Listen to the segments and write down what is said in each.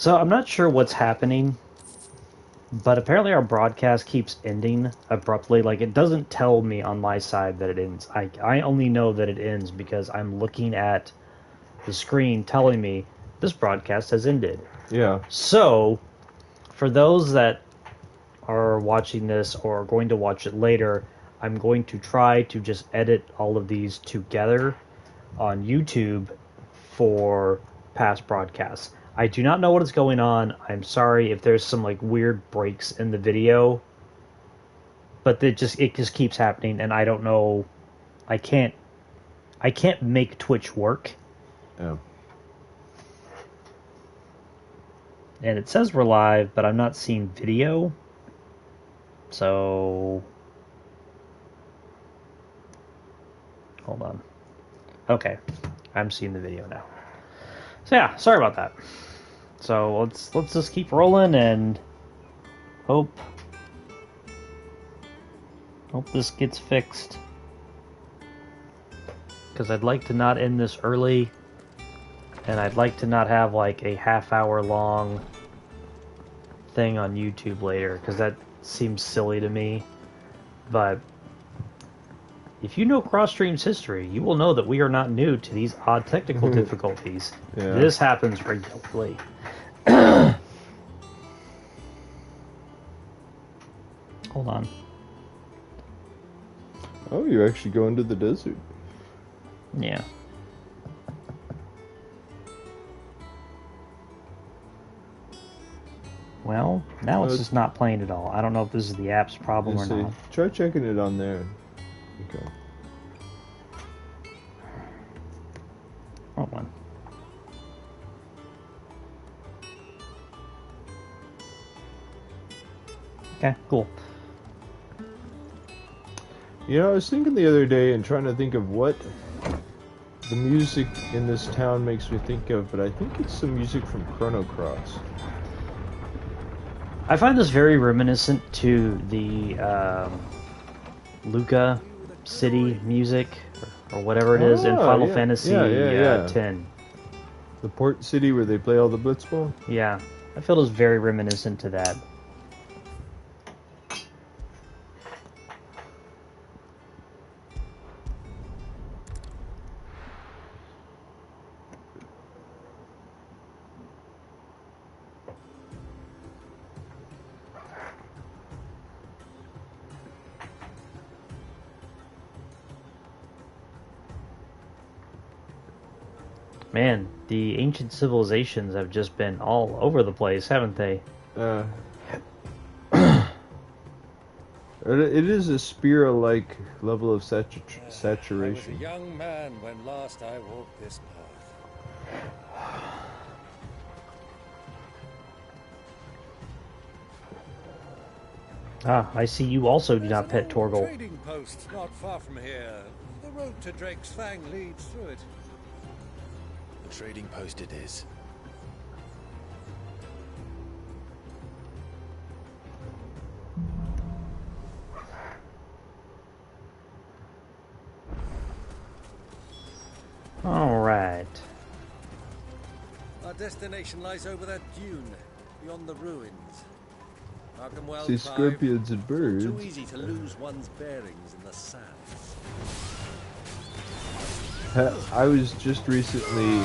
So I'm not sure what's happening, but apparently our broadcast keeps ending abruptly. Like, it doesn't tell me on my side that it ends. I only know that it ends because I'm looking at the screen telling me this broadcast has ended. Yeah. So, for those that are watching this or are going to watch it later, I'm going to try to just edit all of these together on YouTube for past broadcasts. I do not know what is going on. I'm sorry if there's some like weird breaks in the video, but it just keeps happening, and I don't know. I can't make Twitch work. Yeah. And it says we're live, but I'm not seeing video. So hold on. Okay, I'm seeing the video now. So yeah, sorry about that. So let's just keep rolling and hope this gets fixed. Because I'd like to not end this early, and I'd like to not have like a half-hour long thing on YouTube later, because that seems silly to me. But if you know CrossStream's history, you will know that we are not new to these odd technical difficulties. Yeah. This happens regularly. Hold on. Oh, you actually go into the desert. Yeah. Well, now it's just not playing at all. I don't know if this is the app's problem or not. Try checking it on there. Okay. Hold on. Okay, cool. You know, I was thinking the other day and trying to think of what the music in this town makes me think of, but I think it's some music from Chrono Cross. I find this very reminiscent to the Luca City music, or whatever it is, in Final Fantasy X. The port city where they play all the Blitzball? Yeah, I feel it's very reminiscent to that. Man, the ancient civilizations have just been all over the place, haven't they? It is a Spira-like level of saturation. I was a young man when last I walked this path. Ah, I see you also do not pet Torgal. Trading post not far from here. The road to Drake's Fang leads through it. The trading post it is. Alright. Our destination lies over that dune, beyond the ruins. Well See scorpions and birds. Too easy to lose one's bearings in the sand. I was just recently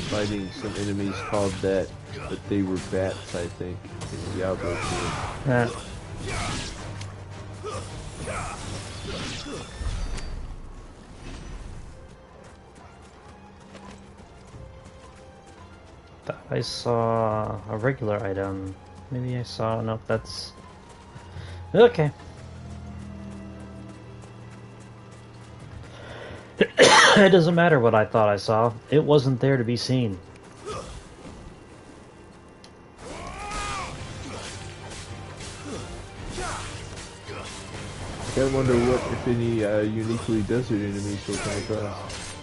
fighting some enemies called that, but they were bats, I think, in Diablo 2. I saw a regular item. Maybe I saw... No, that's... Okay. It doesn't matter what I thought I saw. It wasn't there to be seen. I gotta wonder what, if any, uniquely desert enemies will come across.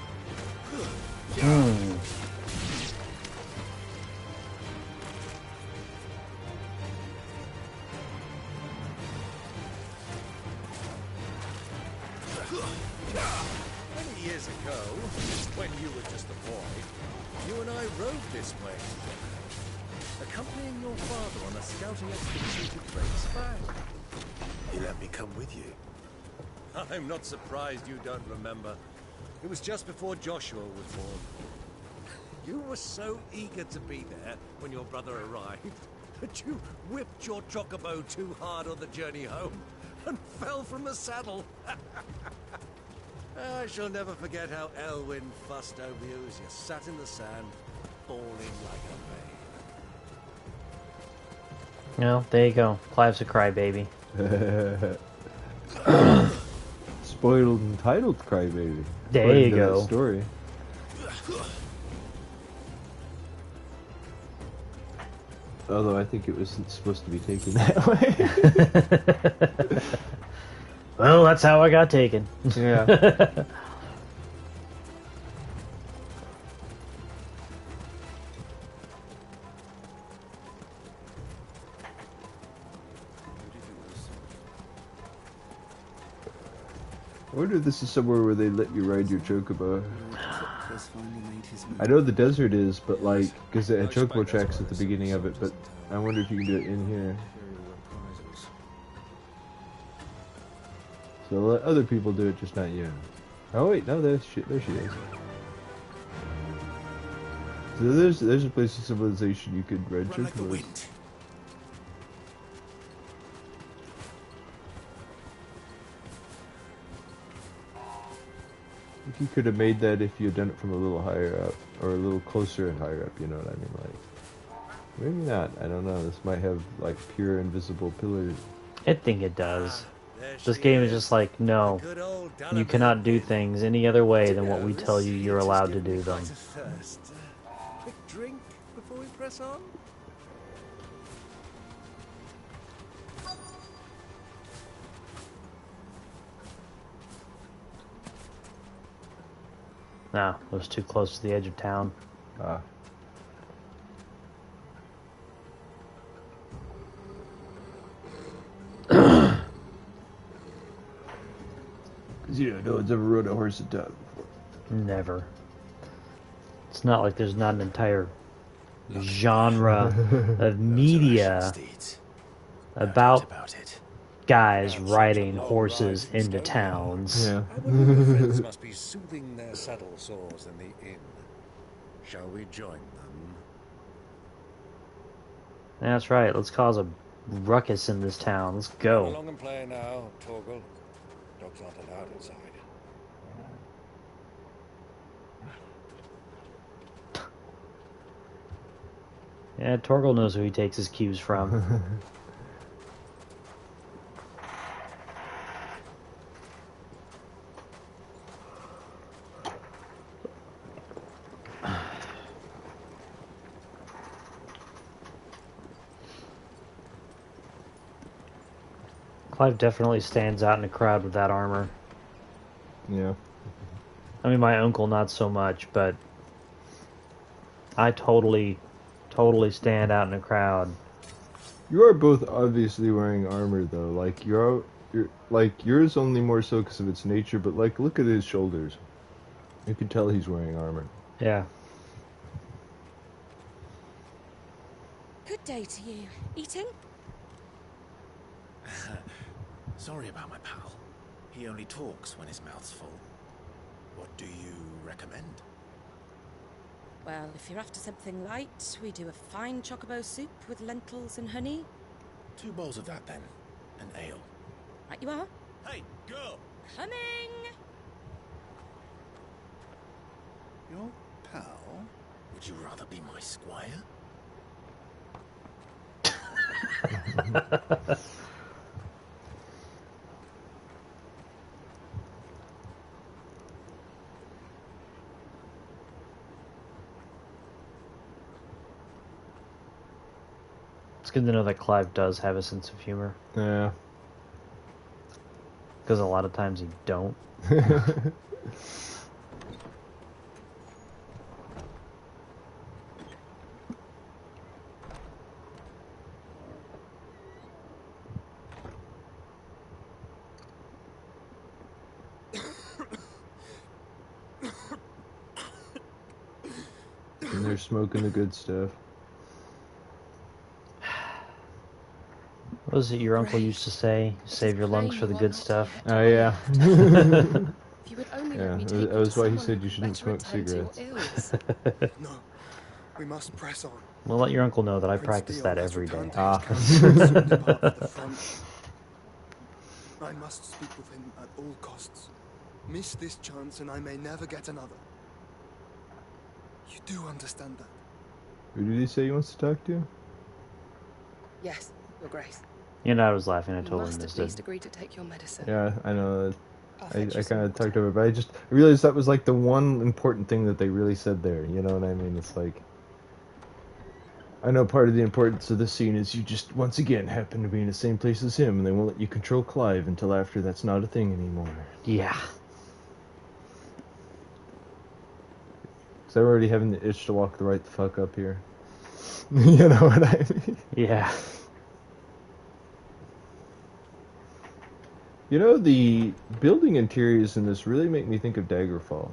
Many years ago, when you were just a boy, you and I rode this way. accompanying your father on a scouting expedition to Drake's Fang. He let me come with you. I'm not surprised you don't remember. It was just before Joshua was born. You were so eager to be there when your brother arrived that you whipped your chocobo too hard on the journey home and fell from the saddle. I shall never forget how Elwyn fussed over you as you sat in the sand, bawling like a babe. Well, there you go. Clive's a crybaby. Spoiled and titled crybaby. There According you to go. that story. Although I think it wasn't supposed to be taken that way. Well, that's how I got taken. Yeah. I wonder if this is somewhere where they let you ride your chocobo. I know the desert is, but like, because it had chocobo tracks at the beginning of it, but I wonder if you can do it in here. So let other people do it, just not you. Oh wait, no, there she is. So there's a place in civilization you could ride Run like the chocobos. wind. I think you could have made that if you had done it from a little higher up, or a little closer and higher up, you know what I mean? Like, maybe not, I don't know, this might have, like, pure invisible pillars. I think it does. There This she game is just like, no, good old you cannot do things any other way than what we tell you you're allowed to do them. Quick drink before we press on? No, it was too close to the edge of town. Ah. Because, you know, no one's ever rode a horse in town before. Never. It's not like there's not an entire genre of media about it. guys riding horses into towns. Yeah. I wonder if the friends must be soothing their saddle sores in the inn. Shall we join them? That's right, let's cause a ruckus in this town. Let's Come go. along and play now, Torgal. Dogs aren't allowed inside. Yeah, Torgal knows who he takes his cues from. Clive definitely stands out in a crowd with that armor. Yeah. I mean, my uncle not so much, but I totally stand out in a crowd. You are both obviously wearing armor, though. Like, you're like, yours only more so because of its nature, but, like, look at his shoulders. You can tell he's wearing armor. Yeah. Good day to you. Eating? Sorry about my pal. He only talks when his mouth's full. What do you recommend? Well, if you're after something light, we do a fine chocobo soup with lentils and honey. 2 bowls of that then. An ale. Right you are. Hey, girl! Coming! Your pal? Would you rather be my squire? It's good to know that Clive does have a sense of humor, Yeah. because a lot of times he don't. And they're smoking the good stuff. What was it your uncle used to say? Save your lungs for the good stuff. Oh yeah. If you would only Yeah, let me take that you was to why he someone said who you can shouldn't better smoke attend to your cigarettes. ills. No, we must press on. Well, let your uncle know that I Prince practice Dion that has every day. returned Ah. to his camp and soon depart for the front. I must speak with him at all costs. Miss this chance and I may never get another. You do understand that? Who did he say he wants to talk to? Yes, Your Grace. You know, I was laughing. I You totally must at missed least it. agree to take your medicine. Yeah, I know. I'll I fetch you some kind of water. talked over, but I realized that was like the one important thing that they really said there. You know what I mean? It's like, I know part of the importance of this scene is you just once again happen to be in the same place as him, and they won't let you control Clive until after that's not a thing anymore. Yeah. So I'm already having the itch to walk the right the fuck up here. You know what I mean? Yeah. You know, the building interiors in this really make me think of Daggerfall.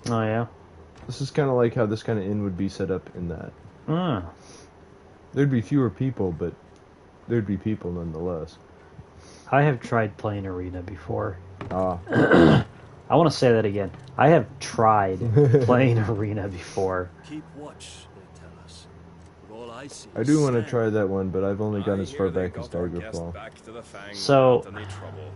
Oh, yeah? This is kind of like how this kind of inn would be set up in that. Ah. There'd be fewer people, but there'd be people nonetheless. I have tried playing Arena before. Ah. I want to say that again. I have tried playing Arena before. Keep watch, they tell us. But all I see I is do want to sand. try that one, but I've only gone I as far hear they back as got our guest Daggerfall. back to the Fang So- without any trouble.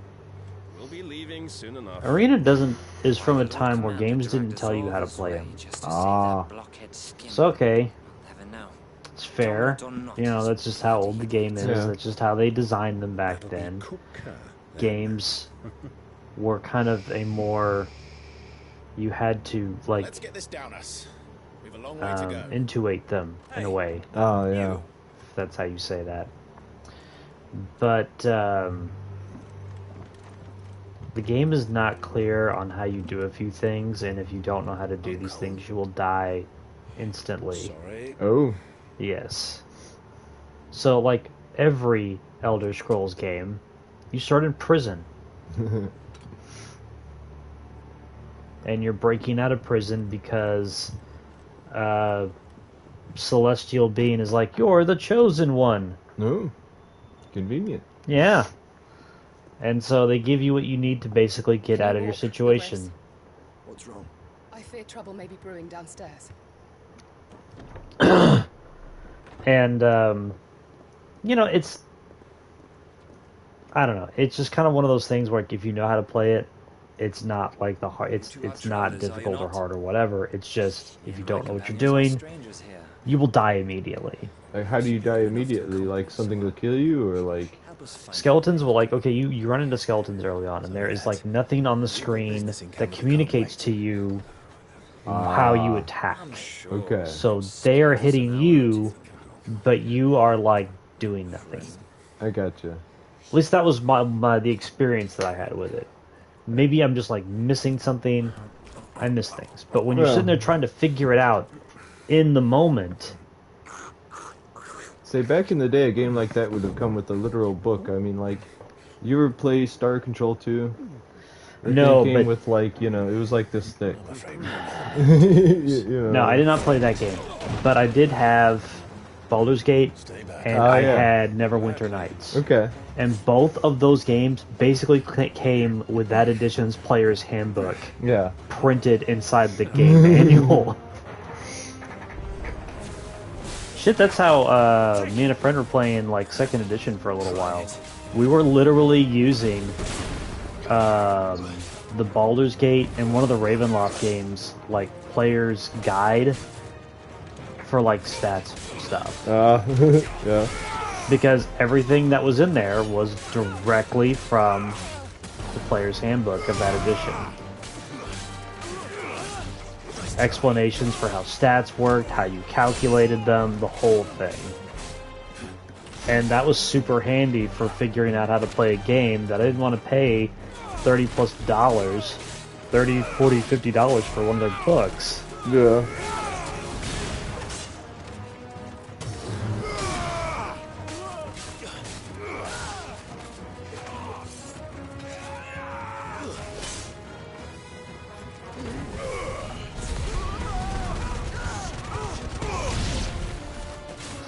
We'll be leaving soon enough. Arena is from a time where games didn't tell you how to play them. Ah. It's okay. Never know. It's fair. You know, that's just how old the game is. Yeah. That's just how they designed them back That'll be then. cooker, then. Games were kind of a more... You had to, like, Let's get this down us. We've a long way to go. intuit them, in a way. Oh, yeah. If that's how you say that. But, the game is not clear on how you do a few things, and if you don't know how to do these things, you will die instantly. Sorry. Oh. Yes. So, like every Elder Scrolls game, you start in prison. And you're breaking out of prison because Celestial Being is like, you're the chosen one. No. Convenient. Yeah. And so they give you what you need to basically get Can you out of your walk, Your situation. What's wrong? I fear trouble may be brewing downstairs. And, you know, it's... I don't know. It's just kind of one of those things where if you know how to play it, it's not like the hard... It's not difficult or hard or whatever. It's just, if you don't know what you're doing, you will die immediately. Like, how do you die immediately? Like, something will kill you, or like... Skeletons will, like, okay, you run into skeletons early on, and there is, like, nothing on the screen that communicates to you how you attack. Okay. So they are hitting you, but you are, like, doing nothing. I gotcha. At least that was the experience that I had with it. Maybe I'm just, like, missing something. I miss things. But when you're Yeah. sitting there trying to figure it out in the moment... Say, back in the day, a game like that would have come with a literal book. I mean, like, you ever play Star Control 2? No, It came but... with, like, you know, it was like this thick. You know. No, I did not play that game. But I did have Baldur's Gate, and I yeah. had Neverwinter Nights. Okay. And both of those games basically came with that edition's player's handbook Yeah. printed inside the game manual. Shit, that's how me and a friend were playing, like, 2nd edition for a little while. We were literally using the Baldur's Gate and one of the Ravenloft games, like, player's guide for, like, stats stuff. Yeah. Because everything that was in there was directly from the player's handbook of that edition. Explanations for how stats worked, how you calculated them, the whole thing. And that was super handy for figuring out how to play a game that I didn't want to pay $30 plus, $30, $40, $50 for one of their books. Yeah.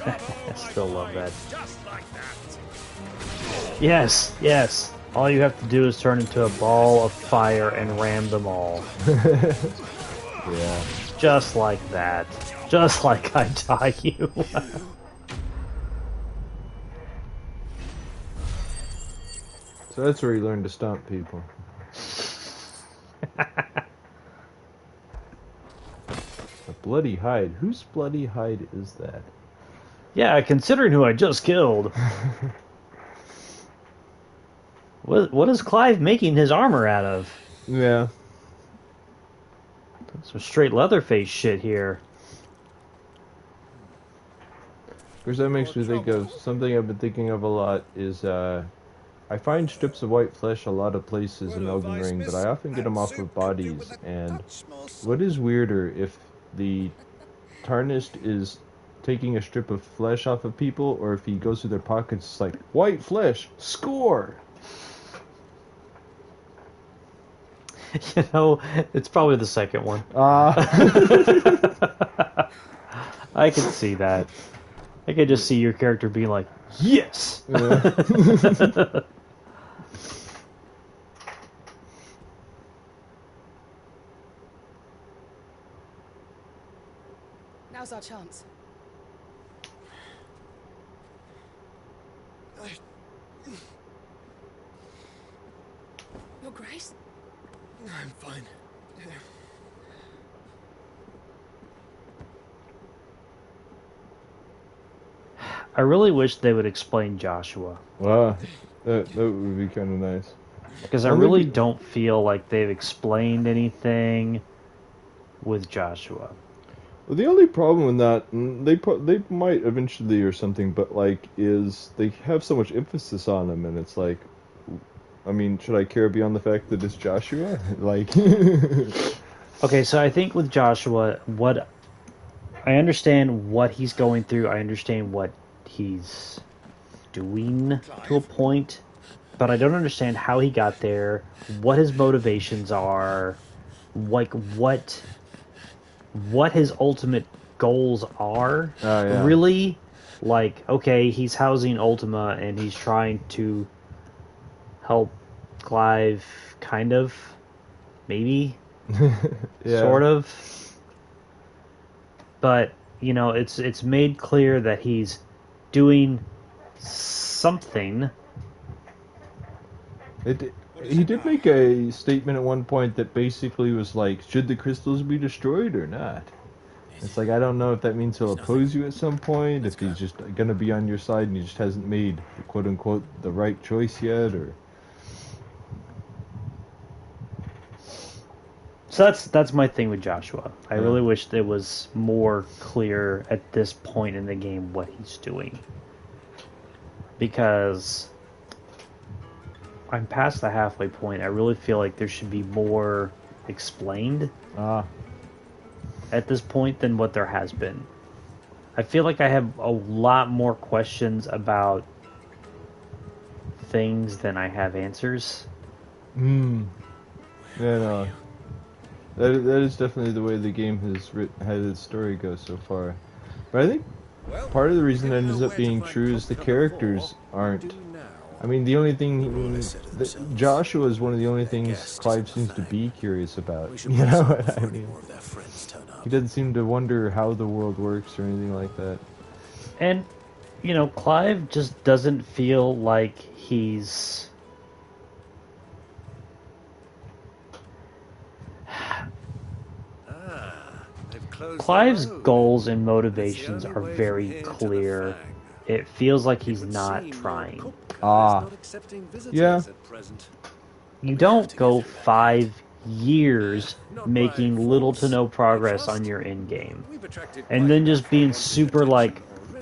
I still love that. Just like that. Yes, yes. All you have to do is turn into a ball of fire and ram them all. Yeah. Just like that. Just like I taught you. So that's where he learned to stomp people. A bloody hide. Whose bloody hide is that? Yeah, considering who I just killed. What is Clive making his armor out of? Yeah. Some straight Leatherface shit here. Of course, that makes me think of something I've been thinking of a lot is, I find strips of white flesh a lot of places in Elden Ring, but I often get them off of bodies, and what is weirder, if the Tarnished is taking a strip of flesh off of people, or if he goes through their pockets, it's like, white flesh, score! You know, it's probably the second one. I can see that. I can just see your character being like, yes! Yeah. Now's our chance. Your Grace? I'm fine. I really wish they would explain Joshua. Wow. That would be kind of nice. Because I really don't feel like they've explained anything with Joshua. Well, the only problem with that, they might eventually or something, but like, is they have so much emphasis on him, and it's like, I mean, should I care beyond the fact that it's Joshua? Like, Okay, so I think with Joshua, what I understand what he's going through, I understand what he's doing to a point, but I don't understand how he got there, what his motivations are, like what his ultimate goals are. Oh, yeah. Really, like, okay, he's housing Ultima and he's trying to help Clive, kind of, maybe, yeah. sort of. But, you know, it's made clear that he's doing something. He did make a statement at one point that basically was like, should the crystals be destroyed or not? It's like, I don't know if that means he'll oppose you at some point, if he's just gonna be on your side and he just hasn't made, quote unquote, the right choice yet, or... So that's my thing with Joshua. I really wish it was more clear at this point in the game what he's doing. Because I'm past the halfway point. I really feel like there should be more explained at this point than what there has been. I feel like I have a lot more questions about things than I have answers. Yeah, no. That is definitely the way the game has had its story go so far. But I think part of the reason it ends up being true is the characters aren't... I mean, the only thing... Joshua is one of the only things Clive seems to be curious about. You know what I mean? He doesn't seem to wonder how the world works or anything like that. And, you know, Clive just doesn't feel like he's... Clive's goals and motivations are very clear. It feels like he's not trying. Yeah. You don't go 5 years making little to no progress on your end game. And then just being super, like,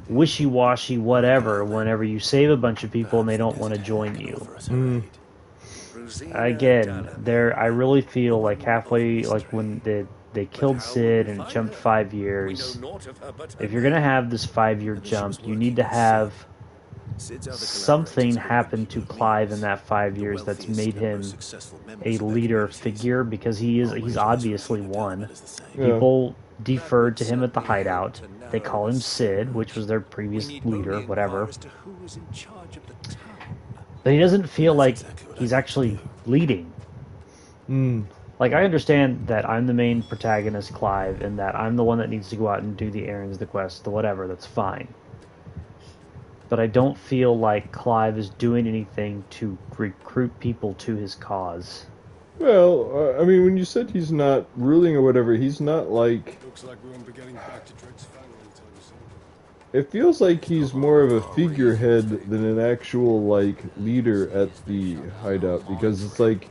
wishy-washy whatever whenever you save a bunch of people and they don't want to join you. Again, I really feel like halfway, like when they killed Sid and it jumped 5 years. If you're going to have this 5-year jump, you need to have something happen to Clive in that 5 years that's made him a leader figure, because he's obviously one. People deferred to him at the hideout. They call him Sid, which was their previous leader, whatever. But he doesn't feel like he's actually leading. Like, I understand that I'm the main protagonist, Clive, and that I'm the one that needs to go out and do the errands, the quests, the whatever, that's fine. But I don't feel like Clive is doing anything to recruit people to his cause. Well, I mean, when you said he's not ruling or whatever, he's not like... Looks like we won't be getting back to Drake's family anytime soon. It feels like he's more of a figurehead than an actual, like, leader at the hideout, because it's like...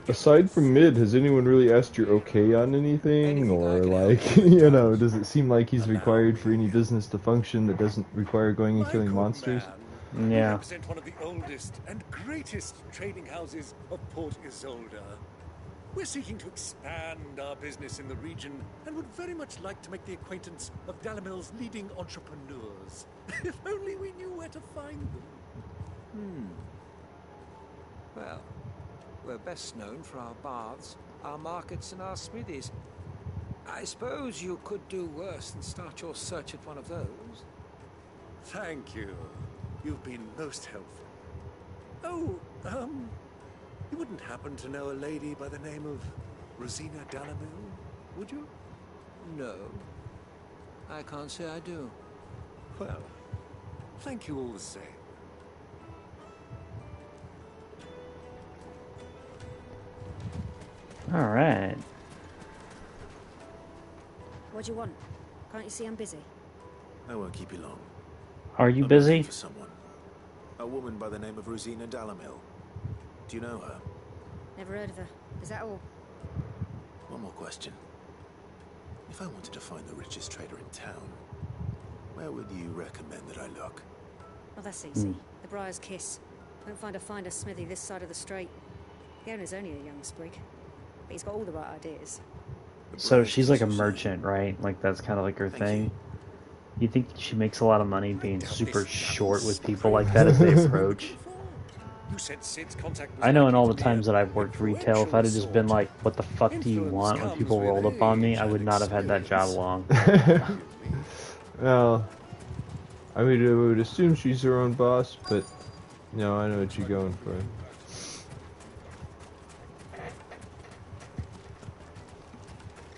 aside from Mid, has anyone really asked your okay on anything? Or, like, you know, does it seem like he's required for any business to function that doesn't require going and killing monsters? Yeah. Represent one of the oldest and greatest trading houses of Port Isolde. We're seeking to expand our business in the region and would very much like to make the acquaintance of Dalamil's leading entrepreneurs. If only we knew where to find them. Well, we're best known for our baths, our markets, and our smithies. I suppose you could do worse than start your search at one of those. Thank you. You've been most helpful. Oh, you wouldn't happen to know a lady by the name of Rosina Dalamil, would you? No, I can't say I do. Well, thank you all the same. All right. What do you want? Can't you see I'm busy? I won't keep you long. Are you I'm busy? looking for someone. A woman by the name of Rosina Dalamil. Do you know her? Never heard of her. Is that all? One more question. If I wanted to find the richest trader in town, where would you recommend that I look? Oh, that's easy. The Briar's Kiss. Won't find a finer smithy this side of the strait. The owner's only a young sprig, but he's got all the right ideas. So she's like a merchant, right? Like, that's kind of like her thing. You think she makes a lot of money being super short with people like that as they approach? I know in all the times that I've worked retail, if I'd have just been like, what the fuck do you want when people rolled up on me, I would not have had that job long. Well, I mean, I would assume she's her own boss, but no, I know what you're going for.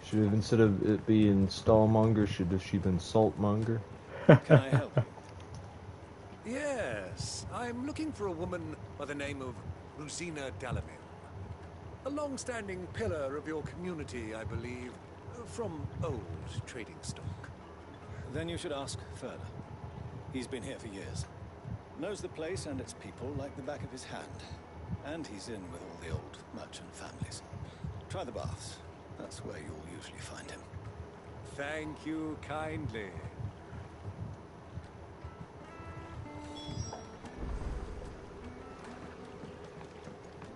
Should have, instead of it being stallmonger, should have she been saltmonger? Can I help you? Yes, I'm looking for a woman by the name of Rosina Dalamil. A long-standing pillar of your community, I believe, from old trading stock. Then you should ask further. He's been here for years. Knows the place and its people like the back of his hand. And he's in with all the old merchant families. Try the baths. That's where you'll usually find him. Thank you kindly.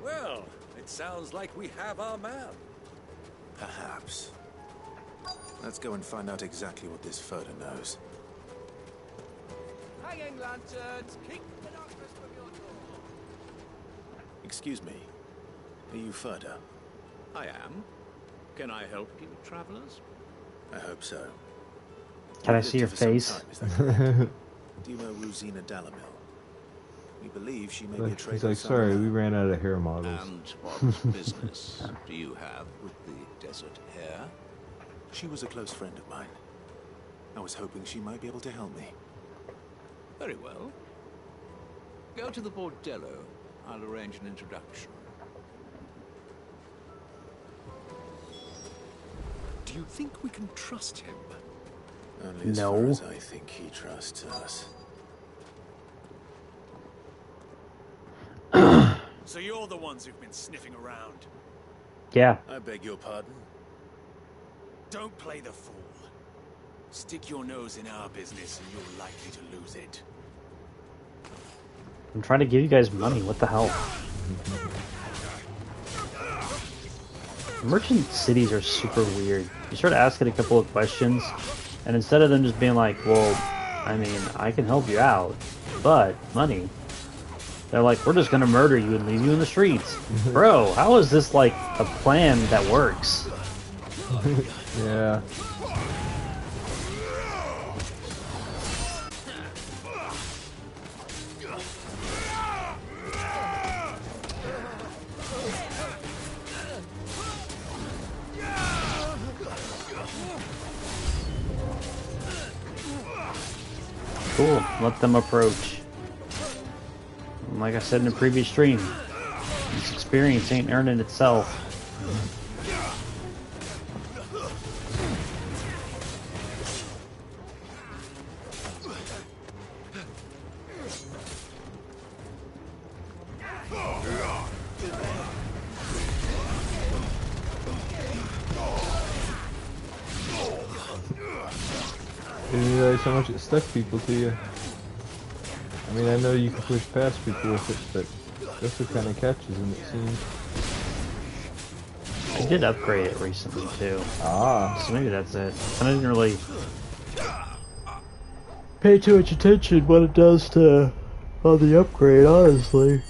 Well, it sounds like we have our man. Perhaps. Let's go and find out exactly what this Furter knows. Hanging lanterns, keep the darkness from your door. Excuse me. Are you Furter? I am. Can I help you, travelers? I hope so. Can I You've see your lived here for some face? time, is that correct? Do you know Rosina Dalamil? We believe she may be a trader. He's like, sorry, we ran out of hair models. And what business do you have with the desert hare? She was a close friend of mine. I was hoping she might be able to help me. Very well. Go to the bordello. I'll arrange an introduction. Do you think we can trust him? Only as No. far as I think he trusts us. So you're the ones who've been sniffing around. Yeah. I beg your pardon? Don't play the fool. Stick your nose in our business and you're likely to lose it. I'm trying to give you guys money, what the hell? Merchant cities are super weird. You start asking a couple of questions, and instead of them just being like, well, I mean, I can help you out, but money. They're like, we're just gonna murder you and leave you in the streets. Bro, how is this like a plan that works? Yeah. Cool, let them approach. Like I said in the previous stream, this experience ain't earning itself. Didn't realize how much it stuck people to you. I mean, I know you can push past people with it, but that's what kind of catches them, it seems. I did upgrade it recently too. Ah. So maybe that's it. I didn't really pay too much attention what it does to on the upgrade, honestly.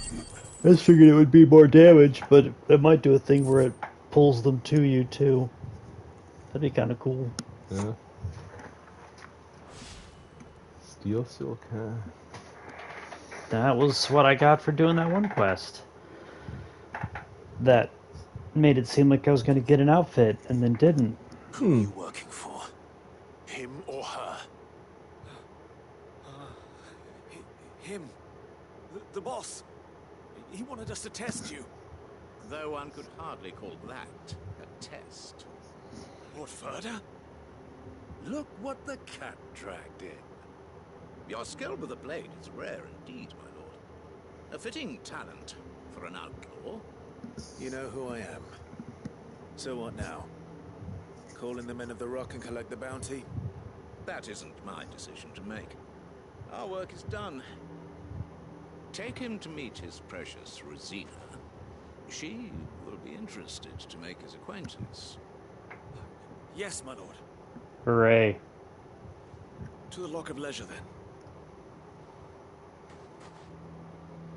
I just figured it would be more damage, but it might do a thing where it pulls them to you too. That'd be kind of cool. Yeah. Steel silk, huh? That was what I got for doing that one quest. That made it seem like I was going to get an outfit, and then didn't. Who are you working for? Him or her? Him. The boss. He wanted us to test you. Though one could hardly call that a test. Lord Furder? Look what the cat dragged in. Your skill with the blade is rare indeed, my lord. A fitting talent for an outlaw. You know who I am. So what now? Call in the men of the Rock and collect the bounty? That isn't my decision to make. Our work is done. Take him to meet his precious Rosina. She will be interested to make his acquaintance. Yes, my lord. Hooray. To the Lock of Leisure, then.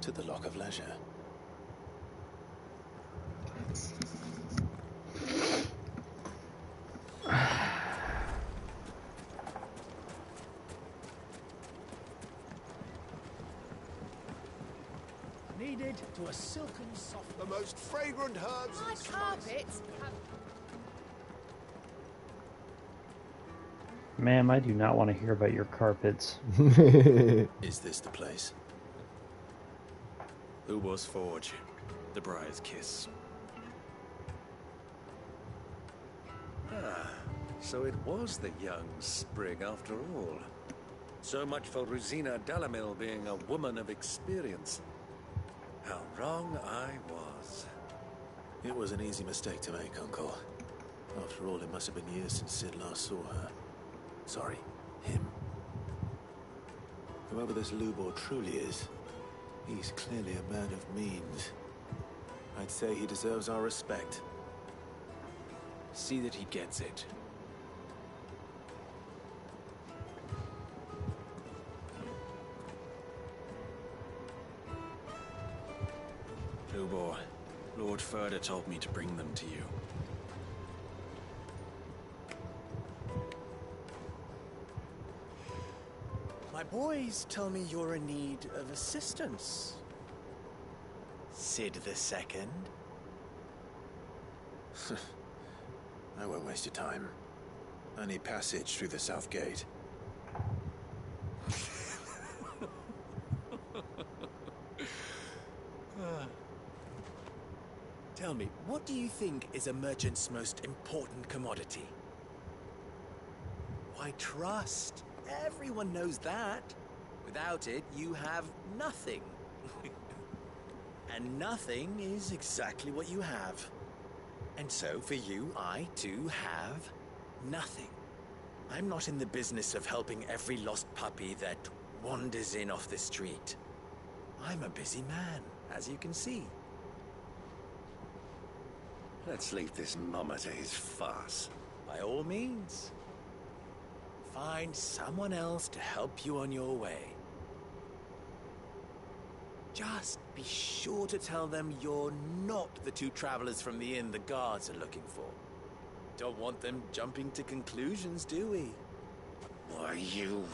To the Lock of Leisure. Needed to a silken soft. The most fragrant herbs My and spices. carpets. Ma'am, I do not want to hear about your carpets. Is this the place? Ubor's Forge. The Briar's Kiss. Ah, so it was the young sprig after all. So much for Rosina Dalamil being a woman of experience. How wrong I was. It was an easy mistake to make, Uncle. After all, it must have been years since Sid last saw her. Sorry, him. Whoever this Lubor truly is, he's clearly a man of means. I'd say he deserves our respect. See that he gets it. Lubor, Lord Furder told me to bring them to you. My boys tell me you're in need of assistance. Sid the Second? I won't waste your time. I need passage through the south gate. Tell me, what do you think is a merchant's most important commodity? Why, trust. Everyone knows that. Without it, you have nothing. And nothing is exactly what you have. And so, for you, I, too, have nothing. I'm not in the business of helping every lost puppy that wanders in off the street. I'm a busy man, as you can see. Let's leave this mummer to his farce. By all means. Find someone else to help you on your way. Just be sure to tell them you're not the two travelers from the inn the guards are looking for. Don't want them jumping to conclusions, do we? Why, you...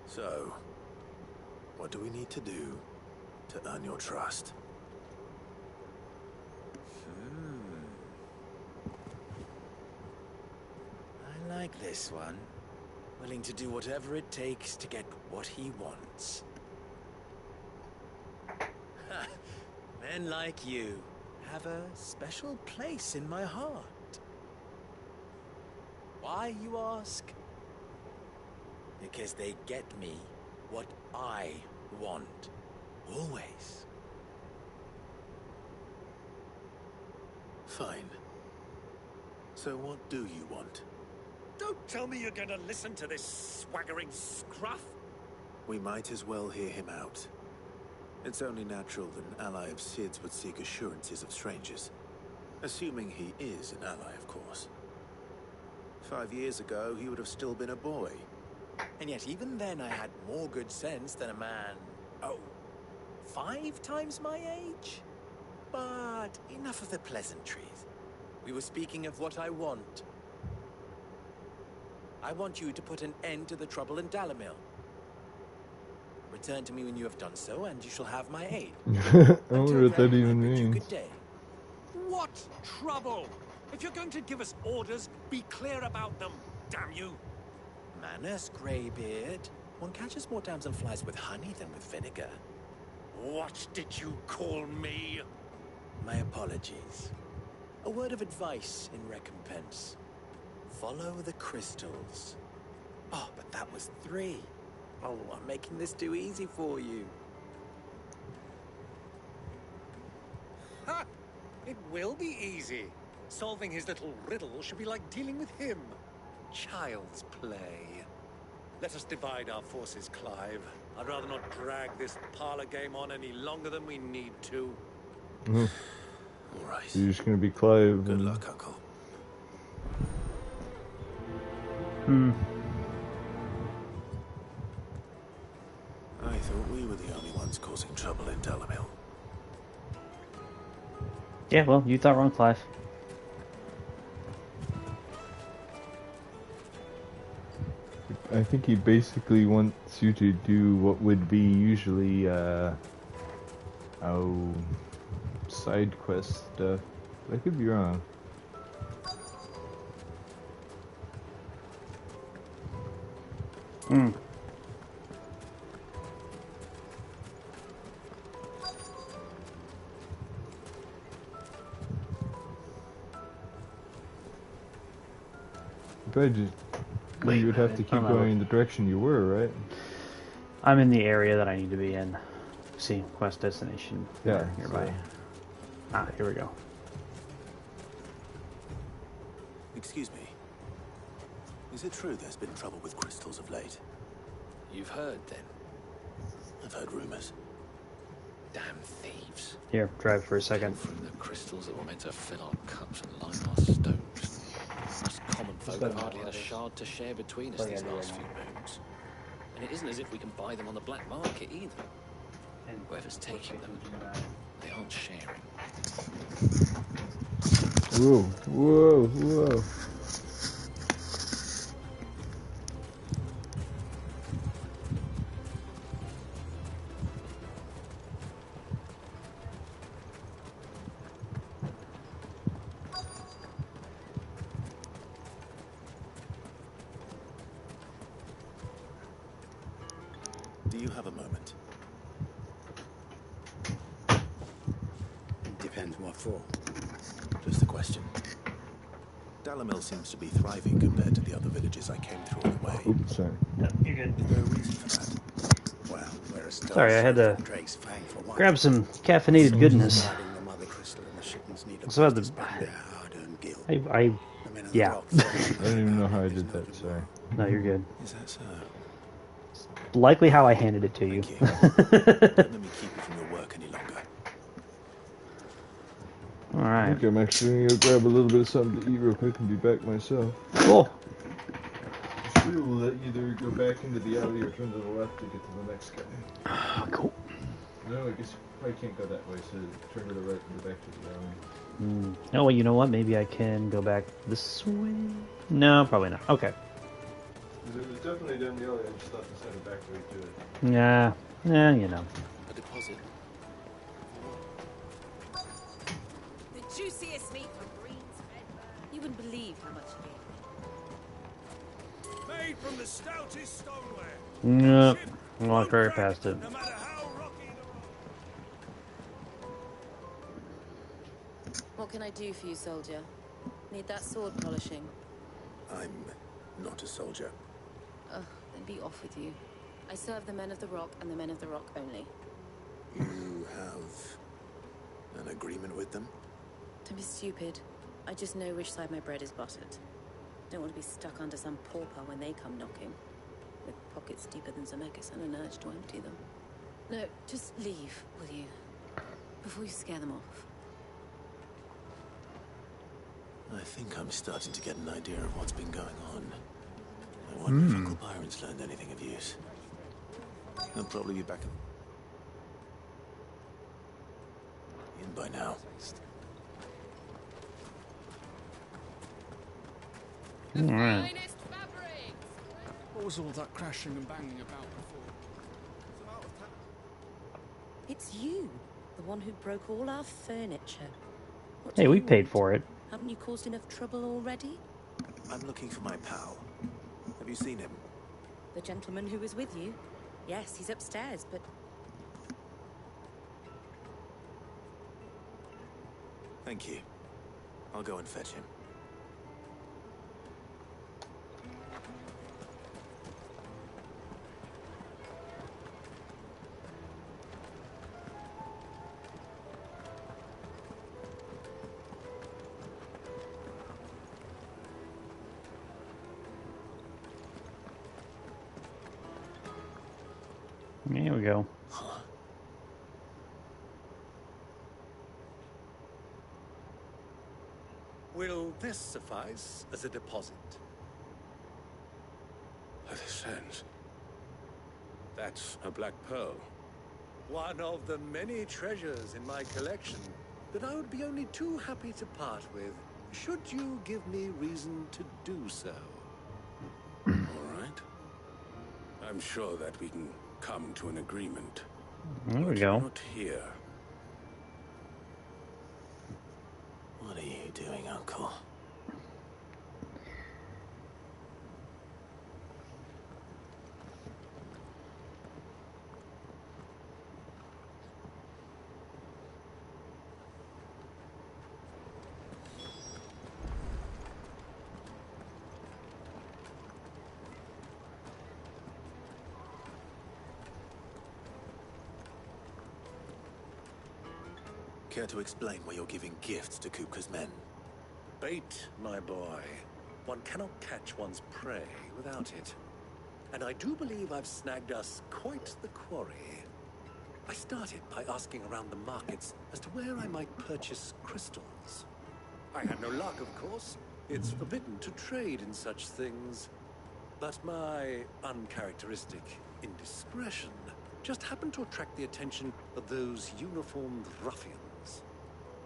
So, what do we need to do to earn your trust? I like this one. Willing to do whatever it takes to get what he wants. Men like you have a special place in my heart. Why, you ask? Because they get me what I want. Always. Fine. So what do you want? Don't tell me you're going to listen to this swaggering scruff. We might as well hear him out. It's only natural that an ally of Sid's would seek assurances of strangers. Assuming he is an ally, of course. 5 years ago, he would have still been a boy. And yet even then I had more good sense than a man, 5 times my age? But enough of the pleasantries. We were speaking of what I want. I want you to put an end to the trouble in Dalamil. Return to me when you have done so, and you shall have my aid. I wonder what that even means. Good day. What trouble? If you're going to give us orders, be clear about them, damn you. Manners, Greybeard. One catches more damselflies with honey than with vinegar. What did you call me? My apologies. A word of advice in recompense. Follow the crystals. Oh, but that was 3. Oh, I'm making this too easy for you. Ha! It will be easy. Solving his little riddle should be like dealing with him. Child's play. Let us divide our forces, Clive. I'd rather not drag this parlor game on any longer than we need to. Mm-hmm. All right. So you're just gonna be Clive. Good luck, Uncle. I thought we were the only ones causing trouble in Dalamil. Yeah, well, you thought wrong, Clive. I think he basically wants you to do what would be usually, side quest stuff. I could be wrong. But you would have to keep going in the direction you were, right? I'm in the area that I need to be in. See, quest destination. Yeah, nearby. so. Ah, here we go. Excuse me. Is it true there's been trouble with crystals of late? You've heard, then? I've heard rumors. Damn thieves. Here, drive for a second. From the crystals that were meant to fill our cups and line our stones. Us common folk have hardly had a shard to share between us these last few moons. And it isn't as if we can buy them on the black market either. And whoever's taking them, they aren't sharing. Whoa, whoa, whoa. Do you have a moment? Depends what for. Just a question. Dalamil seems to be thriving compared to the other villages I came through on the way. Oops, sorry. No, you're good. Is there a reason for that? Well, we're a Sorry, I had to Drake's Fang for one. grab some caffeinated goodness. Guarding the mother crystal and the shipments need a So I had place to- to spend their hard-earned gil. Yeah. I don't even know how I did that, sorry. No, you're good. Is that so? Likely how I handed it to you. Don't let me keep you from your work any longer. I Alright. think I'm actually gonna go grab a little bit of something to eat real quick and be back myself. Cool. We will either go back into the alley or turn to the left to get to the next guy. Cool. No, I guess you probably can't go that way, so turn to the right and go back to the alley. Oh, well, you know what? Maybe I can go back this way? No, probably not. Okay. It was definitely down the alley, I just thought this had a back way to it. Yeah. Yeah, you know. A deposit. The juiciest meat from Green's Fed. You wouldn't believe how much he gave. Made from the stoutest stoneware. Nope. I walked right past it. No matter how rocky What can I do for you, soldier? Need that sword polishing? I'm not a soldier. Ugh, then be off with you. I serve the men of the rock and the men of the rock only. You have an agreement with them? Don't be stupid. I just know which side my bread is buttered. Don't want to be stuck under some pauper when they come knocking. With pockets deeper than Zemeckis and an urge to empty them. No, just leave, will you? Before you scare them off. I think I'm starting to get an idea of what's been going on. I wonder if Uncle Byron's learned anything of use. He'll probably be back in by now. Alright. What was all that crashing and banging about before? It's you, the one who broke all our furniture. What Hey, do we you paid want? for it. Haven't you caused enough trouble already? I'm looking for my pal. Have you seen him? The gentleman who was with you? Yes, he's upstairs, but... Thank you. I'll go and fetch him. Here we go. Will this suffice as a deposit? This sense. That's a black pearl. One of the many treasures in my collection that I would be only too happy to part with, should you give me reason to do so. All right. I'm sure that we can come to an agreement. There we go. Not here. What are you doing, Uncle? Care to explain why you're giving gifts to Kupka's men? Bait, my boy. One cannot catch one's prey without it. And I do believe I've snagged us quite the quarry. I started by asking around the markets as to where I might purchase crystals. I had no luck, of course. It's forbidden to trade in such things. But my uncharacteristic indiscretion just happened to attract the attention of those uniformed ruffians.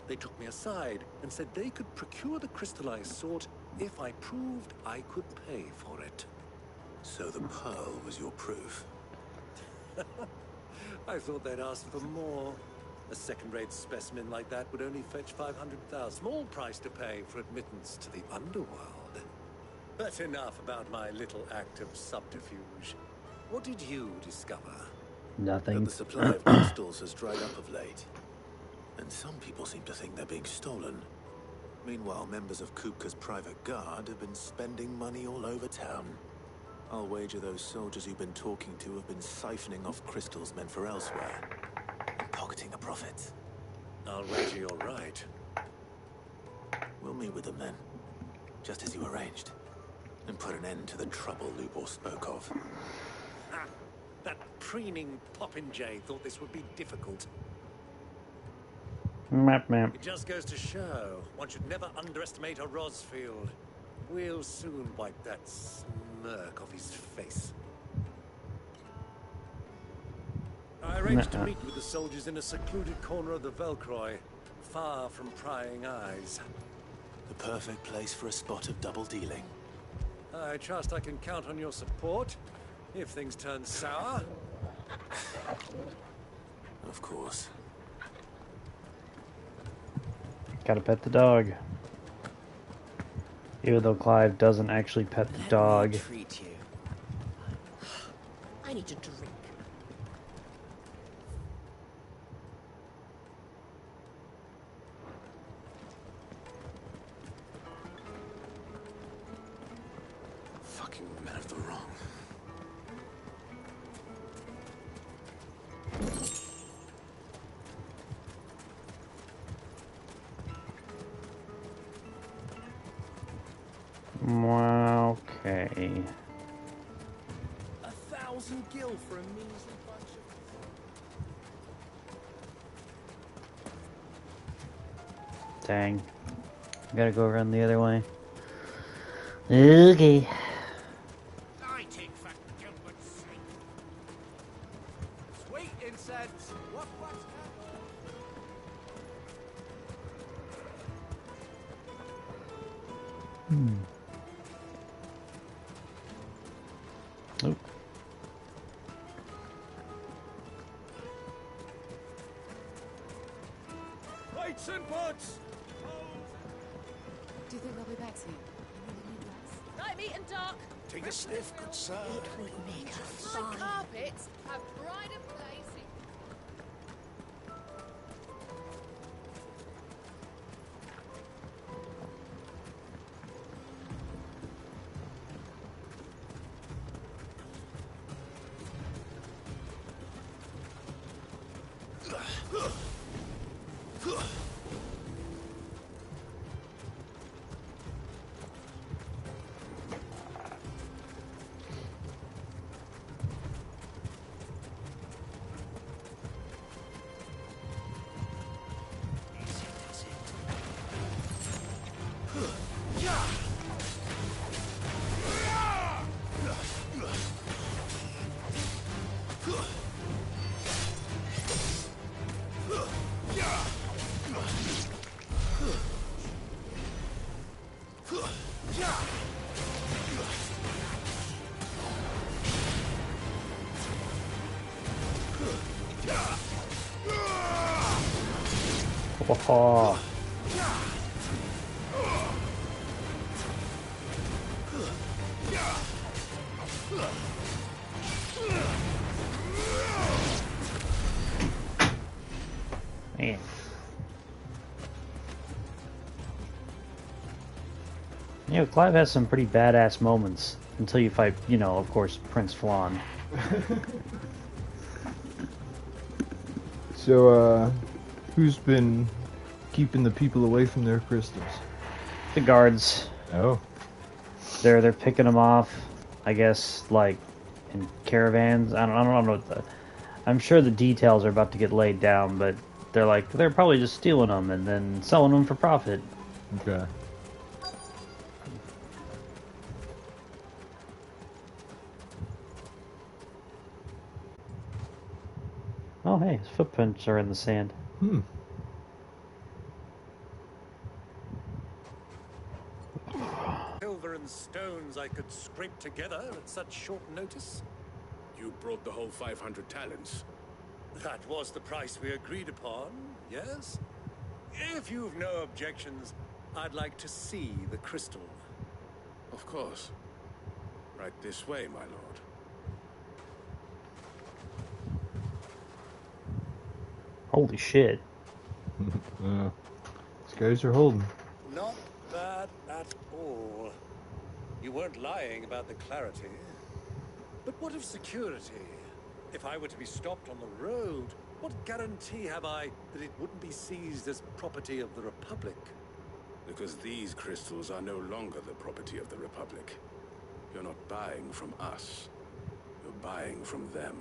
They took me aside and said they could procure the crystallized sort if I proved I could pay for it. So the pearl was your proof? I thought they'd ask for more. A second-rate specimen like that would only fetch 500,000. Small price to pay for admittance to the underworld. But enough about my little act of subterfuge. What did you discover? Nothing. That the supply of crystals has dried up of late. And some people seem to think they're being stolen. Meanwhile, members of Kupka's private guard have been spending money all over town. I'll wager those soldiers you've been talking to have been siphoning off crystals meant for elsewhere. And pocketing the profits. I'll wager you're right. We'll meet with them then. Just as you arranged. And put an end to the trouble Lubor spoke of. Ah, that preening popinjay thought this would be difficult. Map. It just goes to show one should never underestimate a Rosfield. We'll soon wipe that smirk off his face. I arranged to meet with the soldiers in a secluded corner of the Velcroy, far from prying eyes. The perfect place for a spot of double dealing. I trust I can count on your support if things turn sour. Of course. Gotta pet the dog. Even though Clive doesn't actually pet the dog. Let me treat you. I need to drink. Fucking men of the wrong. Okay. 1,000 gil for a measly bunch of... Dang. Gotta go around the other way. Okay. I take fat Gilbert's sake. Sweet incense. What wax Oh. Lights and pots! Do you think they'll be back soon? Night meet and dark. Take a sniff, good sir. It would make us My fine. carpets have pride of place. Oh. Man. You know, Clive has some pretty badass moments until you fight, you know, of course, Prince Flan. So, who's been keeping the people away from their crystals? The guards. Oh. They're picking them off, I guess, like in caravans. I don't know what I'm sure the details are about to get laid down, but they're probably just stealing them and then selling them for profit. Okay. Oh, hey, his footprints are in the sand. Silver and stones I could scrape together at such short notice. You brought the whole 500 talents. That was the price we agreed upon, yes? If you've no objections, I'd like to see the crystal. Of course. Right this way, my lord. Holy shit. These guys are holding. Not bad at all. You weren't lying about the clarity. But what of security? If I were to be stopped on the road, what guarantee have I that it wouldn't be seized as property of the Republic? Because these crystals are no longer the property of the Republic. You're not buying from us. You're buying from them.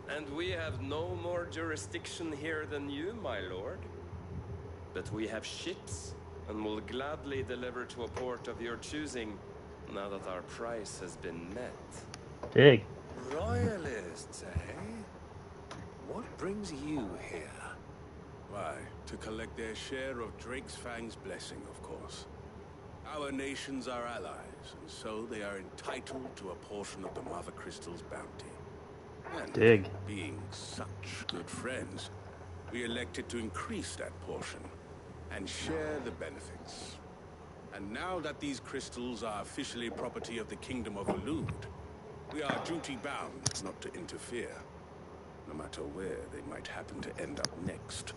And we have no more jurisdiction here than you, my lord. But we have ships, and will gladly deliver to a port of your choosing, now that our price has been met. Dig. Royalists, eh? What brings you here? Why, to collect their share of Drake's Fang's blessing, of course. Our nations are allies, and so they are entitled to a portion of the Mother Crystal's bounty. And Dig. being such good friends, we elected to increase that portion and share the benefits. And now that these crystals are officially property of the Kingdom of Alud, we are duty-bound not to interfere, no matter where they might happen to end up next.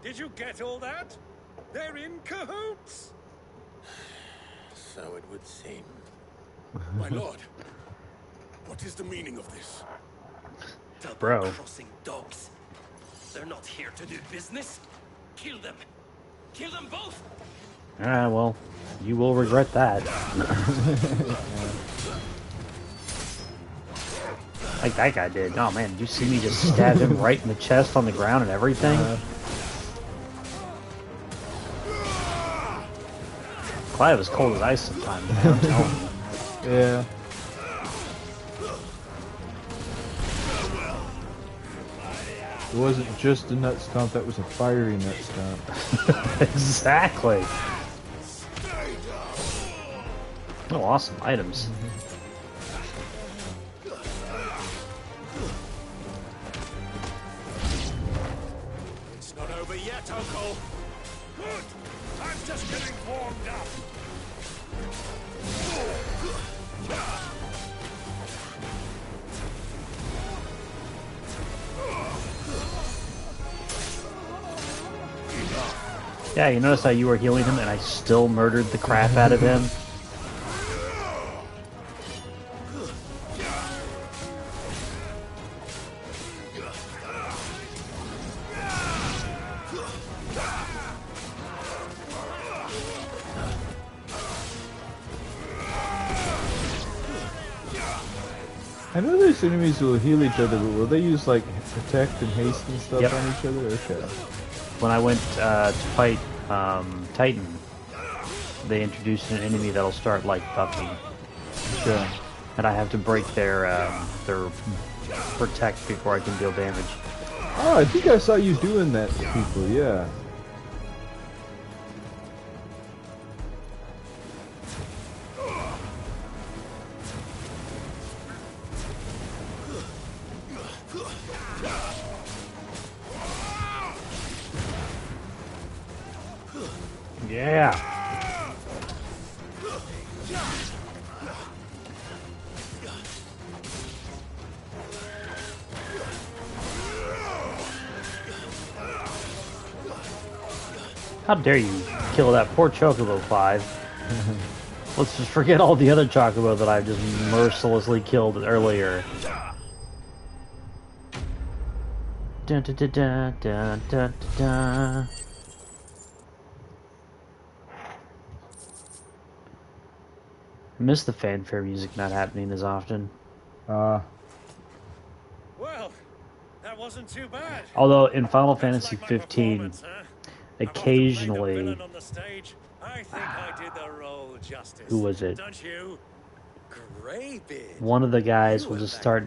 Did you get all that? They're in cahoots! So it would seem. My lord, what is the meaning of this? Bro. Crossing dogs. They're not here to do business. Kill them. Kill them both. Well, you will regret that. Like that guy did. Oh man, did you see me just stab him right in the chest on the ground and everything? Clive is cold as ice sometimes, man, I'm telling you. Yeah. It wasn't just a nut stomp, that was a fiery nut stomp. Exactly. Oh, awesome items. It's not over yet, Uncle. Good. I'm just getting warmed up. Yeah, you notice how you were healing him and I still murdered the crap out of him? I know there's enemies who will heal each other, but will they use like protect and haste and stuff Yep. on each other? Okay. When I went to fight Titan, they introduced an enemy that'll start like buffing. Sure. And I have to break their protect before I can deal damage. Oh, I think I saw you doing that to people, yeah. Yeah. How dare you kill that poor Chocobo, Clive. Let's just forget all the other Chocobo that I just mercilessly killed earlier. Dun, dun, dun, dun, dun, dun, dun. I miss the fanfare music not happening as often. Well, that wasn't too bad. Although in Final Fantasy 15, occasionally, I think I did the role justice. who was it? Don't you? Greybeard. One of the guys will just start,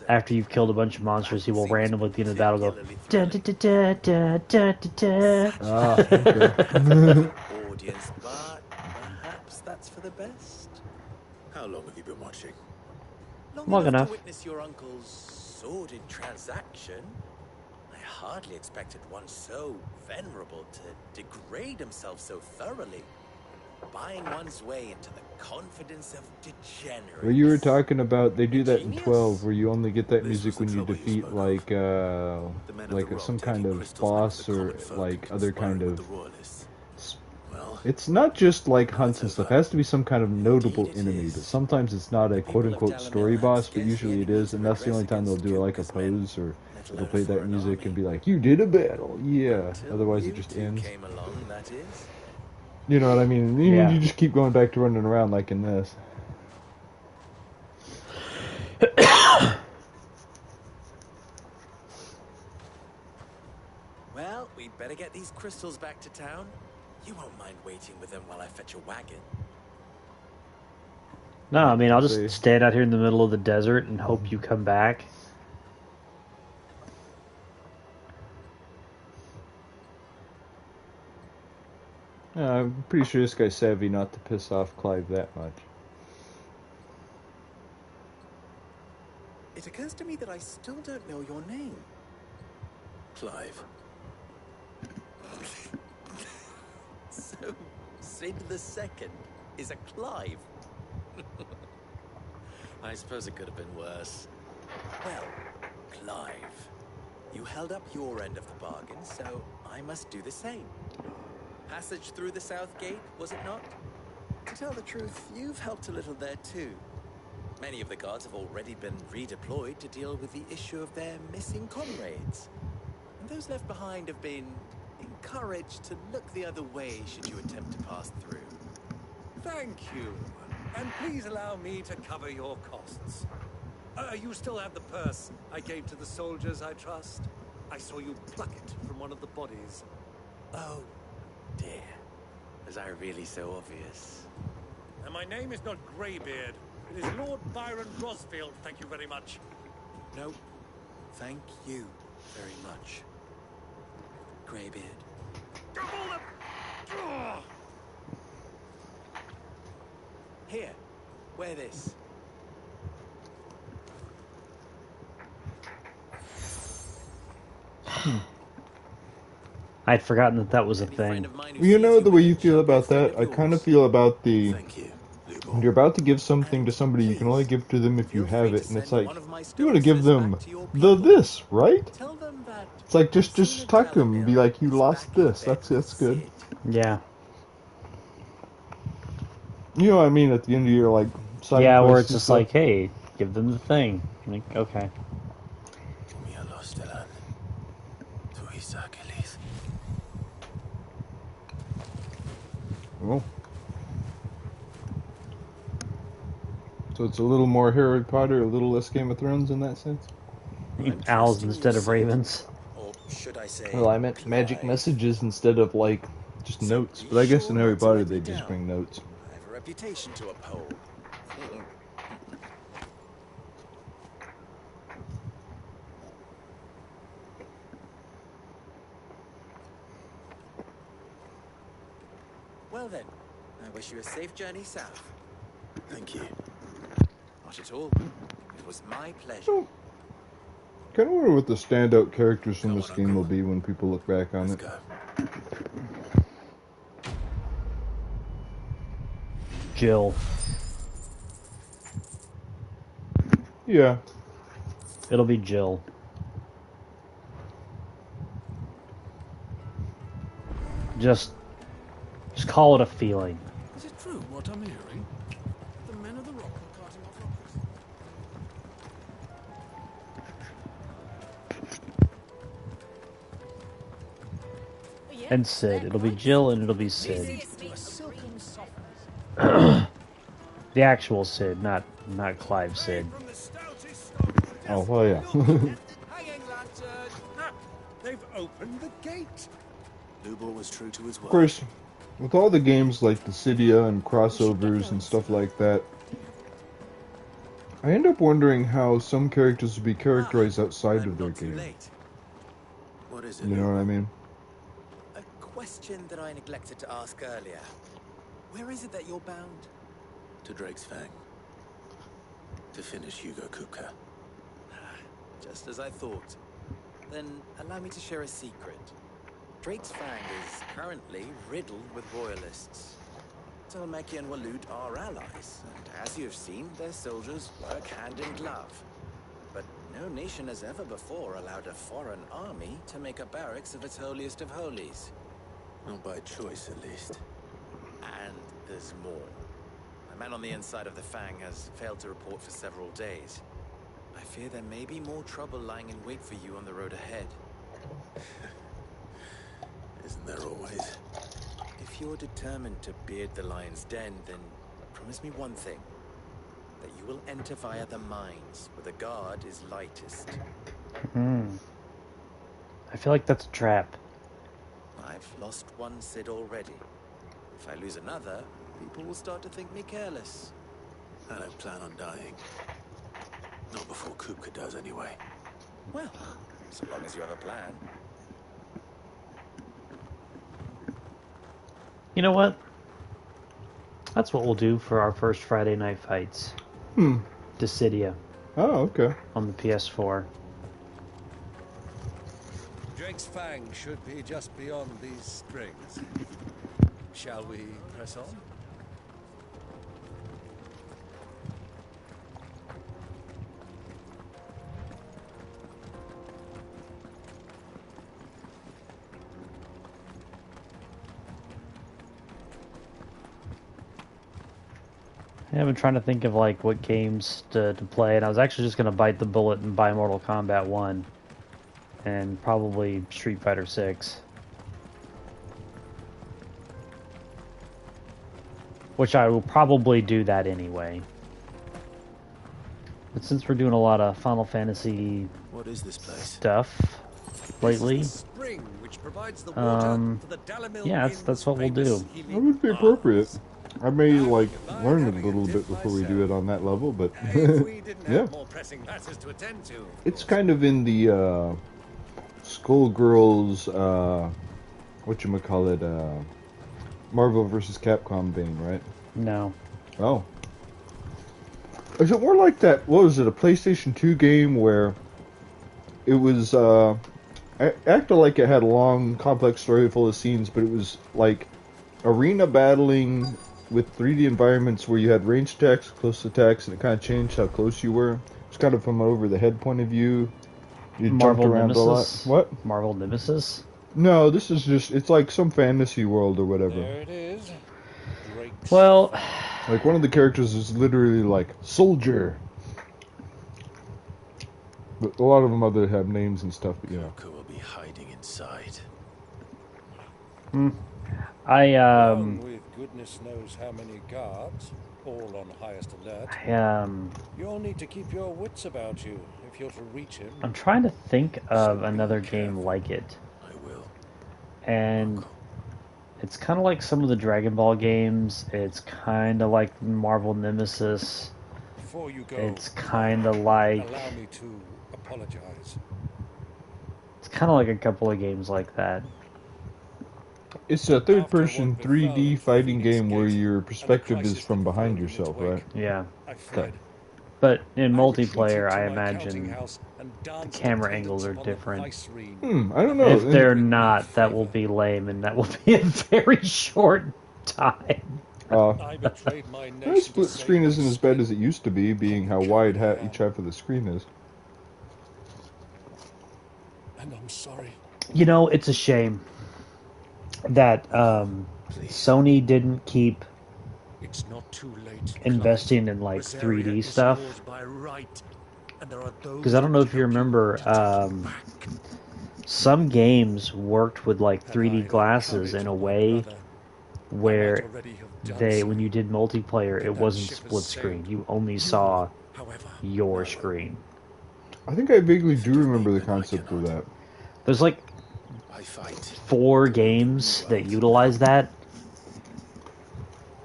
after you've killed a bunch of monsters, he will randomly at the end of the battle go, da da da da da da da. Ah, okay. Audience, but perhaps that's for the best. How long have you been watching? Long enough. To witness your uncle's sordid transaction. I hardly expected one so venerable to degrade himself so thoroughly. Buying one's way into the confidence of degenerates. Where you were talking about, they do that in 12, where you only get that music when you defeat like some kind of boss or like other kind of. It's not just like hunts and stuff. It has to be some kind of notable enemy, but sometimes it's not a quote-unquote story boss, but usually it is, and that's the only time they'll do like a pose or they'll play that music and be like, "You did a battle, yeah." Otherwise, it just ends. You know what I mean? You just keep going back to running around like in this. Well, we'd better Gotta get these crystals back to town. You won't mind waiting with them while I fetch a wagon. No, I mean, I'll just stand out here in the middle of the desert and hope you come back. I'm pretty sure this guy's savvy not to piss off Clive that much. It occurs to me that I still don't know your name. Clive. So, Sid the Second is a Clive. I suppose it could have been worse. Well, Clive, you held up your end of the bargain, so I must do the same. Passage through the South Gate, was it not? To tell the truth, you've helped a little there too. Many of the guards have already been redeployed to deal with the issue of their missing comrades. And those left behind have been encouraged to look the other way should you attempt to pass through. Thank you. And please allow me to cover your costs. You still have the purse I gave to the soldiers, I trust? I saw you pluck it from one of the bodies. Oh, dear. Was I really so obvious? And my name is not Greybeard. It is Lord Byron Rosfield, thank you very much. No, thank you very much, Greybeard. Here, wear this. I'd forgotten that that was a thing. You know the way you feel about that? I kind of feel about the... When you're about to give something to somebody, you can only give to them if you have it, and it's like, you want to give them this, right? It's like, just talk to them and be like, you lost this. That's good. Yeah. You know what I mean? At the end of your, like, side yeah, quests where it's and just stuff. like, hey, give them the thing. Like, okay. Oh. So it's a little more Harry Potter, a little less Game of Thrones in that sense? Owls instead of ravens. Or should I say, Well, I meant magic messages instead of, like, just notes. But I guess in Harry Potter they just bring notes. I have a reputation to uphold. Well then, I wish you a safe journey south. Thank you. Not at all. It was my pleasure. Kind of wonder what the standout characters from this game will be when people look back on it. Jill. Yeah. It'll be Jill. Just call it a feeling. Is it true what I'm hearing? The men of the rock are carting off rockets. And Sid. It'll be Jill and it'll be Sid. The actual Sid, not Clive Sid. Oh, well, yeah. They've opened the gate. Lubor was true to his word. Of course, with all the games like Dissidia and crossovers and stuff like that, I end up wondering how some characters would be characterized outside of their game. What is it? You know what I mean? A question that I neglected to ask earlier. Where is it that you're bound? To Drake's Fang. To finish Hugo Kupka. Just as I thought. Then allow me to share a secret. Drake's Fang is currently riddled with royalists. Tolmeki and Waloed are allies, and as you have seen, their soldiers work hand in glove. But no nation has ever before allowed a foreign army to make a barracks of its holiest of holies. Not by choice, at least. And there's more. A man on the inside of the Fang has failed to report for several days. I fear there may be more trouble lying in wait for you on the road ahead. Isn't there always? If you're determined to beard the lion's den, then promise me one thing. That you will enter via the mines, where the guard is lightest. I feel like that's a trap. I've lost one Cid already. If I lose another, people will start to think me careless. I don't plan on dying. Not before Kupka does, anyway. Well, so long as you have a plan. You know what? That's what we'll do for our first Friday night fights. Dissidia. Oh, okay. On the PS4. Drake's Fang should be just beyond these springs. Shall we press on? I've been trying to think of like what games to play, and I was actually just going to bite the bullet and buy Mortal Kombat 1 and probably Street Fighter 6. Which I will probably do that anyway. But since we're doing a lot of Final Fantasy what is this place? Stuff lately, this is the spring which provides the water for the Dalamil yeah, that's what we'll do. That would be appropriate. I may like learn it a little bit before we do it on that level, but yeah, it's kind of in the Skullgirls, whatchamacallit, Marvel vs. Capcom vein, right? No. Oh. Is it more like that? What was it? A PlayStation 2 game where it was acted like it had a long, complex story full of scenes, but it was like arena battling with 3D environments where you had ranged attacks, close attacks, and it kind of changed how close you were. It's kind of from an over-the-head point of view. You Marvel jumped around Nemesis? a lot. What? Marvel Nemesis? No, this is just, it's like some fantasy world or whatever. There it is. Well, like one of the characters is literally like soldier. But a lot of them other have names and stuff, but you know. Kupka will be hiding inside. Along with goodness knows how many guards, all on highest alert. You'll need to keep your wits about you if you're to reach him. I'm trying to think of another game like it. I will. And it's kind of like some of the Dragon Ball games. It's kind of like Marvel Nemesis. Before you go, it's kind of like... Allow me to apologize. It's kind of like a couple of games like that. It's a third-person 3D fighting game where your perspective is from behind yourself, right? Yeah. Okay. But in multiplayer, I imagine the camera angles are different. I don't know. If they're not, that will be lame, and that will be a very short time. My split screen isn't as bad as it used to be, being how wide each half of the screen is. And I'm sorry. You know, it's a shame that Sony didn't keep investing in like 3D stuff. Because I don't know if you remember, some games worked with like 3D glasses in a way where when you did multiplayer, it wasn't split screen. You only saw your screen. I think I vaguely do remember the concept of that. There's like 4 games that utilize that,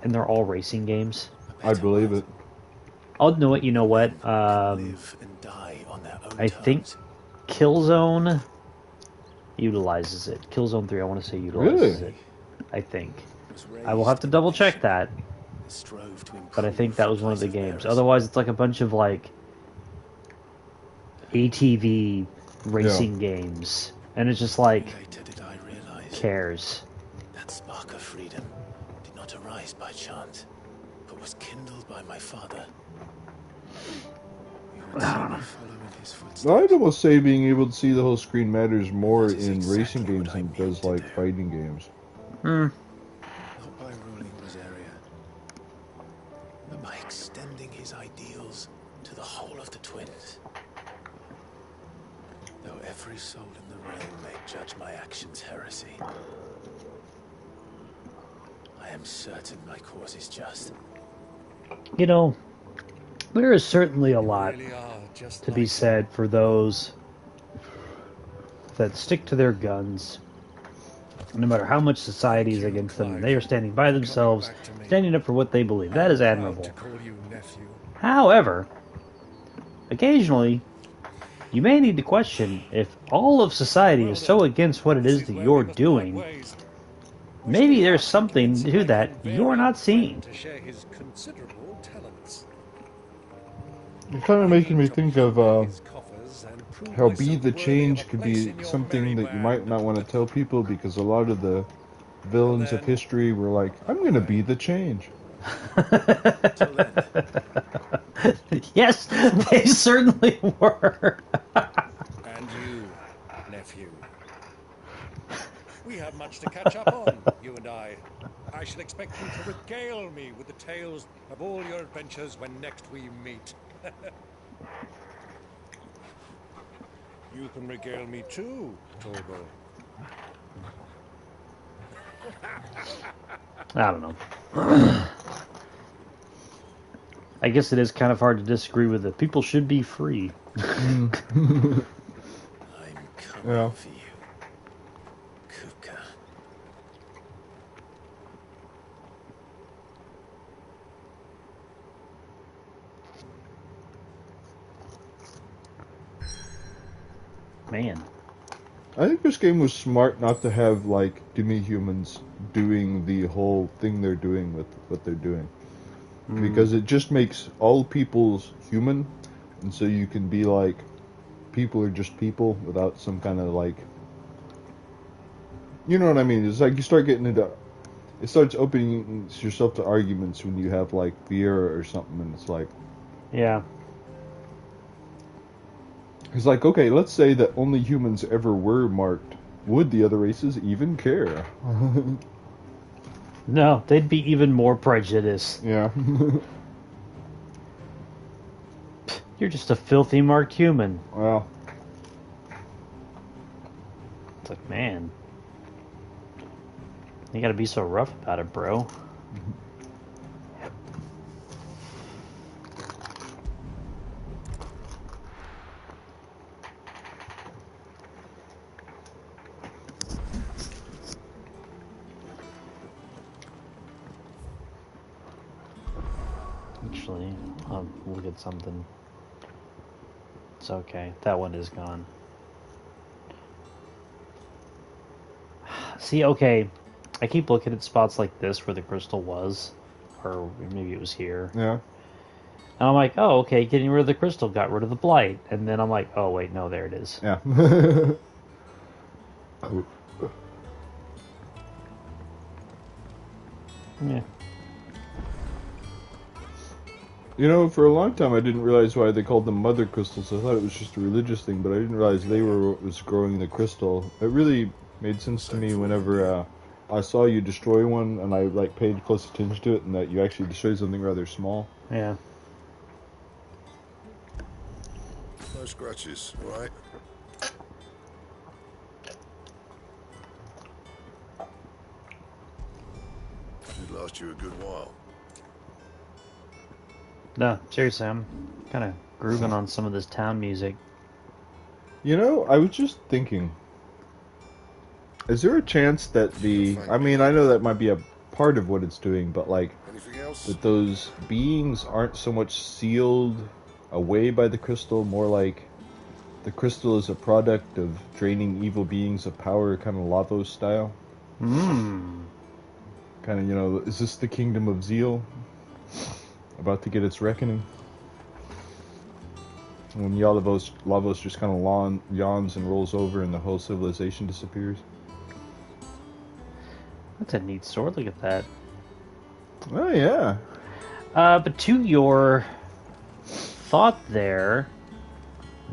and they're all racing games. I believe it. Oh, you know what? I think Killzone utilizes it. Killzone 3, I want to say utilizes it. I think. I will have to double check that. But I think that was one of the games. Otherwise, it's like a bunch of like ATV racing games. And it's just like, cares. That spark of freedom did not arise by chance, but was kindled by my father. I'd almost say being able to see the whole screen matters more in racing games than it does like fighting games. Not by ruling Rosaria, but by extending his ideals to the whole of the twins. Though every soul in the realm may judge my actions heresy, I am certain my cause is just. You know, there is certainly a lot to be said for those that stick to their guns No matter how much society is against them, they are standing by themselves, standing up for what they believe. That is admirable. However, occasionally, you may need to question if all of society is so against what it is that you're doing. Maybe there's something to that you're not seeing. To share his considerable talents. You're kind of making me think of how be the change could be something that you might not want to tell people, because a lot of the villains of history were like, I'm going to be the change. Yes, they certainly were. And you, nephew. We have much to catch up on, you and I. I shall expect you to regale me with the tales of all your adventures when next we meet. You can regale me too, Torgo. I don't know. I guess it is kind of hard to disagree with it. People should be free. I'm coming for you, Kuka. Man. I think this game was smart not to have, like, demi-humans doing the whole thing they're doing with what they're doing. Because it just makes all peoples human, and so you can be like, people are just people without some kind of, like, you know what I mean? It's like you start getting into, it starts opening yourself to arguments when you have, like, fear or something, and it's like, yeah. It's like, okay, let's say that only humans ever were marked. Would the other races even care? No, they'd be even more prejudiced. Yeah. You're just a filthy marked human. Well. It's like, man. You gotta be so rough about it, bro. Actually, I'll look at something. It's okay. That one is gone. See, okay. I keep looking at spots like this where the crystal was. Or maybe it was here. Yeah. And I'm like, oh, okay, getting rid of the crystal got rid of the blight. And then I'm like, oh, wait, no, there it is. Yeah. Yeah. You know, for a long time I didn't realize why they called them mother crystals. I thought it was just a religious thing, but I didn't realize they were what was growing the crystal. It really made sense to me whenever I saw you destroy one, and I like paid close attention to it, and that you actually destroyed something rather small. Yeah. No scratches, right? Should last you a good while. No, seriously, I'm kind of grooving on some of this town music. You know, I was just thinking, is there a chance that I mean, I know that might be a part of what it's doing, but like, that those beings aren't so much sealed away by the crystal, more like the crystal is a product of draining evil beings of power, kind of Lavos style? Hmm. Kind of, you know, is this the kingdom of Zeal about to get its reckoning? When Lavos just kind of yawns and rolls over and the whole civilization disappears. That's a neat sword. Look at that. Oh, yeah. But to your thought there,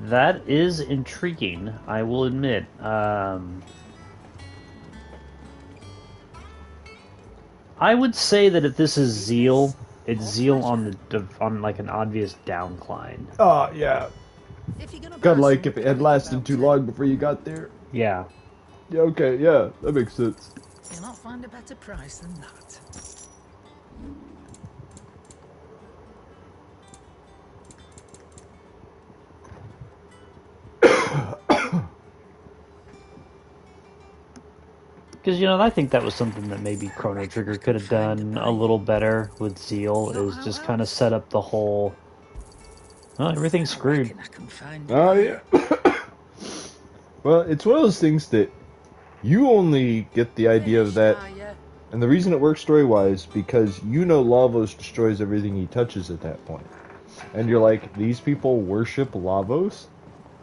that is intriguing, I will admit. I would say that if this is Zeal, it's Zeal on like an obvious downcline. Oh, yeah. God, like if it had lasted too long before you got there. Yeah. Yeah, okay, yeah, that makes sense. You'll not find a better price than that. Because, you know, I think that was something that maybe Chrono Trigger could have done a little better with Zeal, is just kind of set up the whole... Well, everything's screwed. Oh, yeah. Well, it's one of those things that you only get the idea of that, and the reason it works story-wise, because you know Lavos destroys everything he touches at that point. And you're like, these people worship Lavos?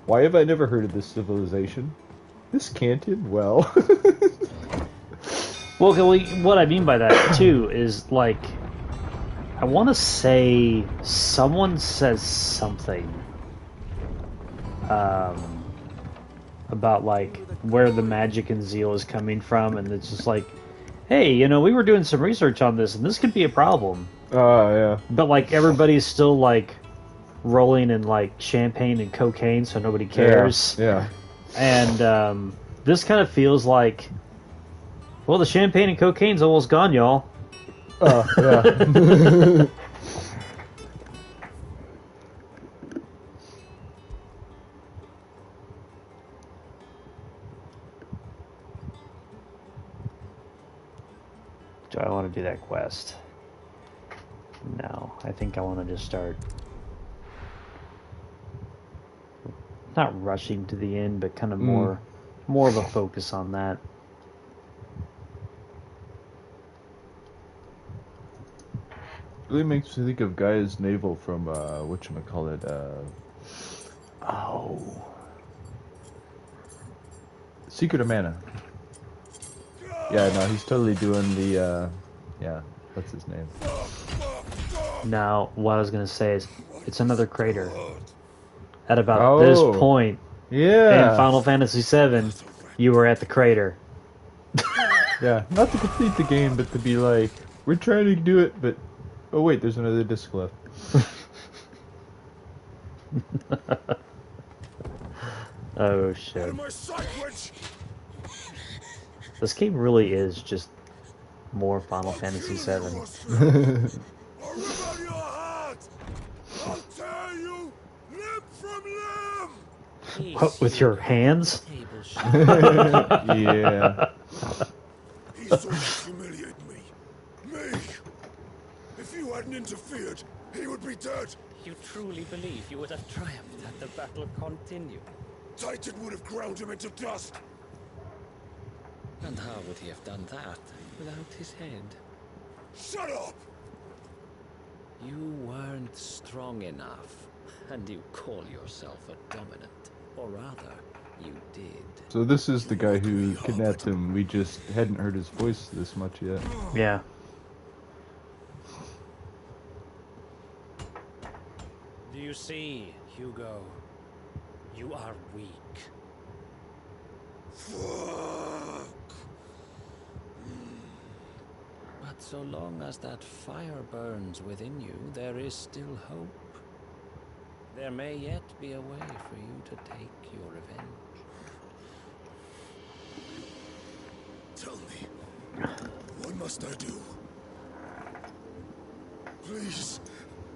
Why have I never heard of this civilization? This can't end well. Well, what I mean by that, too, is, like, I want to say someone says something about, like, where the magic and Zeal is coming from, and it's just like, hey, you know, we were doing some research on this, and this could be a problem. Yeah. But, like, everybody's still, like, rolling in, like, champagne and cocaine, so nobody cares. Yeah. And this kind of feels like, well, the champagne and cocaine's almost gone, y'all. Yeah. Do I want to do that quest? No, I think I want to just start not rushing to the end, but kind of more of a focus on that. Really makes me think of Gaia's Navel from whatchamacallit, Secret of Mana. Yeah, no, he's totally doing the what's his name? Now, what I was gonna say is, it's another crater. At about this point, in Final Fantasy VII, you were at the crater. Yeah, not to complete the game, but to be like, we're trying to do it, but oh wait, there's another disc left. Oh shit. This game really is just more Final Fantasy VII. What, with your hands? Yeah. He so much humiliated me. Me! If you hadn't interfered, he would be dead. You truly believe you would have triumphed had the battle continued? Titan would have ground him into dust. And how would he have done that without his head? Shut up! You weren't strong enough, and you call yourself a dominant. Or rather, you did. So this is the guy who kidnapped him. We just hadn't heard his voice this much yet. Yeah. Do you see, Hugo? You are weak. Fuck! But so long as that fire burns within you, there is still hope. There may yet be a way for you to take your revenge. Tell me, what must I do? Please,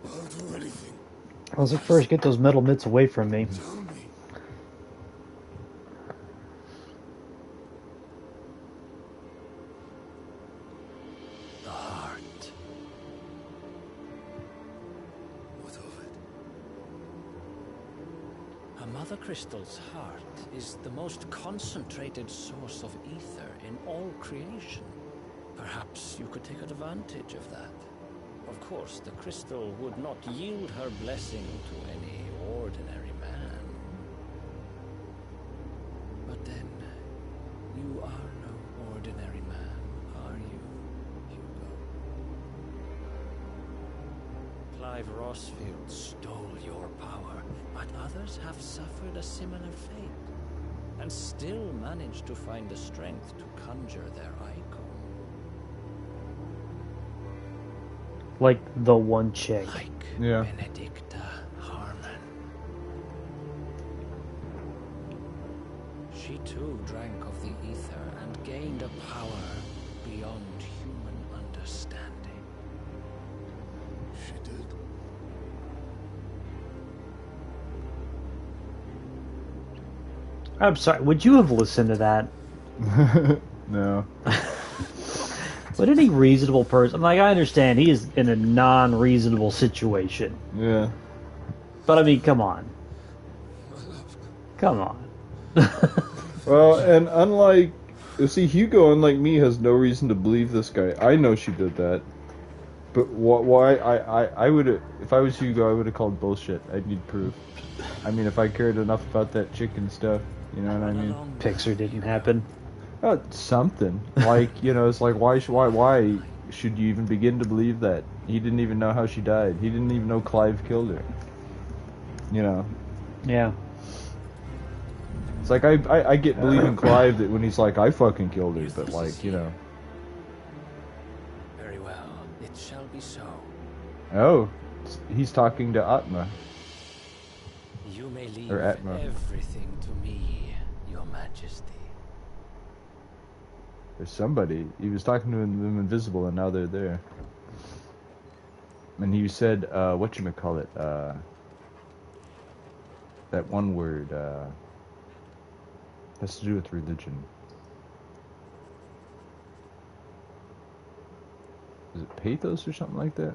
I'll do anything. I was at first, get those metal mitts away from me. Tell me. The heart. What of it? A Mother Crystal's heart is the most concentrated source of ether in all creation. Perhaps you could take advantage of that. Of course, the crystal would not yield her blessing to any ordinary man. But then, you are no ordinary man, are you, Hugo? Clive Rossfield stole your power, but others have suffered a similar fate, and still managed to find the strength to conjure their icon. Like the one chick. Like Yeah. Benedicta Harmon. She too drank of the ether and gained a power beyond human understanding. She did. I'm sorry, would you have listened to that? No. But any reasonable person, like, I understand he is in a non-reasonable situation. Yeah. But I mean, come on. Come on. Well, and unlike, see, Hugo, unlike me, has no reason to believe this guy. I know she did that. But why? I would, if I was Hugo, I would have called bullshit. I'd need proof. I mean, if I cared enough about that chicken stuff, you know what I mean? Pixar didn't happen. Something like, you know, it's like why should you even begin to believe that? He didn't even know how she died. He didn't even know Clive killed her. You know. Yeah. It's like I get believing Clive that when he's like I fucking killed her, but like, you know. Very well, it shall be so. Oh, he's talking to Atma. You may leave Or Atma. everything to me, Your Majesty. There's somebody. He was talking to them invisible, and now they're there. And he said, whatchamacallit, that one word, has to do with religion. Is it pathos or something like that?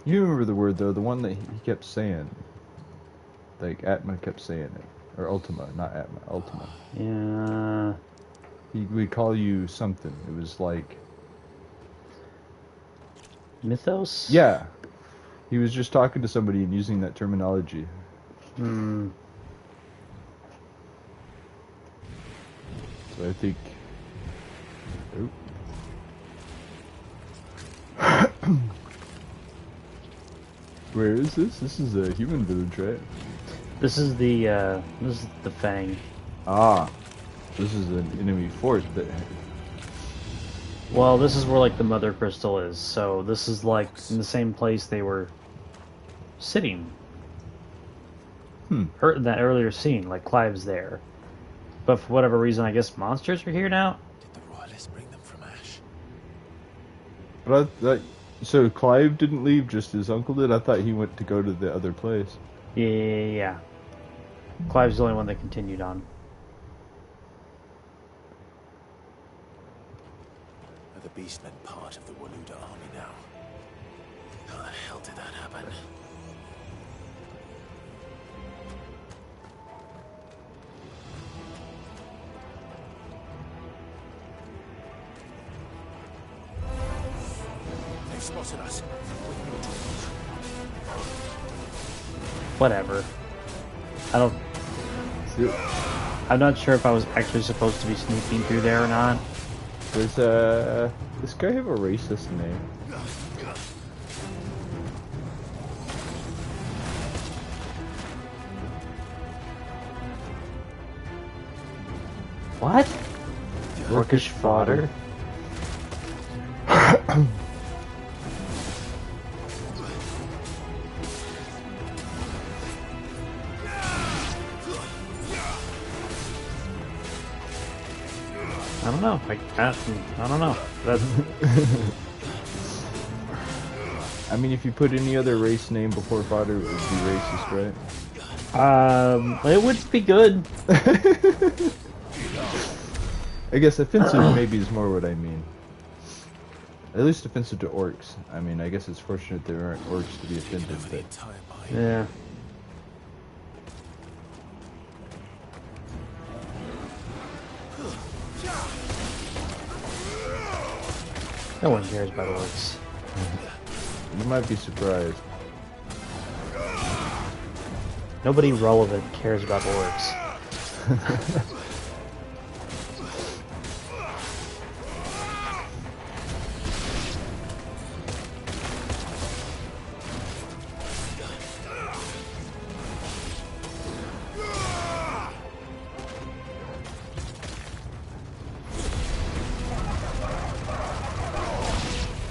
You remember the word, though, the one that he kept saying. Like, Atma kept saying it. Or Ultima, not Atma, Ultima. Yeah. We call you something. It was like... Mythos? Yeah. He was just talking to somebody and using that terminology. Hmm. So I think... Oh. Where is this? This is a human village, right? This is the Fang. Ah. This is an enemy fort that... Well, this is where, like, the Mother Crystal is, so this is, like, in the same place they were sitting. Hmm. In that earlier scene, like, Clive's there. But for whatever reason, I guess monsters are here now? Did the royalists bring them from Ash? But so Clive didn't leave, just his uncle did? I thought he went to go to the other place. Yeah. Clive's the only one that continued on. Are the beastmen part of the Waluda army now? How the hell did that happen? They've spotted us. Whatever. I'm not sure if I was actually supposed to be sneaking through there or not. Does this guy have a racist name? What? Orcish fodder? I don't know. I don't know. That's... I mean, if you put any other race name before fodder, it would be racist, right? It would be good. I guess offensive maybe is more what I mean. At least offensive to orcs. I mean, I guess it's fortunate there aren't orcs to be offended, but... Yeah. No one cares about orcs. You might be surprised. Nobody relevant cares about orcs.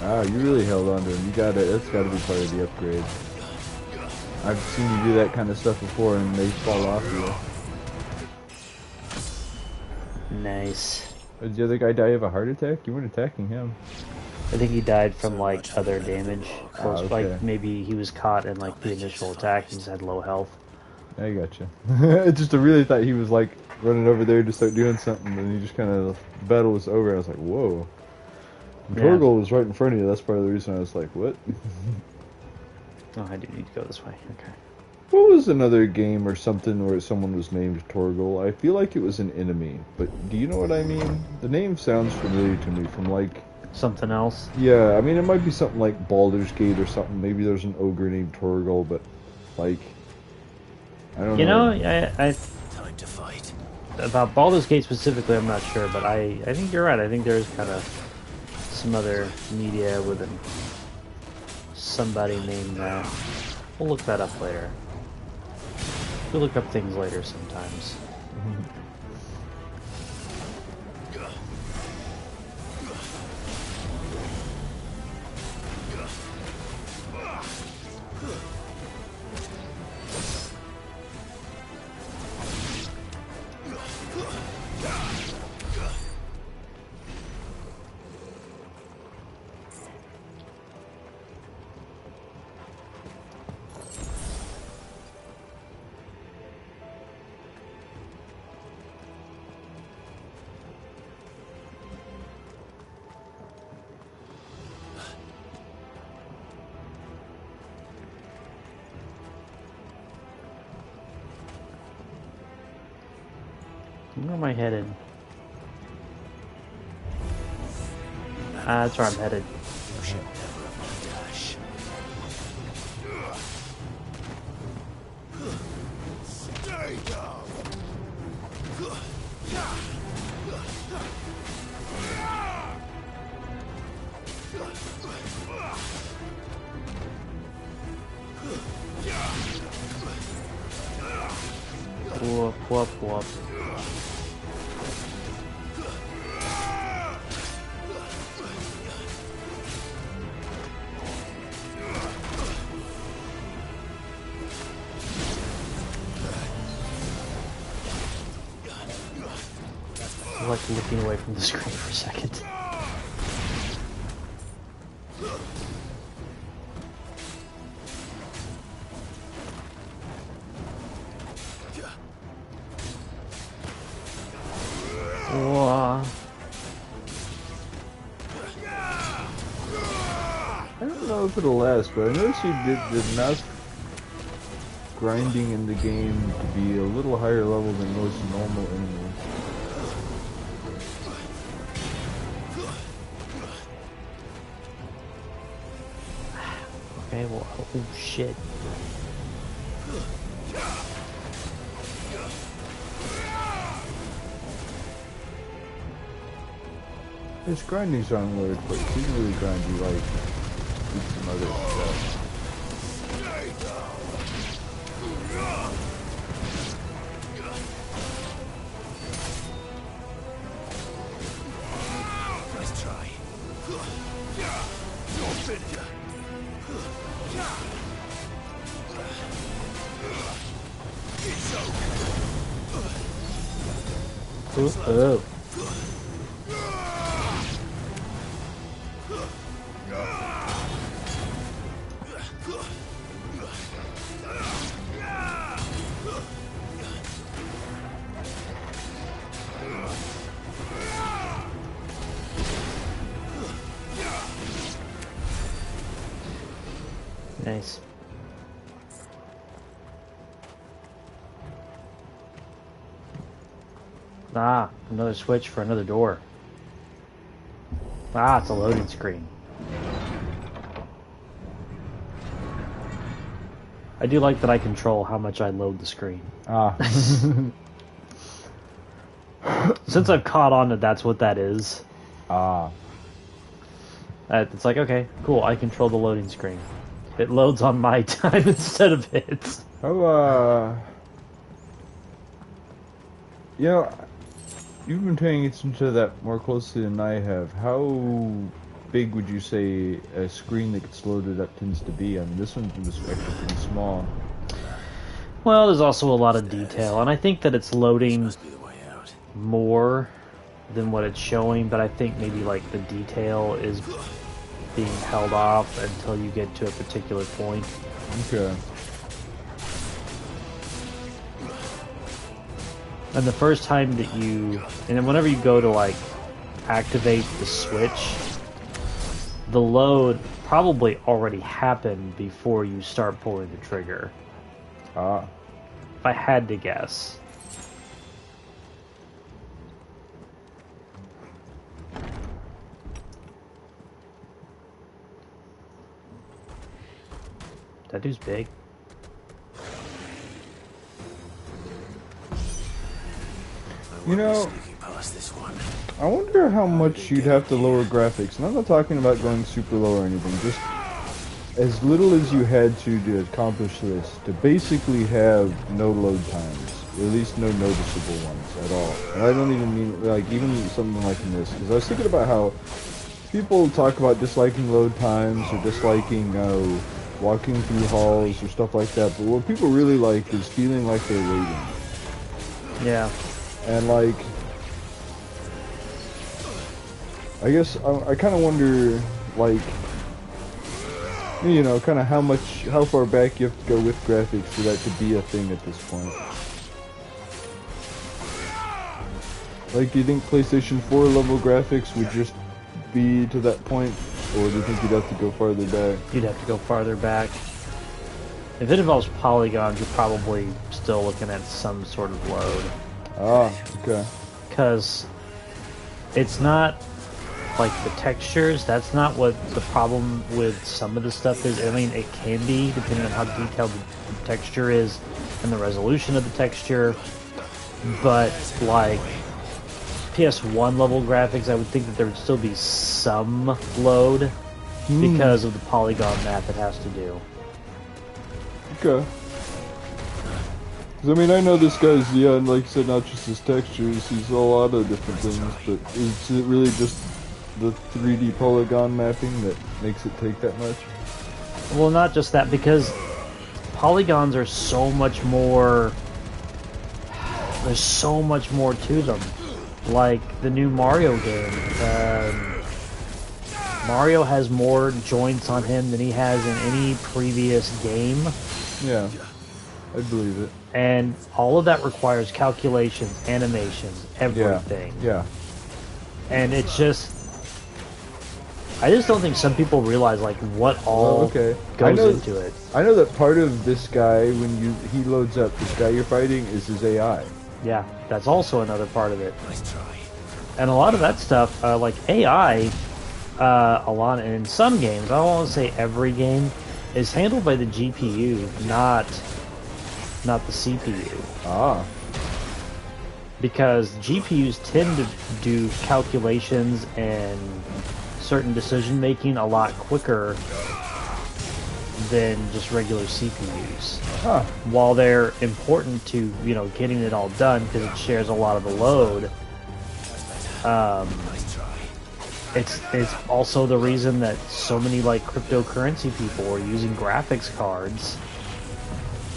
Ah, you really held on to him. That's gotta be part of the upgrade. I've seen you do that kind of stuff before and they fall off you. Nice. Did the other guy die of a heart attack? You weren't attacking him. I think he died from like other damage. Close, okay. like maybe he was caught in like the initial attack. He just had low health. I gotcha. I really thought he was like running over there to start doing something, and he just kind of the battle was over. I was like, whoa. And Yeah. Torgal was right in front of you. That's part of the reason I was like, what? Oh, I do need to go this way. Okay. What was another game or something where someone was named Torgal? I feel like it was an enemy, but do you know what I mean? The name sounds familiar to me from like... Something else? Yeah, I mean, it might be something like Baldur's Gate or something. Maybe there's an ogre named Torgal, but like... I don't know. You know, I Time to fight. About Baldur's Gate specifically, I'm not sure, but I think you're right. I think there's kind of some other media with somebody named that. We'll look that up later. We look up things later sometimes. Where am I headed? That's where I'm headed. Whoop, whoop, whoop. I like looking away from the screen for a second. Whoa. I don't know if it'll last, but I noticed you did the mouse grinding in the game to be a little higher level than most normal enemies. Okay, well, oh shit. His grinding's on load, but he really grind you like eat some other stuff. Nice try. Oh. Nice. Ah, another switch for another door. Ah, it's a loading screen. I do like that I control how much I load the screen. Ah. Since I've caught on that that's what that is. Ah. It's like, okay, cool, I control the loading screen. It loads on my time instead of his. How, you know, you've been paying attention to that more closely than I have. How big would you say a screen that gets loaded up tends to be? I mean, this one was actually pretty small. Well, there's also a lot of detail, and I think that it's loading more than what it's showing, but I think maybe like the detail is being held off until you get to a particular point. Okay. And the first time that you, and then whenever you go to like activate the switch, the load probably already happened before you start pulling the trigger. Ah. If I had to guess. That dude's big. You know, I wonder how much you'd have to lower graphics. And I'm not talking about going super low or anything. Just as little as you had to accomplish this, to basically have no load times, or at least no noticeable ones at all. And I don't even mean like even something like in this, because I was thinking about how people talk about disliking load times or disliking walking through halls or stuff like that. But what people really like is feeling like they're waiting. Yeah. And like, I guess I kind of wonder, like, you know, kind of how far back you have to go with graphics for that to be a thing at this point. Like, do you think PlayStation 4 level graphics would just be to that point, or do you think you'd have to go farther back? You'd have to go farther back. If it involves polygons, you're probably still looking at some sort of load. Ah, okay. Because it's not like the textures, that's not what the problem with some of the stuff is. I mean, it can be, depending on how detailed the texture is and the resolution of the texture, but like PS1 level graphics, I would think that there would still be some load because of the polygon math it has to do. Okay. I mean, I know this guy's, yeah, and like you said, not just his textures, he's a lot of different things, but is it really just the 3D polygon mapping that makes it take that much? Well, not just that, because polygons are so much more, there's so much more to them. Like the new Mario game, Mario has more joints on him than he has in any previous game. Yeah, I believe it. And all of that requires calculations, animations, everything. Yeah. And it's just, I just don't think some people realize like what all goes into it. I know that part of this guy, when he loads up, this guy you're fighting is his AI. Yeah, that's also another part of it. Nice try. And a lot of that stuff, like AI, a lot in some games, I don't want to say every game, is handled by the GPU, not the CPU. Ah. Because GPUs tend to do calculations and certain decision making a lot quicker than just regular CPUs. Huh. While they're important to, you know, getting it all done because it shares a lot of the load, it's also the reason that so many like cryptocurrency people are using graphics cards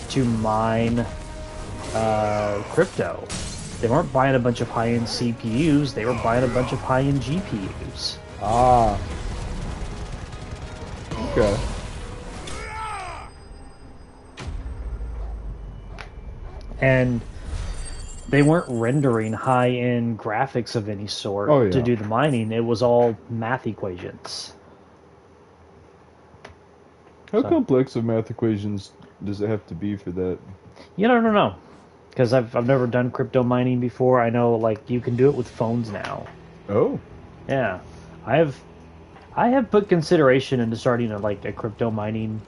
to mine crypto. They weren't buying a bunch of high-end CPUs, they were buying a bunch of high-end GPUs. Ah. Okay. And they weren't rendering high-end graphics of any sort to do the mining. It was all math equations. How complex of math equations does it have to be for that? You know, I don't know. Because I've never done crypto mining before. I know, like, you can do it with phones now. Oh. Yeah. I have put consideration into starting a crypto mining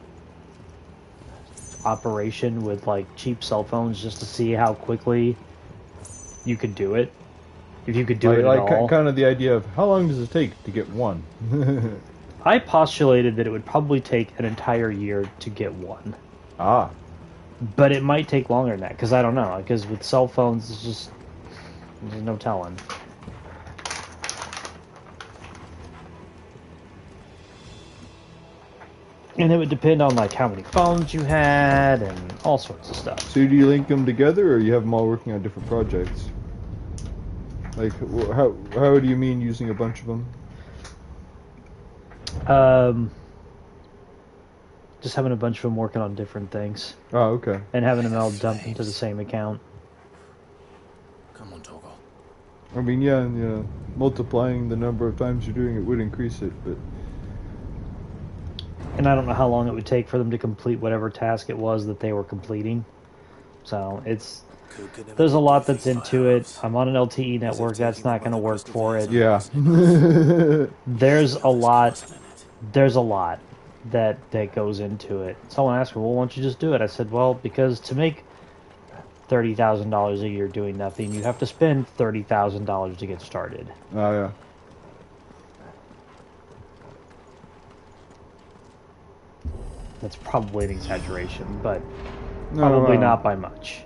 operation with like cheap cell phones just to see how quickly you could do it. If you could do it at all. Kind of the idea of how long does it take to get one? I postulated that it would probably take an entire year to get one. Ah. But it might take longer than that, because I don't know. Because with cell phones, it's just, there's no telling. And it would depend on like how many phones you had and all sorts of stuff. So do you link them together, or you have them all working on different projects? Like, how do you mean using a bunch of them? Just having a bunch of them working on different things. Oh, okay. And having them all dumped into the same account. Come on, Torgal. I mean, yeah, multiplying the number of times you're doing it would increase it, but... And I don't know how long it would take for them to complete whatever task it was that they were completing. So, there's a lot that's into it. I'm on an LTE network. That's not going to work for it. Yeah. There's a lot that goes into it. Someone asked me, well, why don't you just do it? I said, well, because to make $30,000 a year doing nothing, you have to spend $30,000 to get started. Oh, yeah. That's probably an exaggeration, but probably not by much.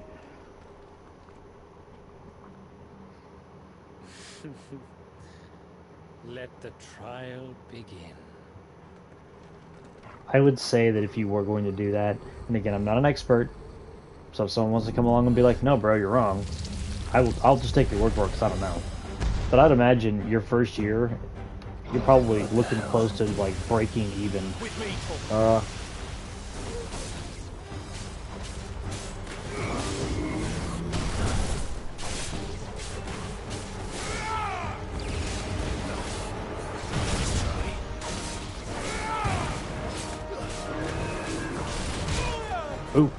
Let the trial begin. I would say that if you were going to do that, and again, I'm not an expert, so if someone wants to come along and be like, no, bro, you're wrong, I'll just take your word for it because I don't know. But I'd imagine your first year, you're probably looking close to like breaking even. Ooh.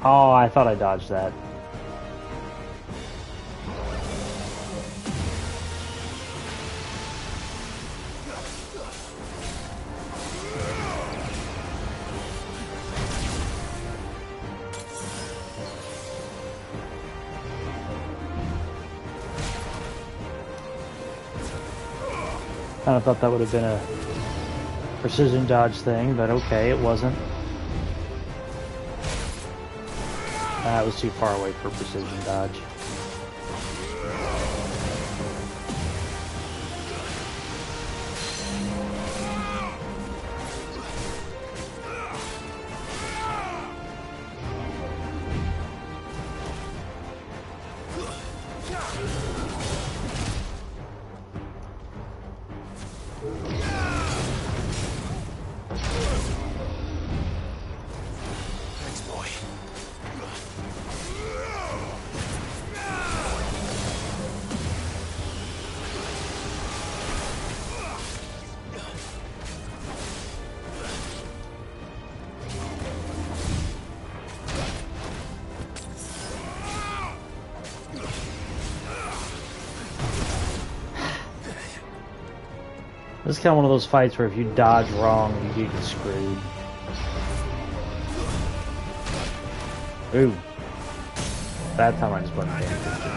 Oh, I thought I dodged that. I thought that would have been a precision dodge thing, but okay, it wasn't. That was too far away for precision dodge. This is kind of one of those fights where if you dodge wrong, you get screwed. Ooh. That time I just wasn't paying attention.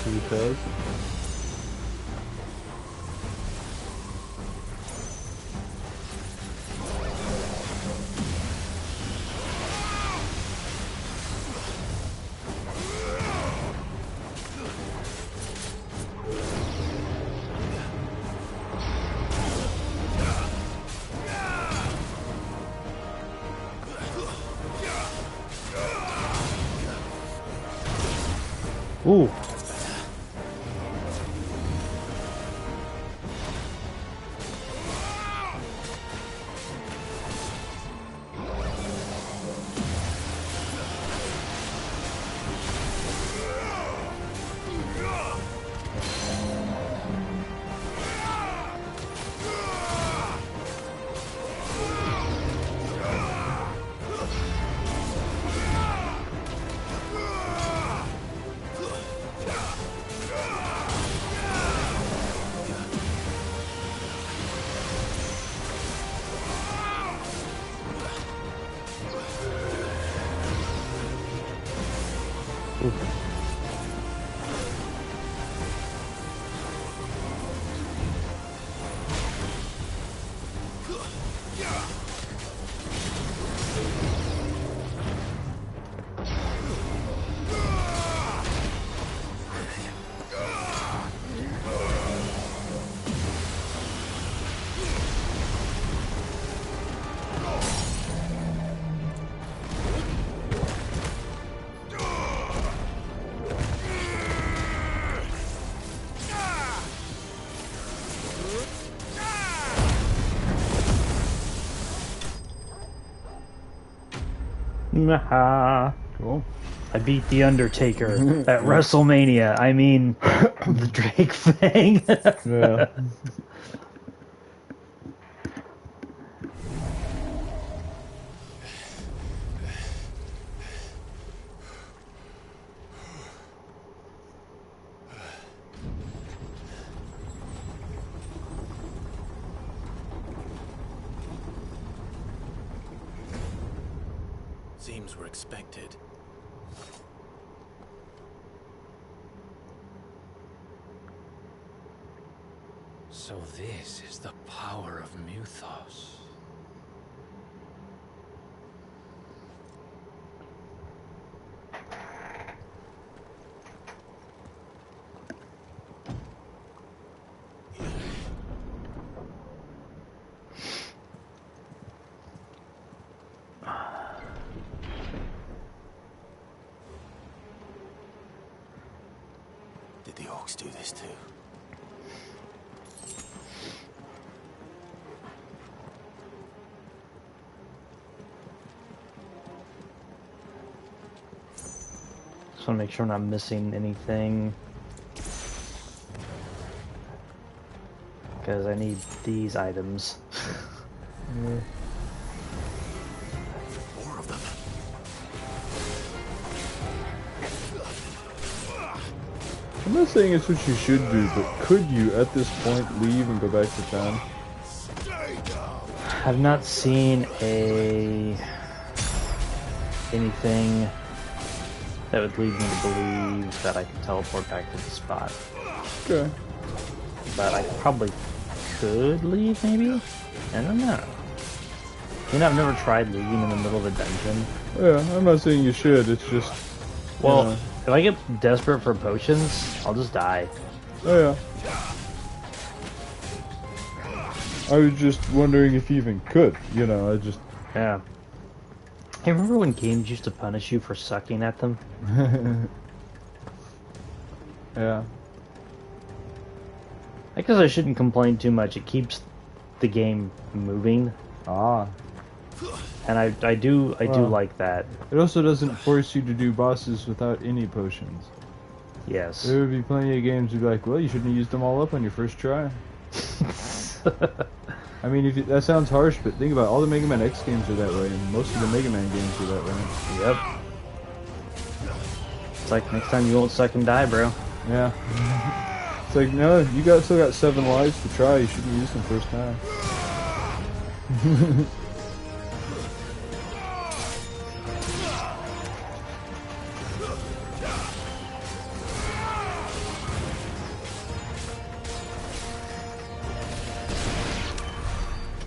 Because ooh. Cool. I beat the Undertaker at WrestleMania. I mean, the Drake thing. Yeah. Seems we're expected. So this is the power of Muthos. Did the orcs do this too? Just want to make sure I'm not missing anything. Because I need these items. More of them. I'm not saying it's what you should do, but could you, at this point, leave and go back to town? I've not seen anything that would lead me to believe that I could teleport back to the spot. Okay. But I probably could leave, maybe? I don't know. You know, I've never tried leaving in the middle of a dungeon. Yeah, I'm not saying you should, it's just... Well, know. if I get desperate for potions, I'll just die. Oh yeah. I was just wondering if you even could, you know, I just... Yeah. Hey, remember when games used to punish you for sucking at them? Yeah. I guess I shouldn't complain too much. It keeps the game moving. Ah. And I do like that. It also doesn't force you to do bosses without any potions. Yes. There would be plenty of games you'd be like, well, you shouldn't have used them all up on your first try. I mean, if you, that sounds harsh, but think about it, all the Mega Man X games are that way, and most of the Mega Man games are that way. Yep. It's like, next time you won't suck and die, bro. Yeah. It's like, no, you still got 7 lives to try, you shouldn't use them first time.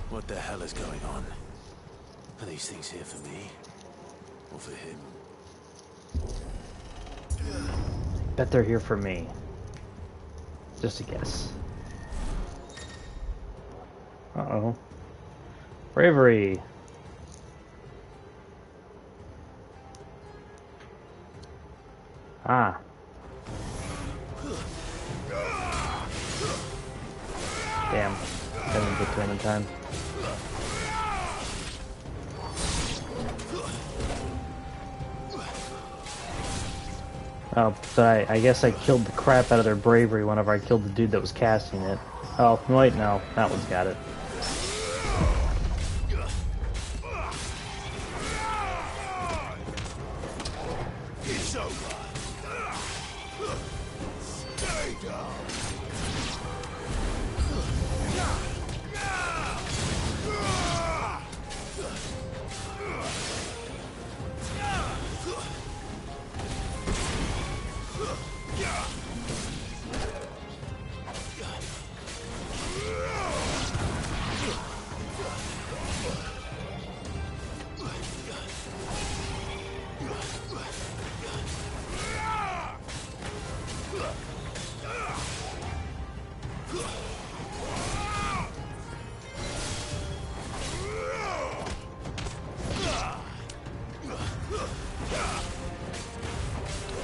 What the hell is going on? Are these things here for me? Or for him? Bet they're here for me. Just a guess. Uh-oh. Bravery. Ah. Damn. I didn't get to any time. Oh, but I guess I killed the crap out of their bravery whenever I killed the dude that was casting it. Oh, wait, no. That one's got it. It's over. Stay down.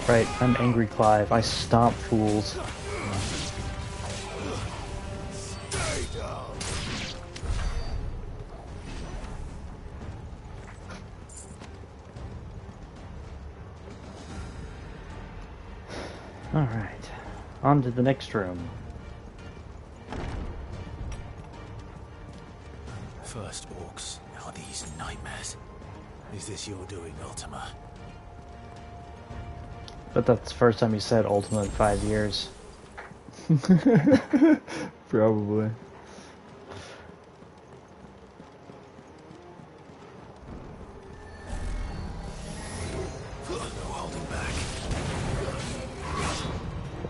Right, I'm Angry Clive. I stomp fools. Alright. On to the next room. First orcs, now these nightmares. Is this your doing, Ultima? But that's the first time you said Ultima in 5 years. Probably. No holding back.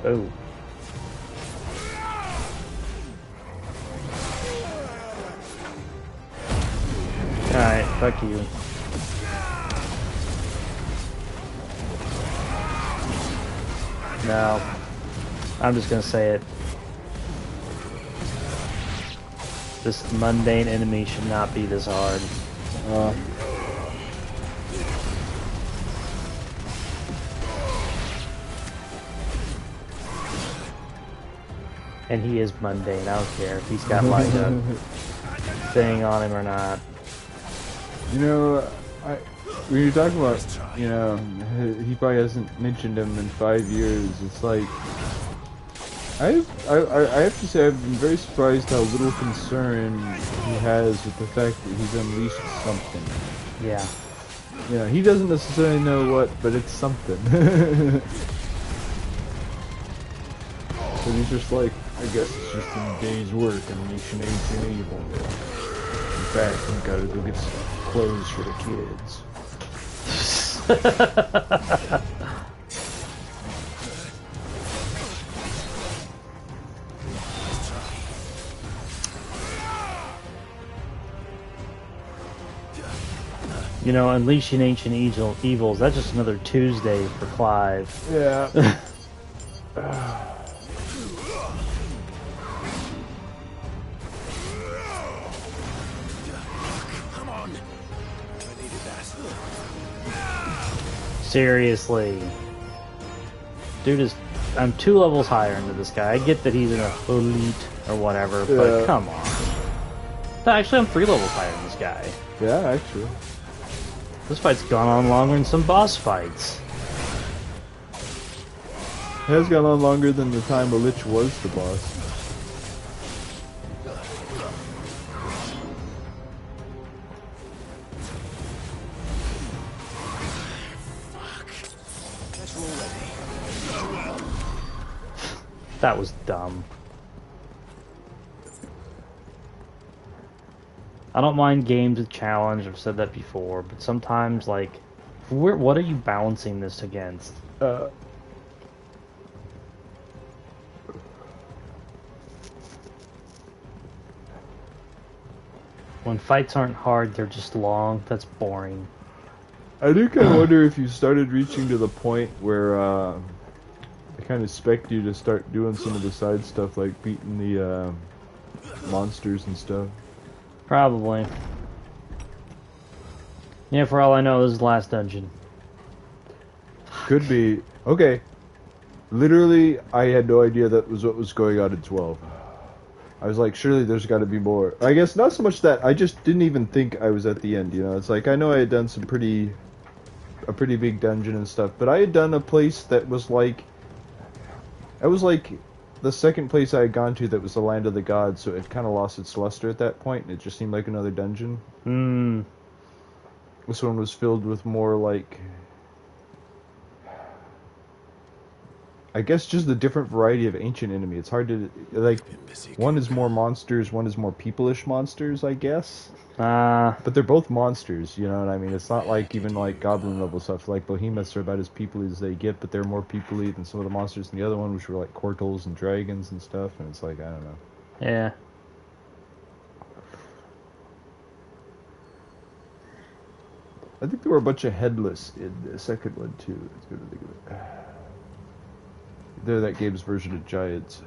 Oh. Alright, fuck you. No. I'm just gonna say it. This mundane enemy should not be this hard. And he is mundane, I don't care if he's got like a thing on him or not. You know, when you're talking about, you know, he probably hasn't mentioned him in 5 years, it's like, I have to say I've been very surprised how little concern he has with the fact that he's unleashed something. Yeah. You know, he doesn't necessarily know what, but it's something. So he's just like, I guess it's just a day's work unleashing ancient evil. In fact, I've got to go get some clothes for the kids. You know, unleashing ancient evils, that's just another Tuesday for Clive. Yeah. Come on. I needed that. Seriously. Dude is... I'm 2 levels higher into this guy. I get that he's an elite or whatever, but come on. Actually, I'm 3 levels higher than this guy. Yeah, actually. This fight's gone on longer than some boss fights. It has gone on longer than the time a Lich was the boss. That was dumb. I don't mind games with challenge, I've said that before, but sometimes, like, what are you balancing this against? When fights aren't hard, they're just long, that's boring. I do kind of wonder if you started reaching to the point where they kind of expect you to start doing some of the side stuff, like beating the monsters and stuff. Probably. Yeah, for all I know, this is the last dungeon. Could be. Okay. Literally, I had no idea that was what was going on in 12. I was like, surely there's got to be more. I guess not so much that, I just didn't even think I was at the end, you know? It's like, I know I had done a pretty big dungeon and stuff, but I had done a place that was like, the second place I had gone to that was the Land of the Gods, so it kind of lost its luster at that point, and it just seemed like another dungeon. This one was filled with more, like, I guess just the different variety of ancient enemy. It's hard to, like, one is more monsters, one is more people-ish monsters, I guess. But they're both monsters, you know what I mean? It's not like even like goblin level stuff. Like behemoths are about as people as they get, but they're more people-y than some of the monsters in the other one, which were like cortals and dragons and stuff. And it's like, I don't know. Yeah. I think there were a bunch of headless in the second one too. It's good to think of it. They're that game's version of giants.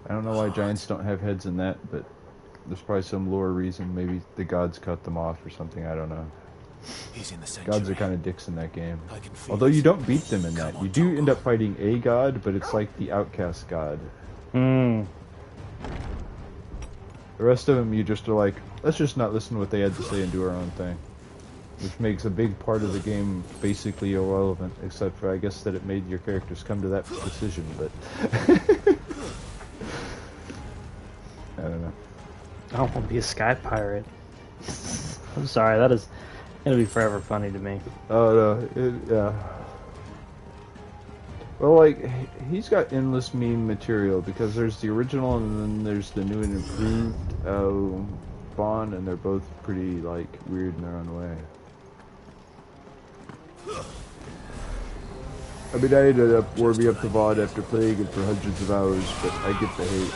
I don't know why giants don't have heads in that, but there's probably some lore reason. Maybe the gods cut them off or something. I don't know. He's in the sanctuary. Gods are kind of dicks in that game. Although you don't beat them in that. You do end up fighting a god, but it's like the outcast god. The rest of them, you just are like, let's just not listen to what they had to say and do our own thing. which makes a big part of the game basically irrelevant, except for I guess that it made your characters come to that decision, but I don't know. I don't want to be a sky pirate. I'm sorry, that is gonna be forever funny to me. Oh no, yeah. Well, like, he's got endless meme material, because there's the original and then there's the new and improved Vaughn, and they're both pretty, like, weird in their own way. I mean, I ended up warming up to Vaughn after playing it for hundreds of hours, but I get the hate.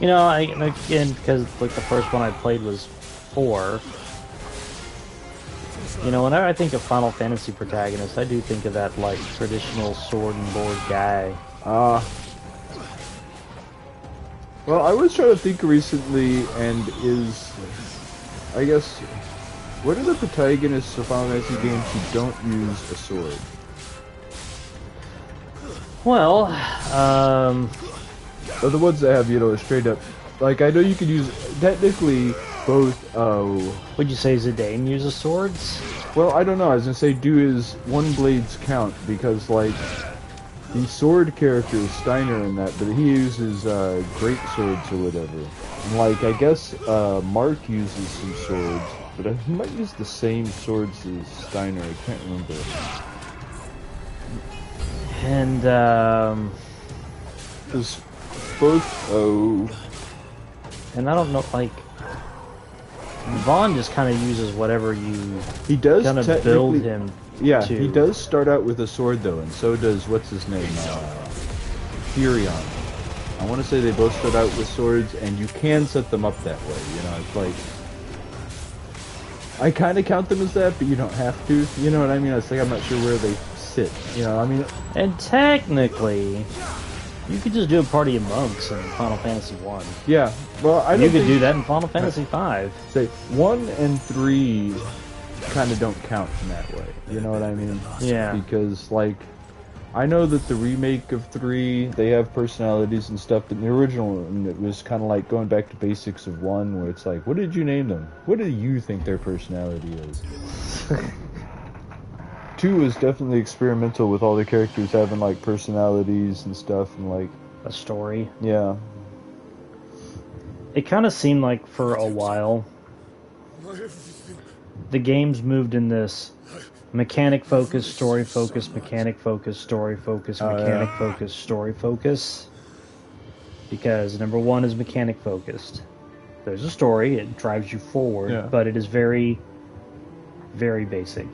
You know, again, because like the first one I played was 4. You know, whenever I think of Final Fantasy protagonist, I do think of that like traditional sword and board guy. Well, I was trying to think recently, and I guess, what are the protagonists of Final Fantasy games who don't use a sword? Well, or the ones that have, you know, straight up, like, I know you could use, technically, both, would you say Zidane uses swords? Well, I don't know, I was gonna say, do his one blades count, because, like, the sword character is Steiner in that, but he uses, great swords or whatever. And, like, I guess, Mark uses some swords, but he might use the same swords as Steiner, I can't remember. And, because both, and I don't know, like, Vaughn just kind of uses whatever you he does kind of build him. Yeah, to. he does start out with a sword though, and so does what's his name, Furion. I want to say they both start out with swords, and you can set them up that way. You know, it's like I kind of count them as that, but you don't have to. You know what I mean? It's like I'm not sure where they sit. You know, I mean, and technically, you could just do a party of monks in Final Fantasy 1. Yeah, well, I don't. You could do that in Final Fantasy 5. Say 1 and 3 kind of don't count in that way. You know what I mean? Yeah. Because like, I know that the remake of 3, they have personalities and stuff, but in the original one, it was kind of like going back to basics of 1, where it's like, what did you name them? What do you think their personality is? 2 was definitely experimental with all the characters having like personalities and stuff and like a story. Yeah. It kind of seemed like for a while the games moved in this mechanic focus, story focus, mechanic focus, story focus, mechanic focus, story focus. Because number 1 is mechanic focused. There's a story, it drives you forward, but it is very, very basic.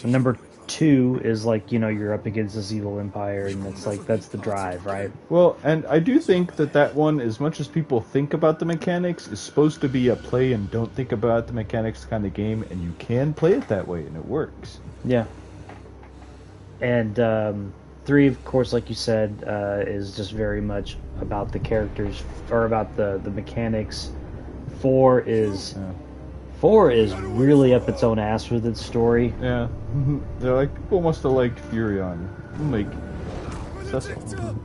And number 2 is like, you know, you're up against this evil empire, and it's like, that's the drive, right? Well, and I do think that one, as much as people think about the mechanics, is supposed to be a play and don't think about the mechanics kind of game, and you can play it that way, and it works. Yeah. And 3, of course, like you said, is just very much about the characters, or about the mechanics. 4 is... 4 is really up its own ass with its story. Yeah. They're like, people must have liked Furion. Like, successful.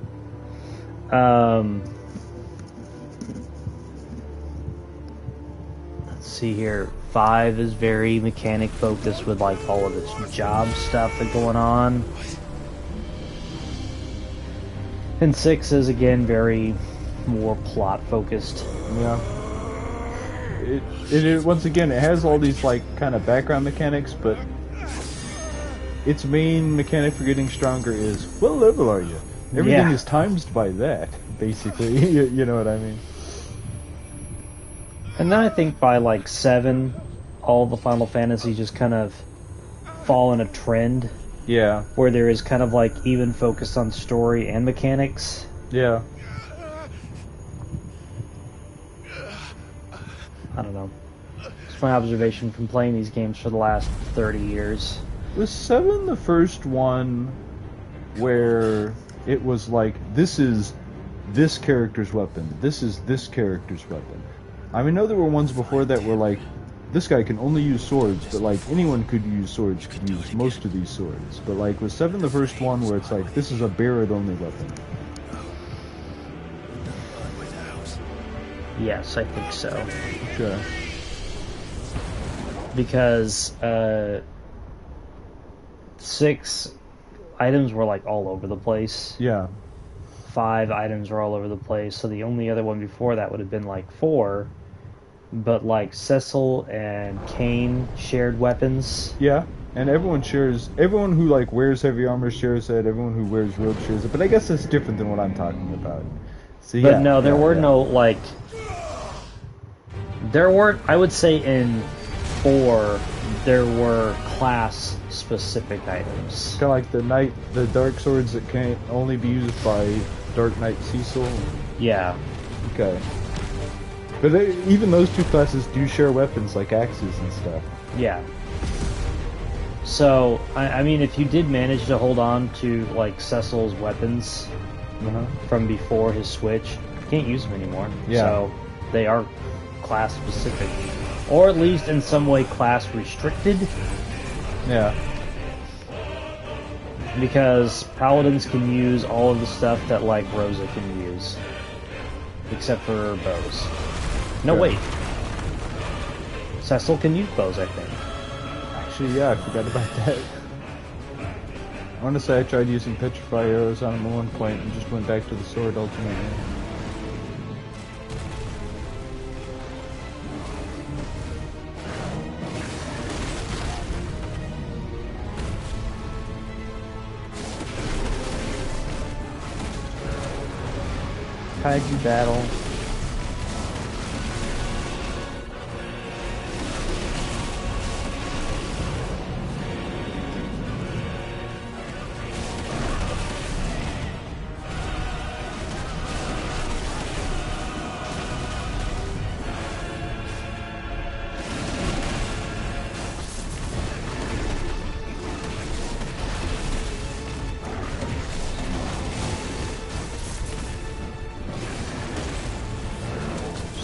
Let's see here. 5 is very mechanic focused with like all of its job stuff that's going on. And 6 is again very more plot focused. Yeah. It once again, it has all these like kind of background mechanics, but its main mechanic for getting stronger is, what level are you? Everything is timed by that, basically. You know what I mean? And then I think by like 7, all the Final Fantasy just kind of fall in a trend. Yeah. Where there is kind of like even focused on story and mechanics. Yeah. I don't know. It's my observation from playing these games for the last 30 years. Was 7 the first one where it was like, this is this character's weapon, this is this character's weapon? I mean, I know there were ones before that were like, this guy can only use swords, but like anyone could use swords, could use most of these swords. But like was 7 the first one where it's like this is a Barrett only weapon? Yes, I think so. Okay. Because 6 items were like all over the place. Yeah. 5 items were all over the place. So the only other one before that would have been like 4. But like Cecil and Kane shared weapons. Yeah. And everyone who like wears heavy armor shares it, everyone who wears robe shares it, but I guess that's different than what I'm talking about. So But no, there were no like there weren't, I would say in 4 there were class specific items. Kind of like the dark swords that can only be used by Dark Knight Cecil. Yeah. Okay. But even those 2 classes do share weapons like axes and stuff. Yeah. So, I mean, if you did manage to hold on to, like, Cecil's weapons from before his switch, you can't use them anymore. Yeah. So, they are class-specific. Or at least in some way class-restricted. Yeah. Because Paladins can use all of the stuff that, like, Rosa can use. Except for bows. No, wait. Cecil can use bows, I think. Actually, yeah, I forgot about that. I want to say I tried using Petrify arrows on him at one point and just went back to the sword ultimately. Kaiju battle.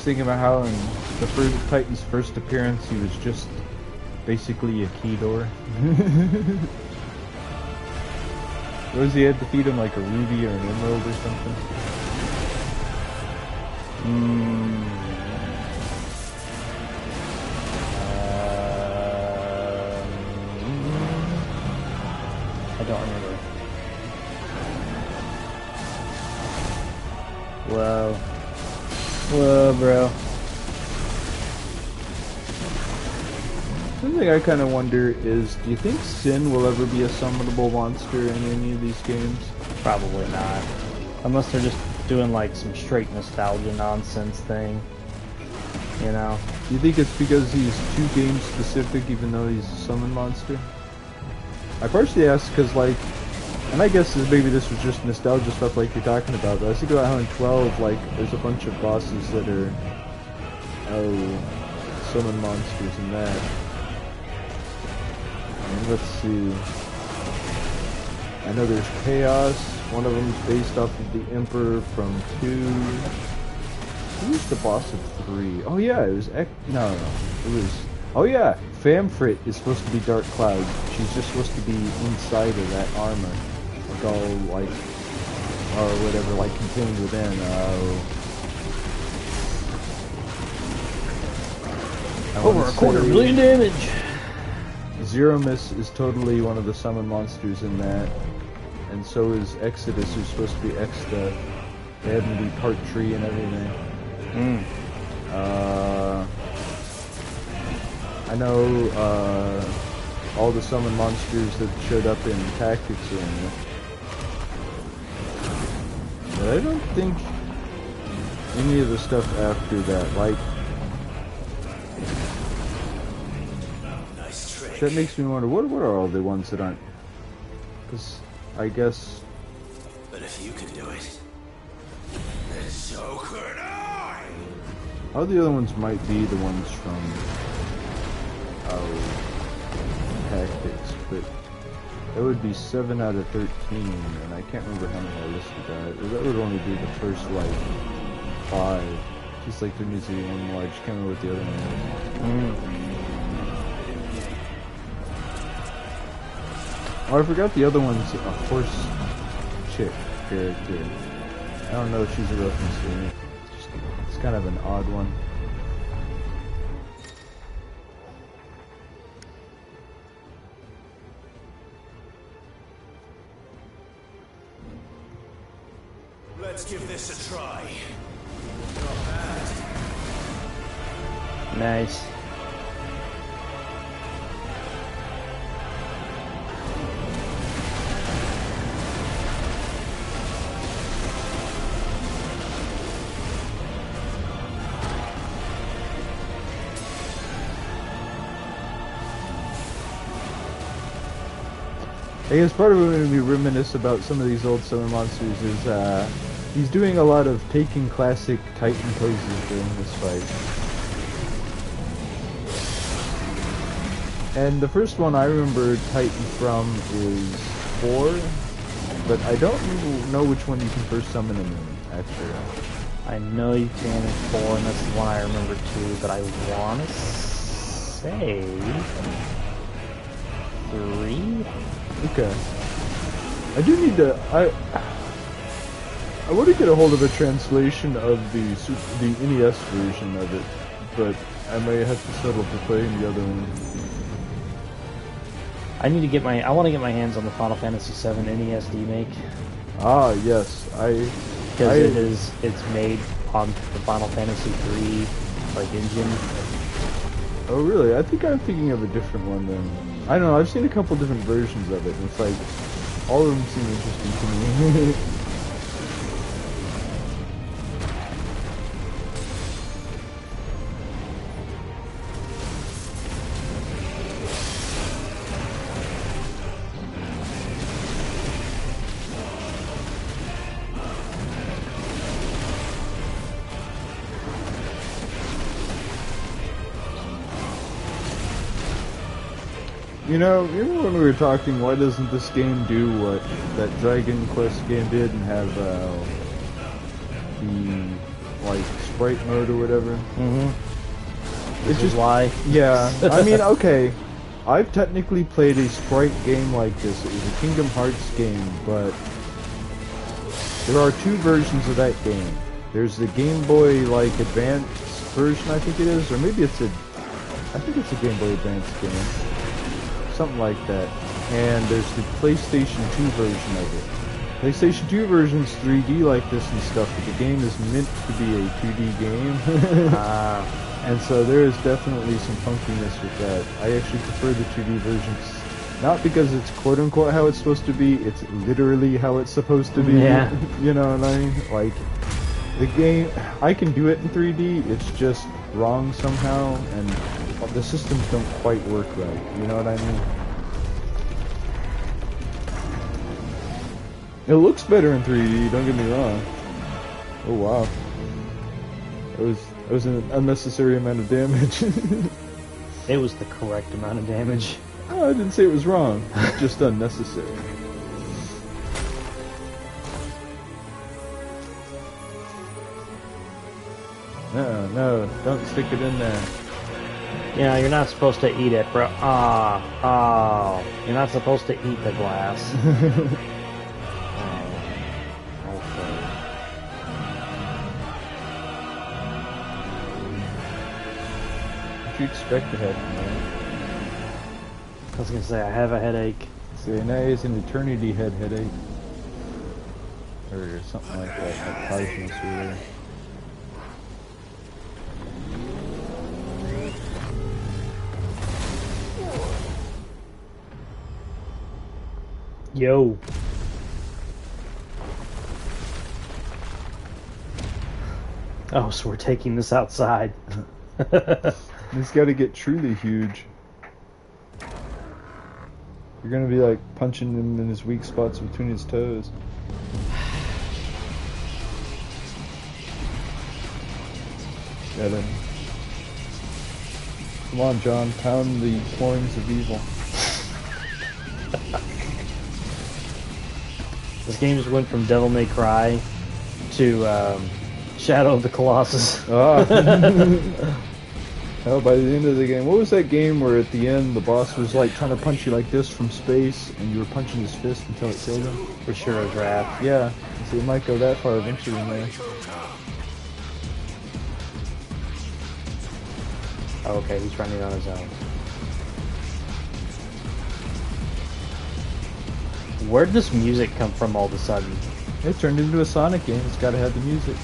Thinking about how in the first Titan's first appearance he was just basically a key door. Was he had to feed him like a ruby or an emerald or something? I don't remember. Whoa. Whoa, bro. Something I kind of wonder is, do you think Sin will ever be a summonable monster in any of these games? Probably not. Unless they're just doing like some straight nostalgia nonsense thing. You know? Do you think it's because he's too game specific even though he's a summon monster? I partially asked because like, and I guess maybe this was just nostalgia stuff like you're talking about, but I was thinking about how in 12, like, there's a bunch of bosses that are, summon monsters in that. And let's see. I know there's Chaos, one of them is based off of the Emperor from 2. Who was the boss of 3? Oh yeah, it was, it was, oh yeah, Famfrit is supposed to be Dark Cloud. She's just supposed to be inside of that armor. All like, or whatever, like contained within. Over 250,000 damage. Zeromus is totally one of the summon monsters in that, and so is Exodus, who's supposed to be Exta. They had him be part tree and everything. I know all the summon monsters that showed up in Tactics are in it. But I don't think any of the stuff after that, like, Nice trick. that makes me wonder, what are all the ones that aren't? Because I guess. But if you can do it, then so could I. All the other ones might be the ones from Tactics, but that would be 7 out of 13, and I can't remember how many I listed that. That would only be the first, like, 5. Just like there needs to be one more, I just can't remember what the other one was. Oh, I forgot the other one's a horse chick character. I don't know if she's a reference to me. It's kind of an odd one. Let's give this a try. Not bad. Nice. I guess part of what made me reminisce about some of these old Summon monsters is he's doing a lot of taking classic Titan poses during this fight. And the first one I remember Titan from is 4, but I don't know which one you can first summon him in, actually. I know you can in 4, and that's the one I remember too, but I want to say 3? Okay. I do need to. I want to get a hold of a translation of the NES version of it, but I may have to settle for playing the other one. I want to get my hands on the Final Fantasy VII NES remake. Ah, yes, because it's made on the Final Fantasy III engine. Oh, really? I think I'm thinking of a different one then. I don't know. I've seen a couple different versions of it, and it's like all of them seem interesting to me. You know, even when we were talking, why doesn't this game do what that Dragon Quest game did and have the sprite mode or whatever? Mm-hmm. It's just why. Yeah, I mean, okay, I've technically played a sprite game like this. It was a Kingdom Hearts game, but there are 2 versions of that game. There's the Game Boy Advance version, I think it is, or maybe I think it's a Game Boy Advance game. Something like that. And there's the PlayStation 2 version of it. PlayStation 2 version's 3D like this and stuff, but the game is meant to be a 2D game. And so there is definitely some funkiness with that. I actually prefer the 2D versions. Not because it's quote-unquote how it's supposed to be, it's literally how it's supposed to be. Yeah. You know what I mean? Like, the game, I can do it in 3D, it's just wrong somehow, and the systems don't quite work right, you know what I mean? It looks better in 3D, don't get me wrong. Oh wow. It was an unnecessary amount of damage. It was the correct amount of damage. Oh, I didn't say it was wrong, it's just unnecessary. No, don't stick it in there. Yeah, you're not supposed to eat it, bro. Oh, you're not supposed to eat the glass. Okay. What do you expect to have, man? I was gonna say, I have a headache. Say, now it's an eternity headache. Or something like that, like Cosmos or whatever. Yo. Oh, so we're taking this outside. It's got to get truly huge. You're gonna be like punching him in his weak spots between his toes. Get him. Come on, John, pound the loins of evil. This game just went from Devil May Cry to Shadow of the Colossus. Ah. Oh, by the end of the game, what was that game where at the end the boss was like trying to punch you like this from space, and you were punching his fist until it killed him? For sure, his wrath. Yeah, so you might go that far eventually, man. Oh, okay, he's running on his own. Where'd this music come from all of a sudden? It turned into a Sonic game. It's got to have the music.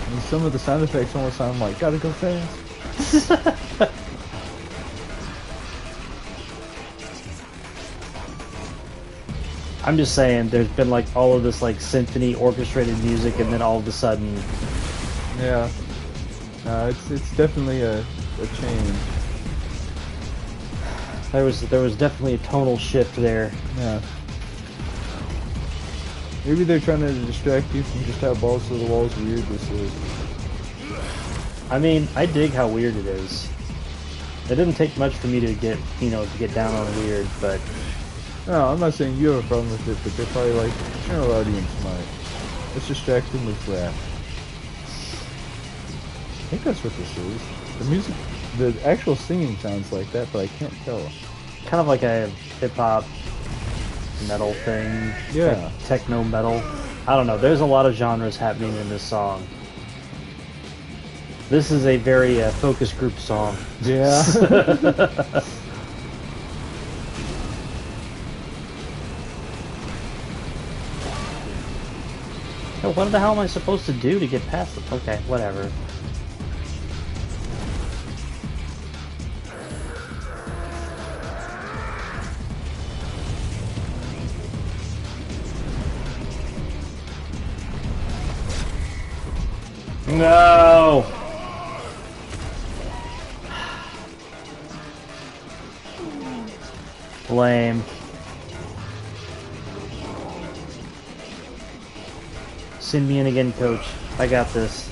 And some of the sound effects almost sound like "Gotta go fast." I'm just saying, there's been like all of this like symphony orchestrated music, and then all of a sudden, yeah, it's definitely a change. There was definitely a tonal shift there. Yeah. Maybe they're trying to distract you from just how balls to the walls weird this is. I mean, I dig how weird it is. It didn't take much for me to get, to get down on weird, but... No, I'm not saying you have a problem with it, but they're probably like, general audience might. Let's distract them with rap. I think that's what this is. The music, the actual singing sounds like that, but I can't tell. Kind of like a hip-hop metal thing. Yeah. Like techno metal. I don't know, there's a lot of genres happening in this song. This is a very focus group song. Yeah. Oh, what the hell am I supposed to do to get past it? Okay, whatever. No! Lame. Send me in again, coach. I got this.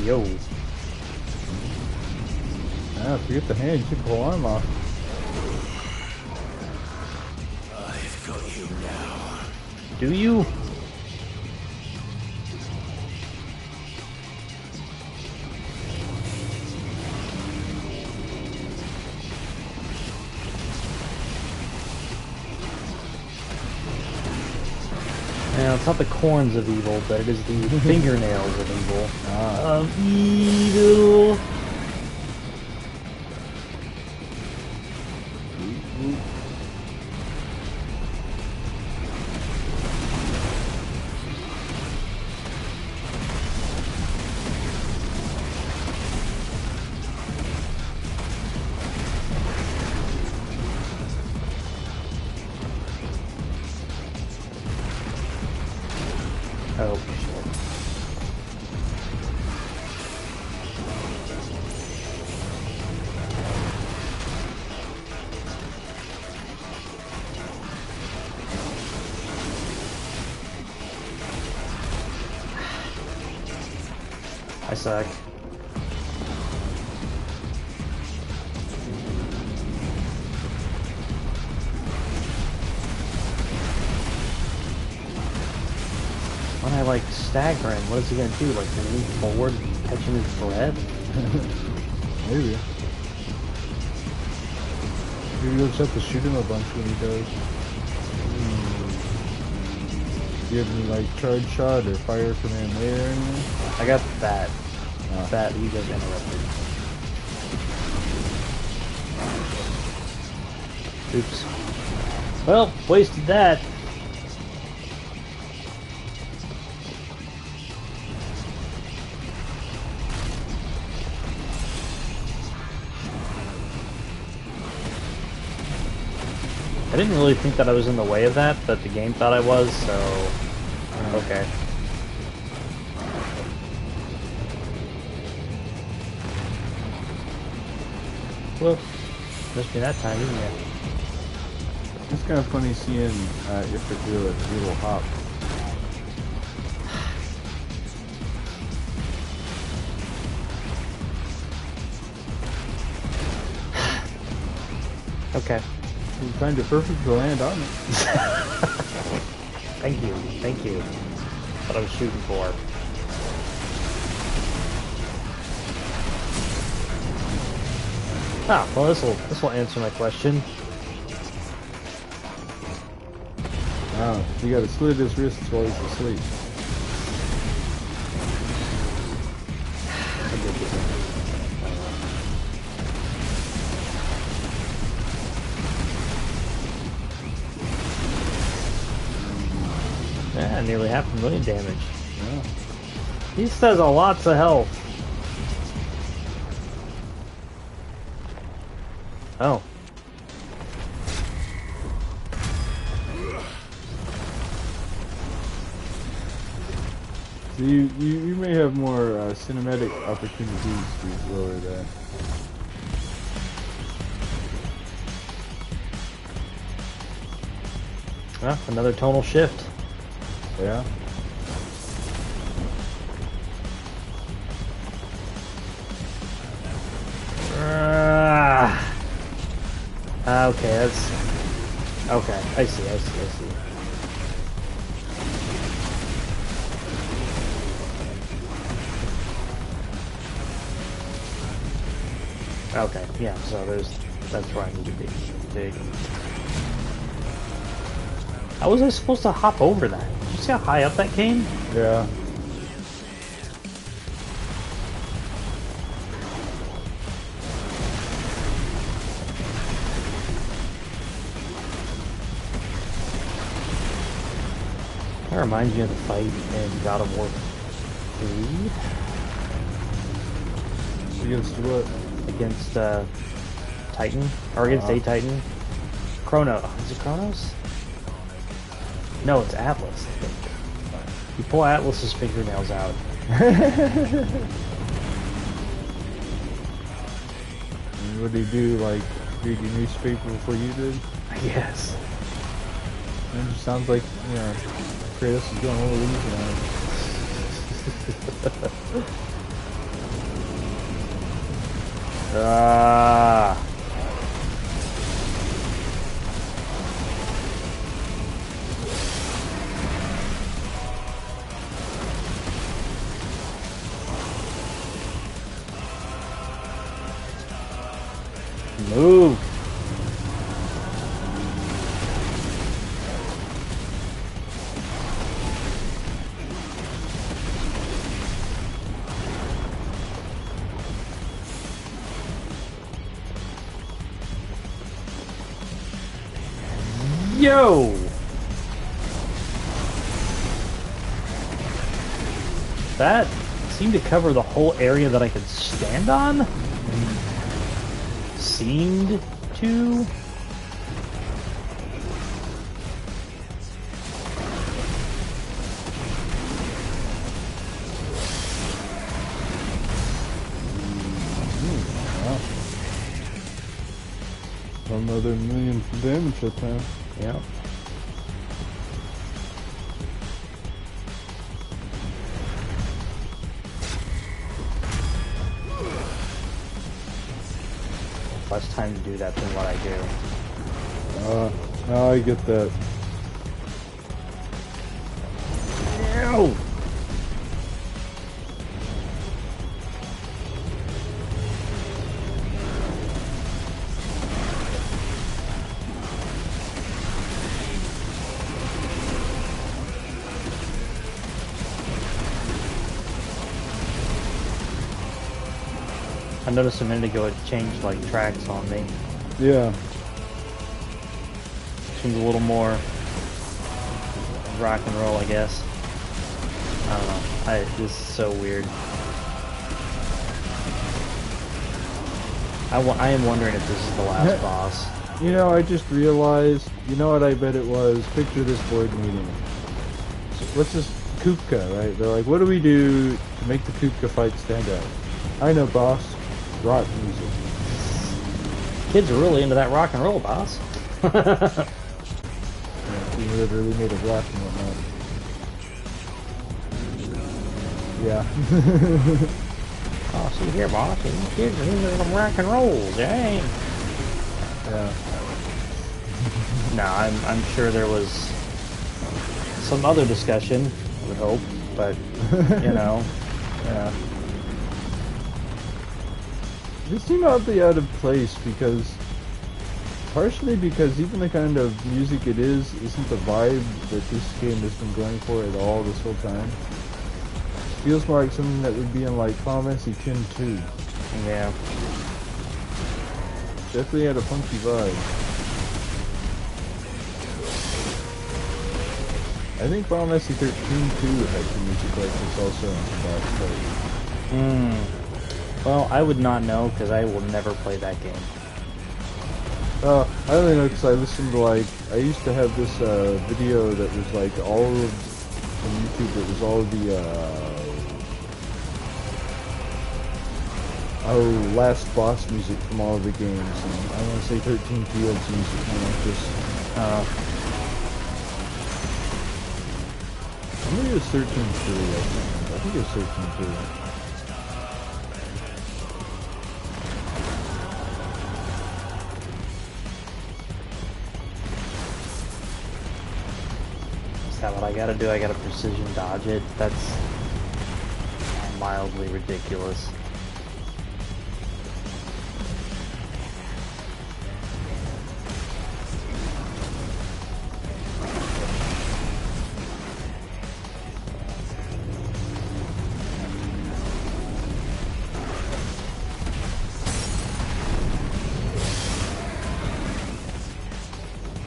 Yo. Ah, forget the hand, you took the whole arm off. I've got you now. Do you? Now, it's not the corns of evil, but it is the fingernails of evil. Of evil. Oh, shit. I suck. When I like stagger him, what is he gonna do? Like lean forward, catching his breath? Maybe. Maybe you'll just have to shoot him a bunch when he does. Do you have any like charge shot or fire command layer or anything? I got that. That he just interrupted. Oops. Well, wasted that. I didn't really think that I was in the way of that, but the game thought I was, so... Okay. Well, must be that time, isn't it? It's kind of funny seeing if do a little hop. Okay. You timed it perfect to land on it. Thank you. Thank you. What I was shooting for. Ah, well, this will answer my question. Oh, you gotta slit his wrists while he's asleep. Yeah, nearly 500,000 damage. Yeah. He says a lots of health. Oh. So you may have more cinematic opportunities to lower that. Well, another tonal shift. Yeah. Okay, that's... Okay, I see. Okay, yeah, so that's where I need to be. Dig. How was I supposed to hop over that? Did you see how high up that came? Yeah. That reminds me of the fight in God of War 3. Against what? Against Titan, or against a Titan. Is it Kronos? No, it's Atlas, I think. You pull Atlas's fingernails out. And what did he do, like, read your newspaper before you did? Yes. It just sounds like, you know, Kratos is going a little easy on it. Ah. Move. Yo! That seemed to cover the whole area that I could stand on? Seemed to? Another million damage that time. Yeah. Less time to do that than what I do. Now I get that. Ew! I noticed a minute ago it changed like tracks on me. Yeah. Seems a little more rock and roll, I guess. I don't know. This is so weird. I am wondering if this is the last boss. You know, I just realized, you know what I bet it was? Picture this board meeting. So what's this Kupka, right? They're like, what do we do to make the Kupka fight stand out? I know, boss. Rock music. Kids are really into that rock and roll, boss. Yeah, we literally made of rock and whatnot. Yeah. Oh, see here, boss. These kids are into them rock and rolls, eh? Yeah. No, I'm sure there was some other discussion, I would hope, but you know, yeah. They seem oddly out of place because, partially because even the kind of music it is isn't the vibe that this game has been going for at all this whole time. It feels more like something that would be in like Final Fantasy X 2. Yeah. Definitely had a funky vibe. I think Final Fantasy 13 too had some music like this also on the box plate. Well, I would not know because I will never play that game. I only know because I listened to like, I used to have this video that was like all of, on YouTube, that was all of the, last boss music from all of the games, and I want to say 13 Fields music, kind of like this. Maybe it was 13-3, I think it was 13-3. Is that what I gotta do? I gotta precision dodge it? That's mildly ridiculous.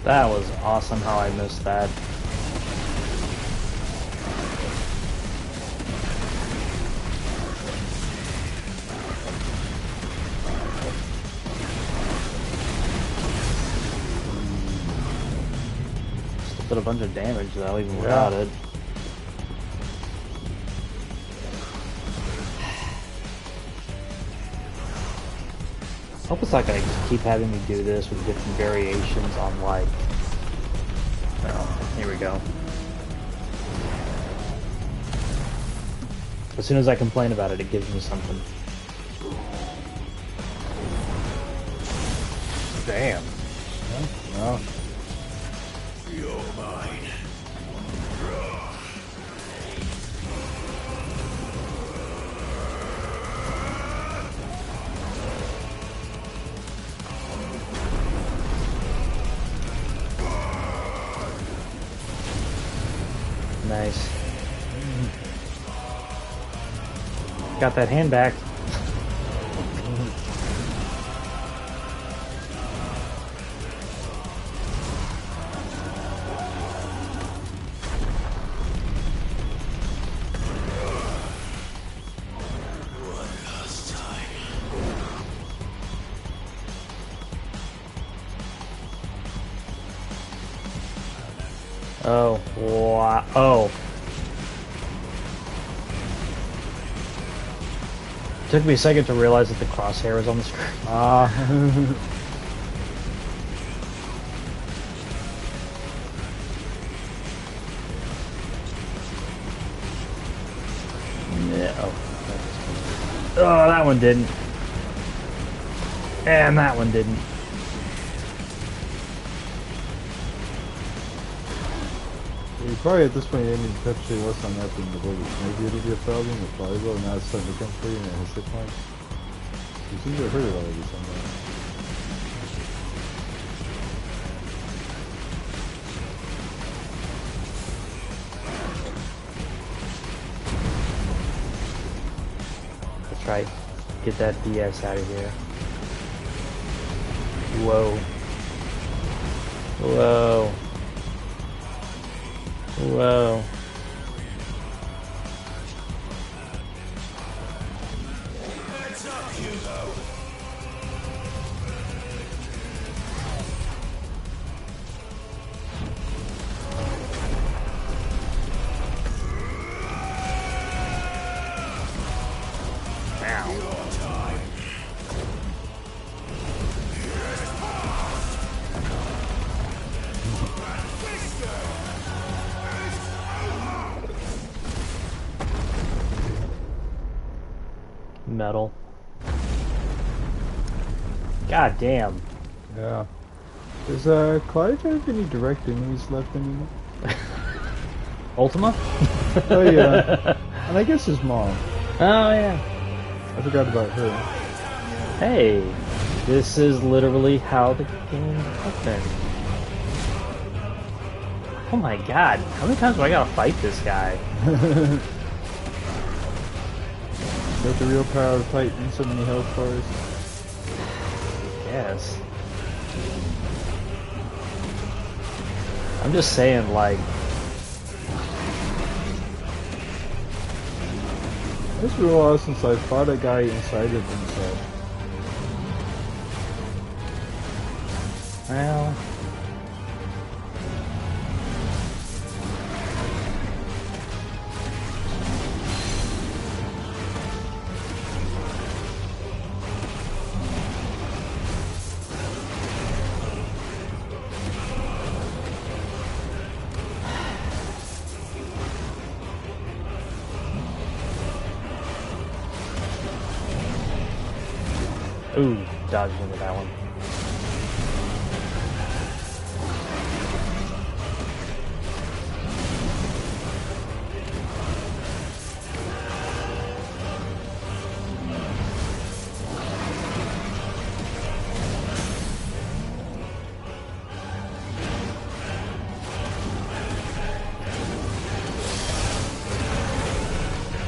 That was awesome how I missed that. Still did a bunch of damage though, even without it. I hope it's not gonna keep having me do this with different variations on like... Oh, here we go. As soon as I complain about it, it gives me something. Damn. Well. You're mine. Nice. Got that hand back. Oh, wow. Oh. Took me a second to realize that the crosshair was on the screen. Yeah. Oh, that one didn't. And that one didn't. You probably at this point you need to touch less on that than the bullets. Maybe it'll be a problem, it probably will. Now it's starting to come free and it has hit points. You seem to have heard it already somewhere. That's right. Get that BS out of here. Whoa. Whoa. Whoa. Heads up, Hugo. Ow. Your time. Here's metal. God damn. Yeah. Does Clive have any direct enemies left anymore? Ultima? Oh yeah. And I guess his mom. Oh yeah. I forgot about her. Hey, this is literally how the game happened. Oh my god, how many times do I gotta fight this guy? Got the real power of fighting so many health bars. Yes. I'm just saying, like... It's been a while since I fought a guy inside of himself. Well... Ooh, dodged into that one.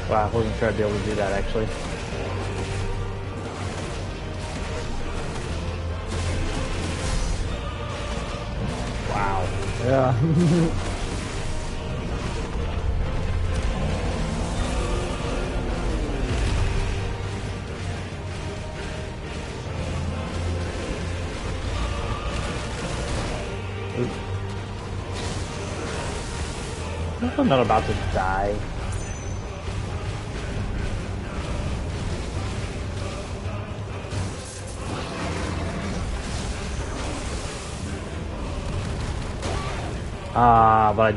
Wow, I wasn't sure I'd be able to do that actually. Wow. Yeah. I'm not about to die. But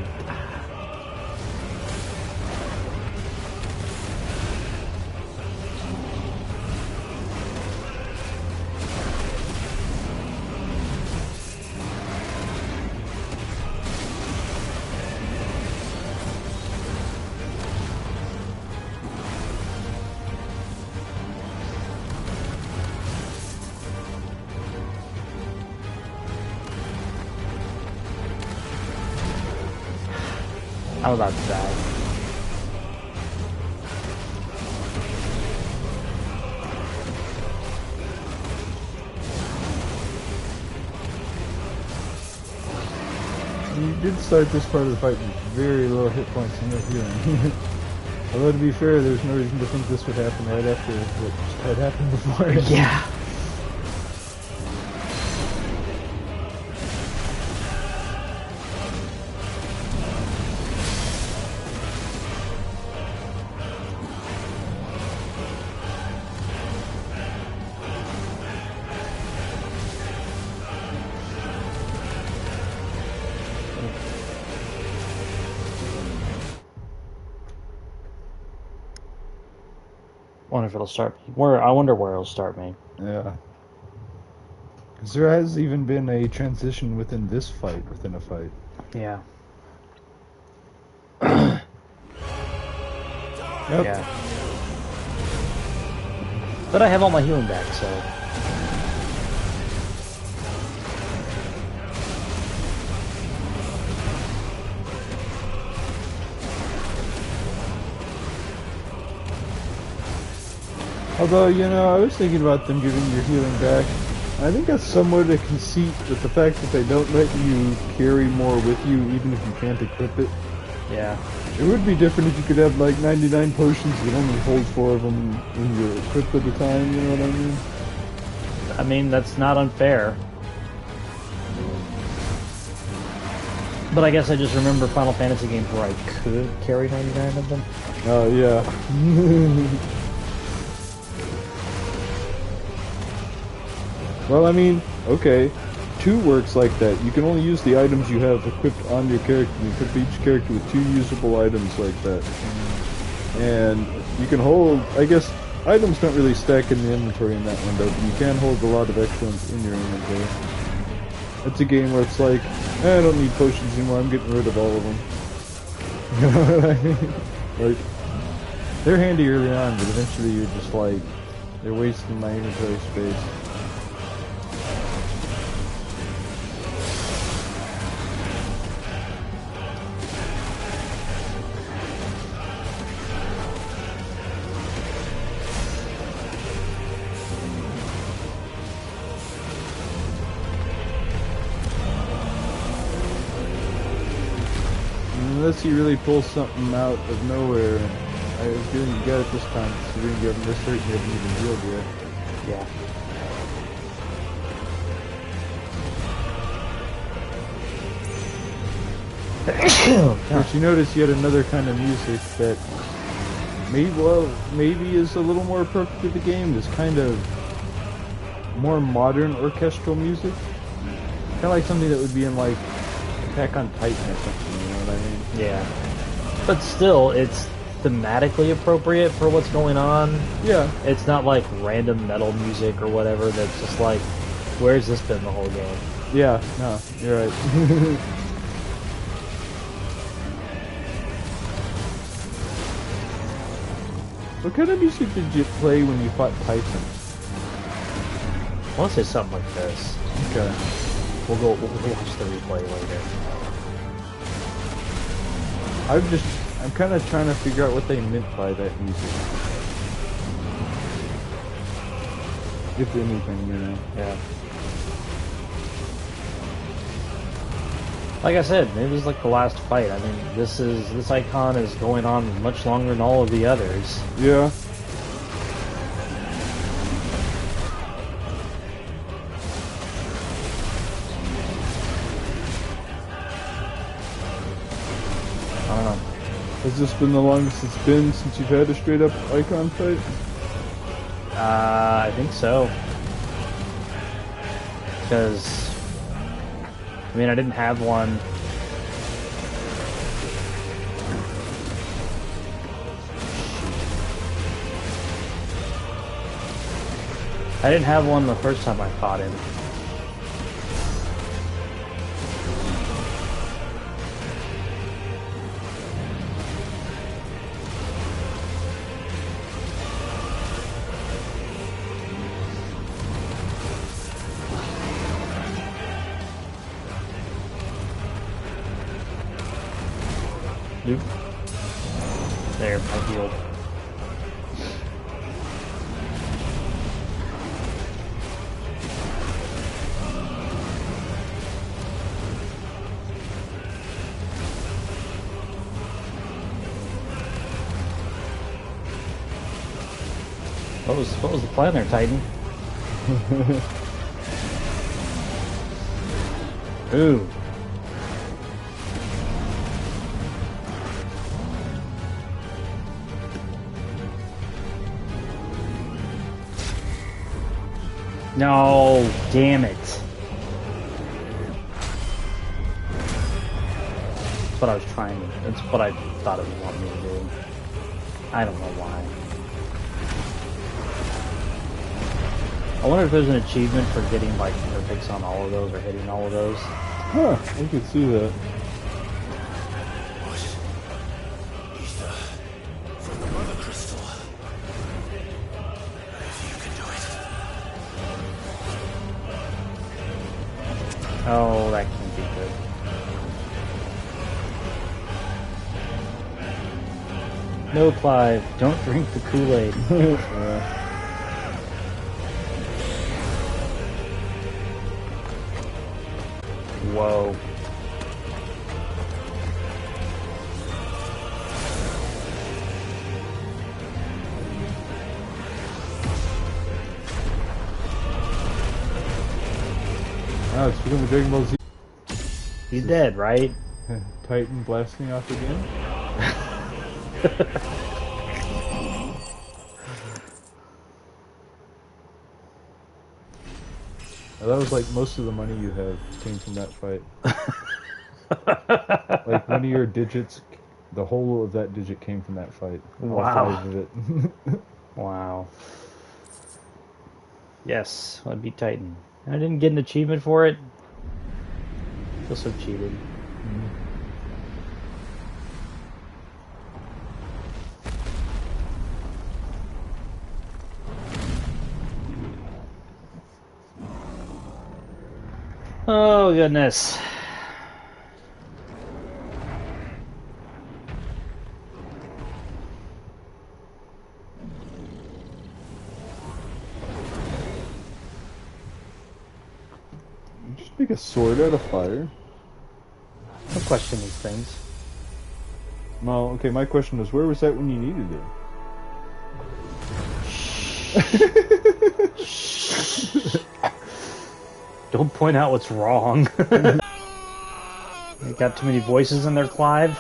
I'm about to die. You did start this part of the fight with very low hit points and no healing. Although to be fair, there's no reason to think this would happen right after what just had happened before. Yeah. Wonder if it'll start me. I wonder where it'll start me. Yeah. Because there has even been a transition within this fight, within a fight. Yeah. Yep. Yeah. But I have all my healing back, so... Although, you know, I was thinking about them giving your healing back. I think that's somewhat a conceit with the fact that they don't let you carry more with you even if you can't equip it. Yeah. It would be different if you could have like 99 potions but only hold 4 of them when you're equipped at a time, you know what I mean? I mean, that's not unfair. But I guess I just remember Final Fantasy games where I could carry 99 of them. Oh, yeah. Well, I mean, okay, 2 works like that. You can only use the items you have equipped on your character. You equip each character with 2 usable items like that. And you can hold, I guess items don't really stack in the inventory in that one, though, but you can hold a lot of extra ones in your inventory. It's a game where it's like, I don't need potions anymore, I'm getting rid of all of them. You know what I mean? Like, they're handy early on, but eventually you're just like, they're wasting my inventory space. Unless he really pulls something out of nowhere. I was feeling you got it this time, so we didn't get him this hurt and you haven't even healed yet. Yeah. But you notice you had another kind of music that maybe is a little more appropriate to the game. This kind of more modern orchestral music. Kind of like something that would be in like Attack on Titan or something, you know what I mean? Yeah. But still, it's thematically appropriate for what's going on. Yeah. It's not like random metal music or whatever that's just like, where's this been the whole game? Yeah, no, you're right. What kind of music did you play when you fought Tyson? I want to say something like this. Okay. We'll watch the replay later. I'm kind of trying to figure out what they meant by that music. If anything, you know. Yeah. Like I said, maybe it was like the last fight. I mean, this icon is going on much longer than all of the others. Yeah. I don't know. Has this been the longest it's been since you've had a straight up icon fight? I think so. Because, I mean, I didn't have one. I didn't have one the first time I fought him. Nope. There, I healed. What was the plan there, Titan? Ooh. No, damn it. That's what I was trying to, that's what I thought it would want me to do. I don't know why. I wonder if there's an achievement for getting like perfects on all of those or hitting all of those. Huh, I could see that. From the Mother Crystal. You can do it. Oh, that can't be good. No, Clive, don't drink the Kool-Aid. Yeah. Whoa. Ah, it's become a Dragon Ball Z. He's dead, right? Titan blasting off again? That was like most of the money you have came from that fight. Like one of your digits, the whole of that digit came from that fight. All Wow. 5 of it. Wow. Yes, I beat Titan. I didn't get an achievement for it. I feel so cheated. Oh, goodness. Just make a sword out of fire. Don't question these things. Well, okay, my question was, where was that when you needed it? Don't point out what's wrong. You got too many voices in there, Clive?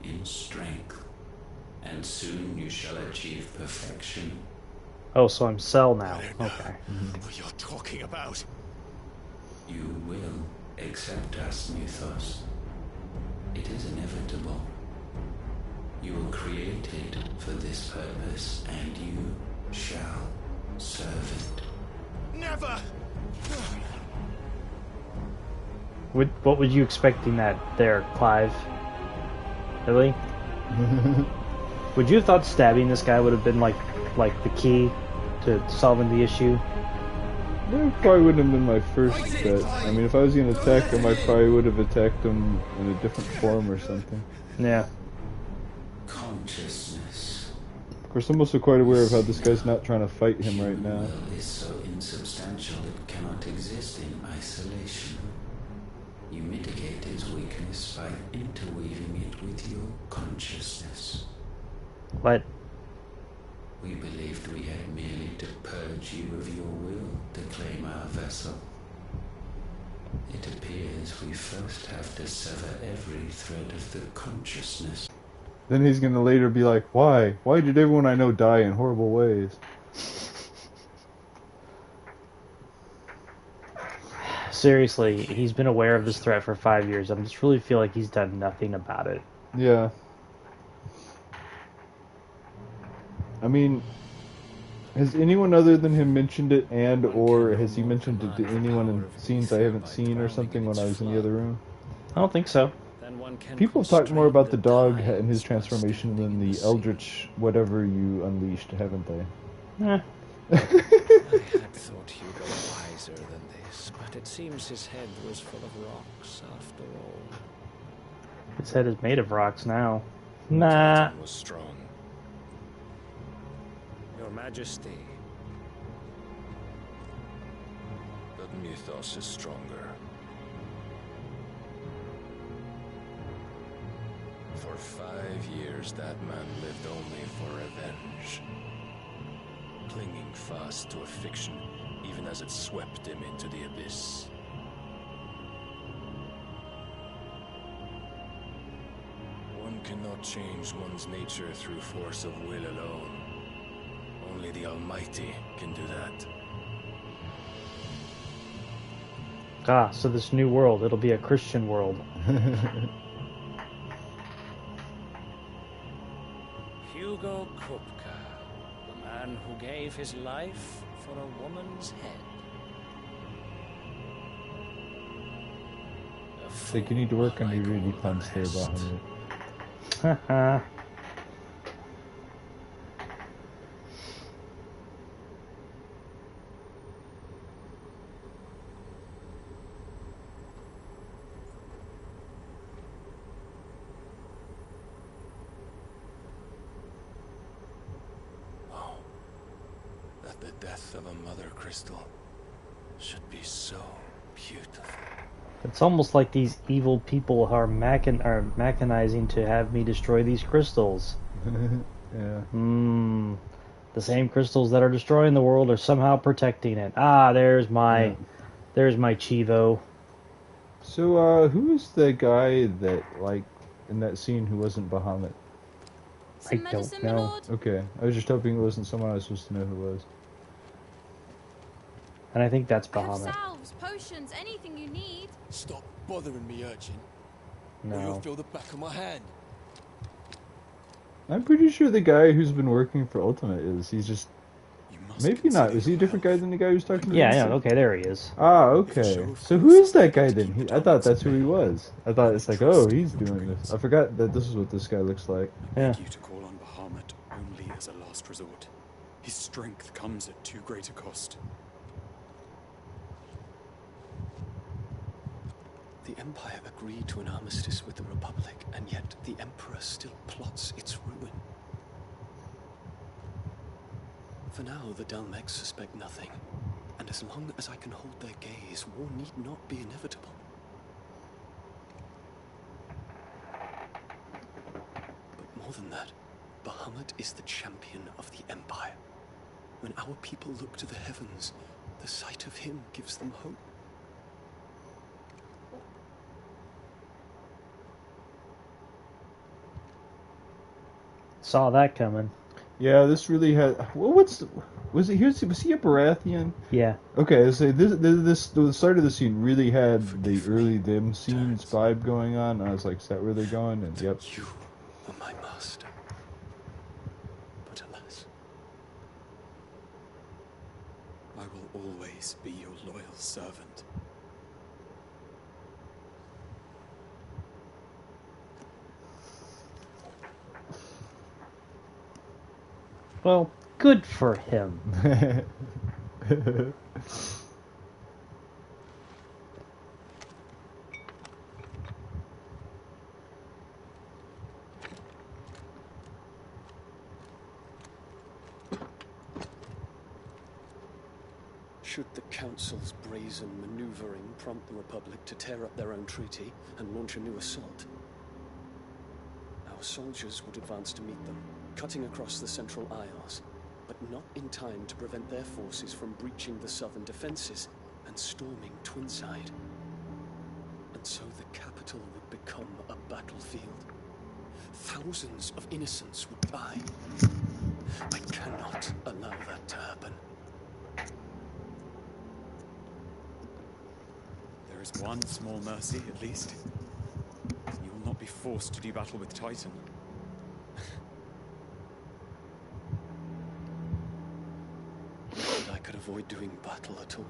In strength, and soon you shall achieve perfection. Oh, so I'm Cell now. Okay. What you're talking about? You will accept us, Mythos. It is inevitable. You were created for this purpose, and you shall serve it. Never! What were you expecting that there, Clive? Really? Would you have thought stabbing this guy would have been like the key to solving the issue? That probably wouldn't have been my first bet. I mean, if I was going to attack him, I probably would have attacked him in a different form or something. Yeah. Consciousness. Of course, I'm also quite aware of how this guy's not trying to fight him right now. Will is so insubstantial it cannot exist in isolation. You mitigate its weakness by interweaving it with your consciousness. What? We believed we had merely to purge you of your will to claim our vessel. It appears we first have to sever every thread of the consciousness. Then he's going to later be like, why? Why did everyone I know die in horrible ways? Seriously, he's been aware of this threat for 5 years. I just really feel like he's done nothing about it. Yeah. I mean, has anyone other than him mentioned it, or has he mentioned it to anyone in scenes I haven't seen or something when I was in the other room? I don't think so. People have talked more about the dog and his transformation than the eldritch whatever you unleashed, haven't they? Eh. I had thought Hugo wiser than this, but it seems his head was full of rocks after all. His head is made of rocks now. Nah. Was strong. Your Majesty. But Mythos is stronger. For 5 years, that man lived only for revenge. Clinging fast to a fiction, even as it swept him into the abyss. One cannot change one's nature through force of will alone. Only the Almighty can do that. Ah, so this new world, it'll be a Christian world. Hugo Kupka, the man who gave his life for a woman's head. I think you need to work on your really puns there, Bahamut. Haha. That the death of a mother crystal should be so beautiful. It's almost like these evil people are mechanizing to have me destroy these crystals. Yeah. The same crystals that are destroying the world are somehow protecting it. Ah, there's my Chivo. So, who is the guy that, like, in that scene who wasn't Bahamut? I don't know. Okay, I was just hoping it wasn't someone I was supposed to know who was. And I think that's I have Bahamut. salves, potions, anything you need. Stop bothering me, urchin. Or you'll No. feel the back of my hand. I'm pretty sure the guy who's been working for Ultimate is. He's just. Maybe not. Is he a different guy than the guy who's talking to Yeah, Vincent? yeah, okay, there he is. Ah, okay. So who is that guy then? I thought that's who he was. I thought it's like, oh, he's doing this. I forgot that this is what this guy looks like. Yeah. You to call on Bahamut only as a last resort. His strength comes at too great a cost. The Empire agreed to an armistice with the Republic, and yet the Emperor still plots its ruin. For now, the Dalmex suspect nothing, and as long as I can hold their gaze, war need not be inevitable. But more than that, Bahamut is the champion of the Empire. When our people look to the heavens, the sight of him gives them hope. Saw that coming. Yeah, this really had. Well, was it? Was he a Baratheon? Yeah. Okay, so the start of the scene really had the early dim scenes vibe going on. I was like, is that where they're going? And yep. You are my master. But alas, I will always be your loyal servant. Well, good for him. should the Council's brazen maneuvering prompt the Republic to tear up their own treaty and launch a new assault, our soldiers would advance to meet them, cutting across the Central Isles, but not in time to prevent their forces from breaching the southern defenses and storming Twinside. And so the capital would become a battlefield. Thousands of innocents would die. I cannot allow that to happen. There is one small mercy, at least. You will not be forced to do battle with Titan. And I could avoid doing battle at all.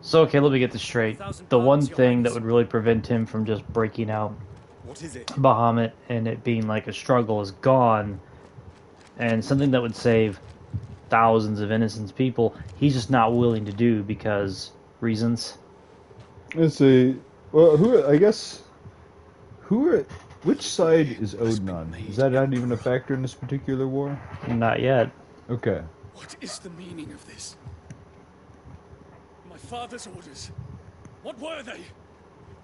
So, okay, let me get this straight. The one thing that would really prevent him from just breaking out What is it? Bahamut and it being like a struggle is gone, and something that would save thousands of innocent people, he's just not willing to do because reasons. Let's see. Well, which side is Odin on? Is that not even a factor in this particular war? Not yet. Okay. What is the meaning of this? My father's orders. What were they?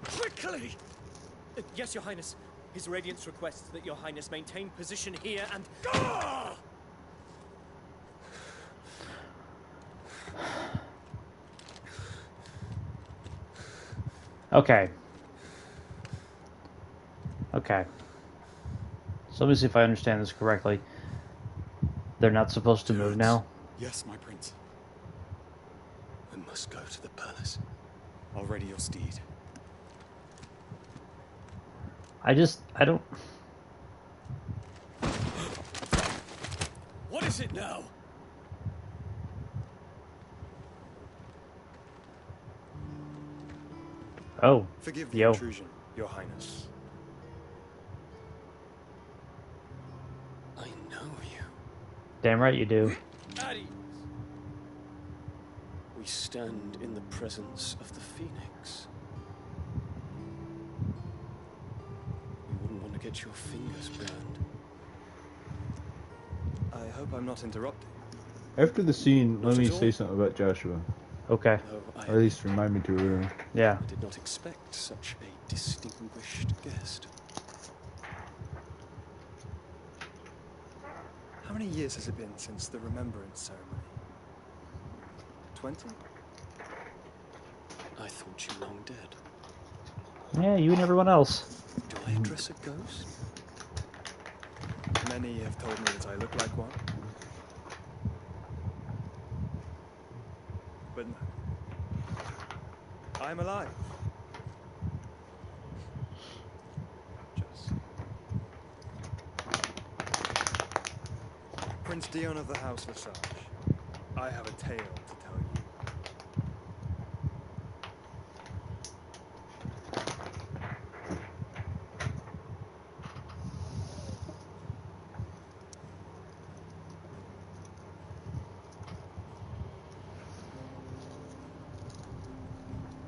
Quickly! Yes, Your Highness. His Radiance requests that Your Highness maintain position here and... Ah! Okay. Okay. So let me see if I understand this correctly. They're not supposed to move now? Yes, my prince. I must go to the palace. I'll ready your steed. I don't... What is it now? Oh, Forgive the yo. intrusion, Your Highness. I know you. Damn right you do. We stand in the presence of the Phoenix. You wouldn't want to get your fingers burned. I hope I'm not interrupting. After the scene, Not let me at all. say something about Joshua. Okay. No, Or at least remind me to remember. Yeah. I did not expect such a distinguished guest. How many years has it been since the Remembrance ceremony? 20? I thought you long dead. Yeah, you and everyone else. Do I address a ghost? Many have told me that I look like one. But no. I'm alive. Just. Prince Dion of the House Lesage. I have a tale to tell you.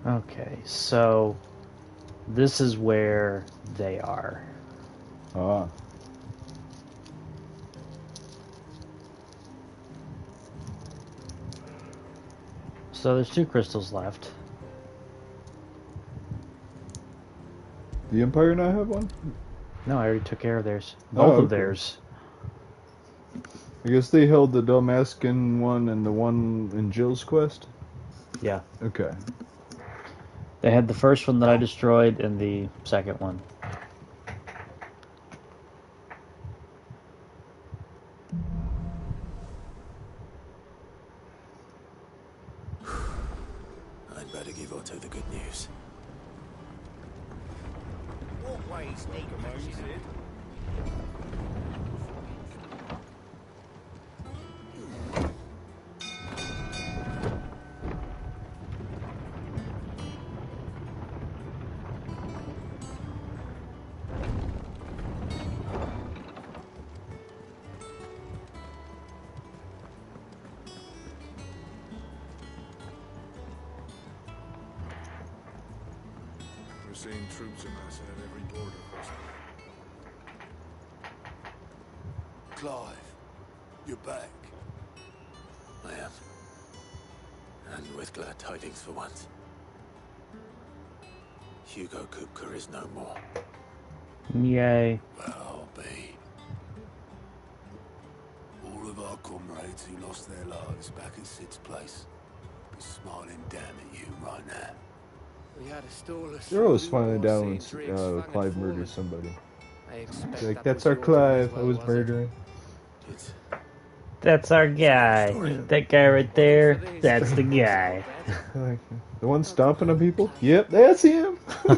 Okay, so this is where they are. Ah. So there's 2 crystals left. The Empire not have one? No, I already took care of theirs. Both of theirs. I guess they held the Dalmascan one and the one in Jill's quest? Yeah. Okay. They had the first one that I destroyed and the second one. I'd better give Otto the good news. What ways need patching? We're seeing troops amassing at every border crossing. Clive, you're back. I am. And with glad tidings for once. Hugo Kupka is no more. Yay. Well, I'll be. All of our comrades who lost their lives back at Sid's place be smiling down at you right now. We had a stall of They're always smiling down when Clive murders somebody. It's like, that's our Clive, I was murdering. That's our guy. That guy right there, that's the guy. Like, the one stomping on people? Yep, that's him! You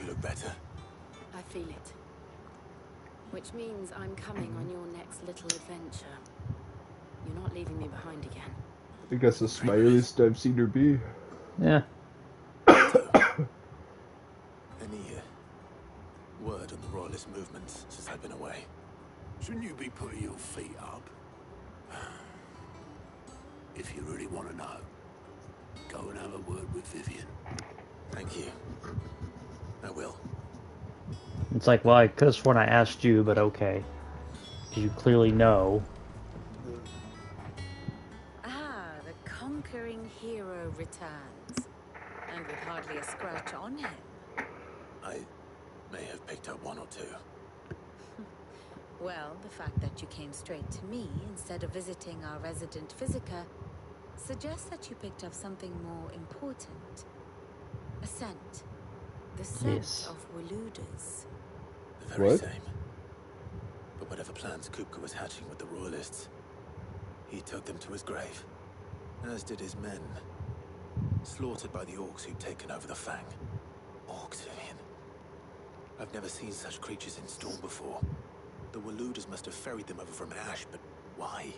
look better. I feel it. Which means I'm coming on your next little adventure. You're not leaving me behind again. I think that's the smiliest I've seen her be. Yeah. Any word on the Royalist movement since I've been away? Shouldn't you be putting your feet up? If you really want to know, go and have a word with Vivian. Thank you. I will. It's like, well, I could have sworn I asked you, but okay. Because you clearly know. Ah, the conquering hero returns. And with hardly a scratch on him. I may have picked up one or two. Well, the fact that you came straight to me instead of visiting our resident physiker suggests that you picked up something more important. A scent. The scent of Waludas. The very same. But whatever plans Kupka was hatching with the Royalists, he took them to his grave. As did his men. Slaughtered by the orcs who'd taken over the Fang. Orcs, Vivian. I've never seen such creatures in Storm before. The Waludas must have ferried them over from Ash, but why?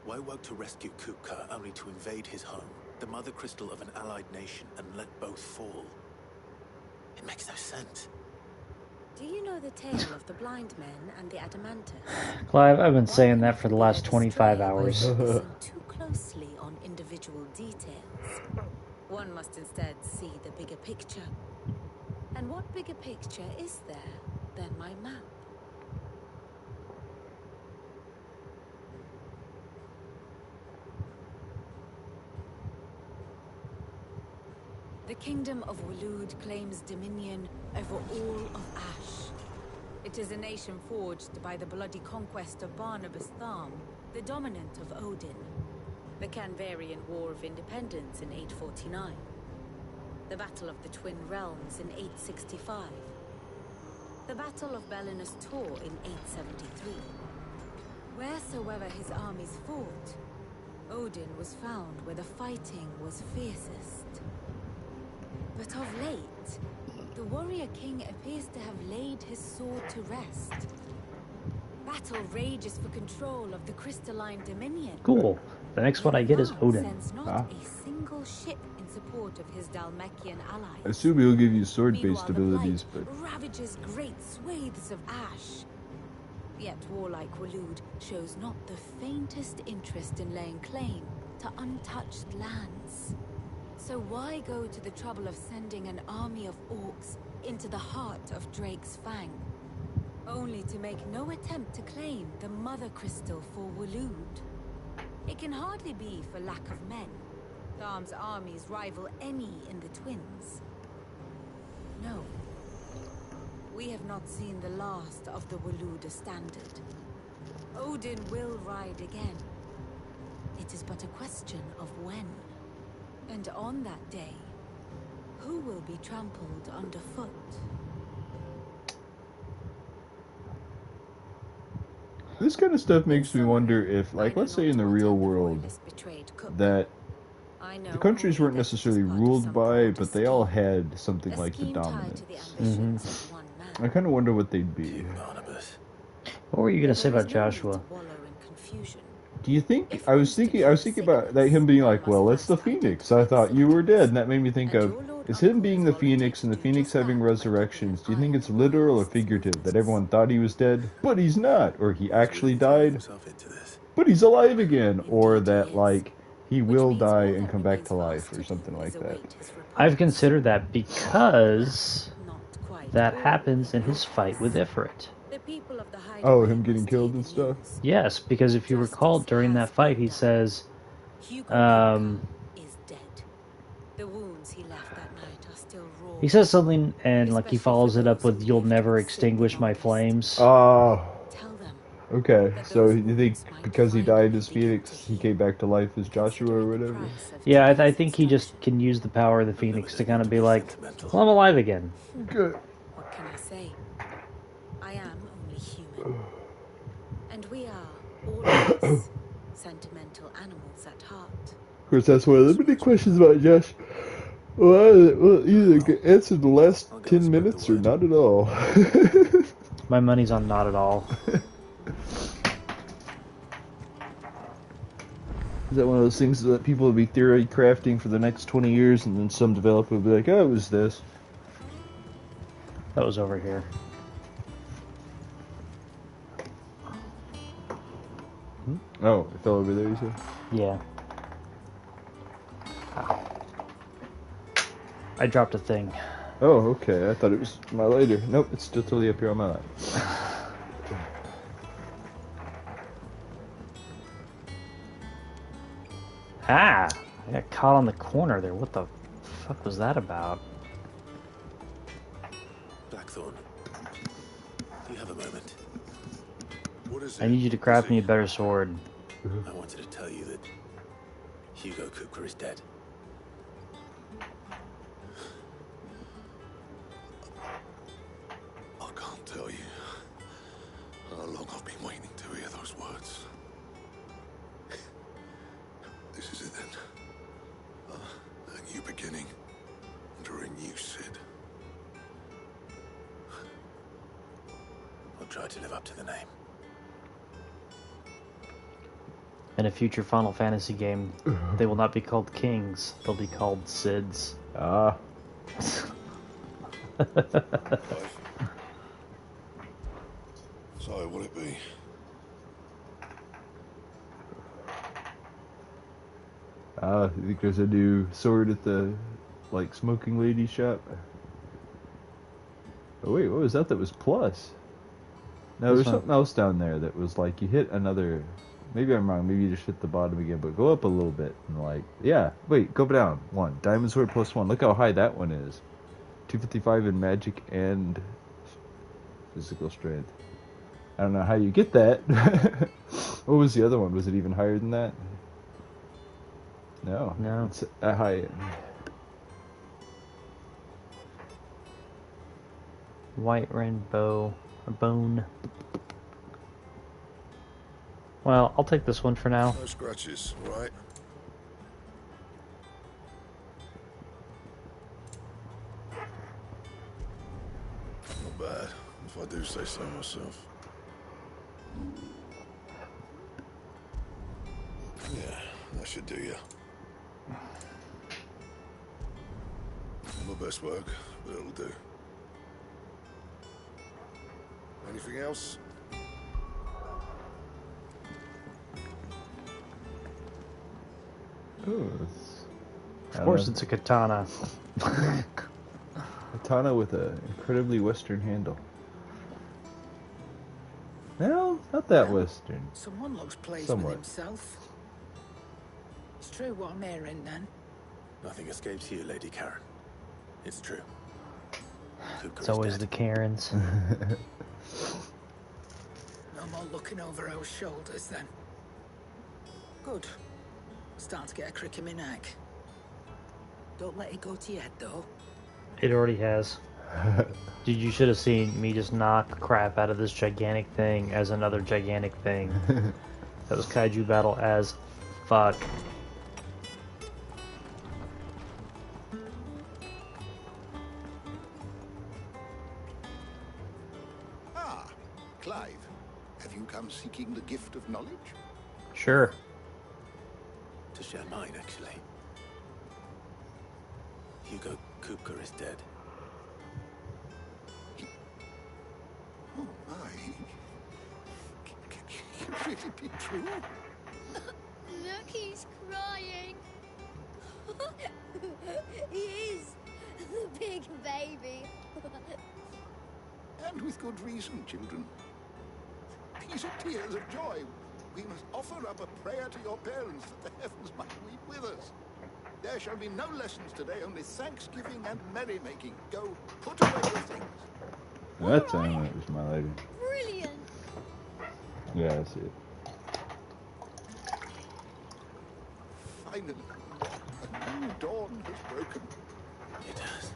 Why work to rescue Kupka only to invade his home, the mother crystal of an allied nation, and let both fall? It makes no sense. Do you know the tale of the blind men and the Adamantus? Clive, I've been saying that for the last 25 hours. Too closely on individual details. One must instead see the bigger picture. And what bigger picture is there than my map? The kingdom of Walud claims dominion over all of Ash. It is a nation forged by the bloody conquest of Barnabas Tharm, the dominant of Odin. The Canvarian War of Independence in 849. the Battle of the Twin Realms in 865, the Battle of Belinus Tor in 873. Wheresoever his armies fought, Odin was found where the fighting was fiercest. But of late, the warrior king appears to have laid his sword to rest. Battle rages for control of the crystalline dominion. Cool. The next one I get is Odin. Sends not a single ship in support of his Dalmekian allies. I assume he'll give you sword-based Meanwhile, the abilities, blight but ravages great swathes of ash. Yet warlike Waloed shows not the faintest interest in laying claim to untouched lands. So why go to the trouble of sending an army of orcs into the heart of Drake's Fang, only to make no attempt to claim the Mother Crystal for Waloed? It can hardly be for lack of men. Tharm's armies rival any in the Twins. No. We have not seen the last of the Waloed standard. Odin will ride again. It is but a question of when. And on that day, who will be trampled underfoot? this kind of stuff makes me wonder if, like, let's say in the real world, that the countries weren't necessarily ruled by, but they all had something like the dominance. I kind of wonder what they'd be. What were you going to say about Joshua? Do you think, I was thinking about that, him being like, well, it's the Phoenix. I thought you were dead, and that made me think of, is him being the Phoenix and the Phoenix having resurrections, do you think it's literal or figurative? That everyone thought he was dead, but he's not. Or he actually died, but he's alive again. Or that, like, he will die and come back to life or something like that. I've considered that because that happens in his fight with Ifrit. Oh, him getting killed and stuff? Yes, because if you recall, during that fight, he says, he says something, and like he follows it up with, "You'll never extinguish my flames." Oh. Okay, so you think because he died as Phoenix, he came back to life as Joshua or whatever? Yeah, I think he just can use the power of the Phoenix to kind of be like, well, I'm alive again. Good. What can I say? I am only human. And we are, all of us, sentimental animals at heart. Of course, that's one of the many questions about Josh. Well, either answer the last 10 minutes or not at all. My money's on not at all. Is that one of those things that people will be theory crafting for the next 20 years, and then some developer will be like, oh, it was this. That was over here. Oh, it fell over there, you said? Yeah. Ow. I dropped a thing. Oh, okay. I thought it was my lighter. Nope, it's still totally up here on my lap. Ah! I got caught on the corner there. What the fuck was that about? Blackthorn, do you have a moment? What is I need you to craft me a better sword. I wanted to tell you that Hugo Cooper is dead. I can't tell you how long I've been waiting to hear those words. This is it then. A new beginning under a new Sid. I'll try to live up to the name. In a future Final Fantasy game, they will not be called kings, they'll be called Sids. Ah. So, will it be? Ah, you think there's a new sword at the, like, smoking lady shop? Oh wait, what was that was plus? No, there's something else down there that was like, you hit another, maybe I'm wrong, maybe you just hit the bottom again, but go up a little bit, and like, yeah, wait, go down, 1, diamond sword +1, look how high that one is. 255 in magic and physical strength. I don't know how you get that. What was the other one? Was it even higher than that? No. No. It's a high. White rainbow bone. Well, I'll take this one for now. No scratches, right? Not bad, if I do say so myself. Yeah, that should do you. Not my best work, but it'll do. Anything else? Ooh, Of course, it's a katana. Katana with an incredibly Western handle. No, not that Western. Someone looks pleased Somewhat. with himself. It's true what I'm hearing, then. Nothing escapes you, Lady Karen. It's true. It's always the Karens. No more looking over our shoulders, then. Good. Starting to get a crick in my neck. Don't let it go to your head, though. It already has. Dude, you should have seen me just knock crap out of this gigantic thing as another gigantic thing. That was kaiju battle as fuck. Ah, Clive. Have you come seeking the gift of knowledge? Sure. To share mine, actually. Hugo Kupka is dead. Oh, my. Can it really be true? Look, he's crying. He is. The big baby. And with good reason, children. These are tears of joy. We must offer up a prayer to your parents that the heavens might weep with us. There shall be no lessons today, only thanksgiving and merrymaking. Go, put away your things. That's it was my lady. Brilliant. Yeah, I see it. Finally, a new dawn has broken. It has.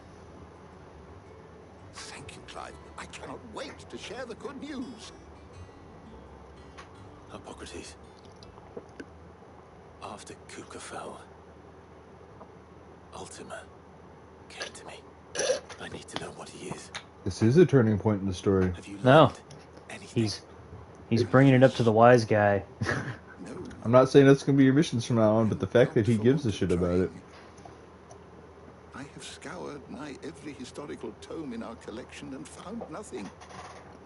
Thank you, Clive. I cannot wait to share the good news. Hippocrates. After Kupka fell, Ultima came to me. I need to know what he is. This is a turning point in the story. No. He's bringing it up to the wise guy. I'm not saying that's going to be your missions from now on, but the fact that he gives a shit about it. I have scoured nigh every historical tome in our collection and found nothing.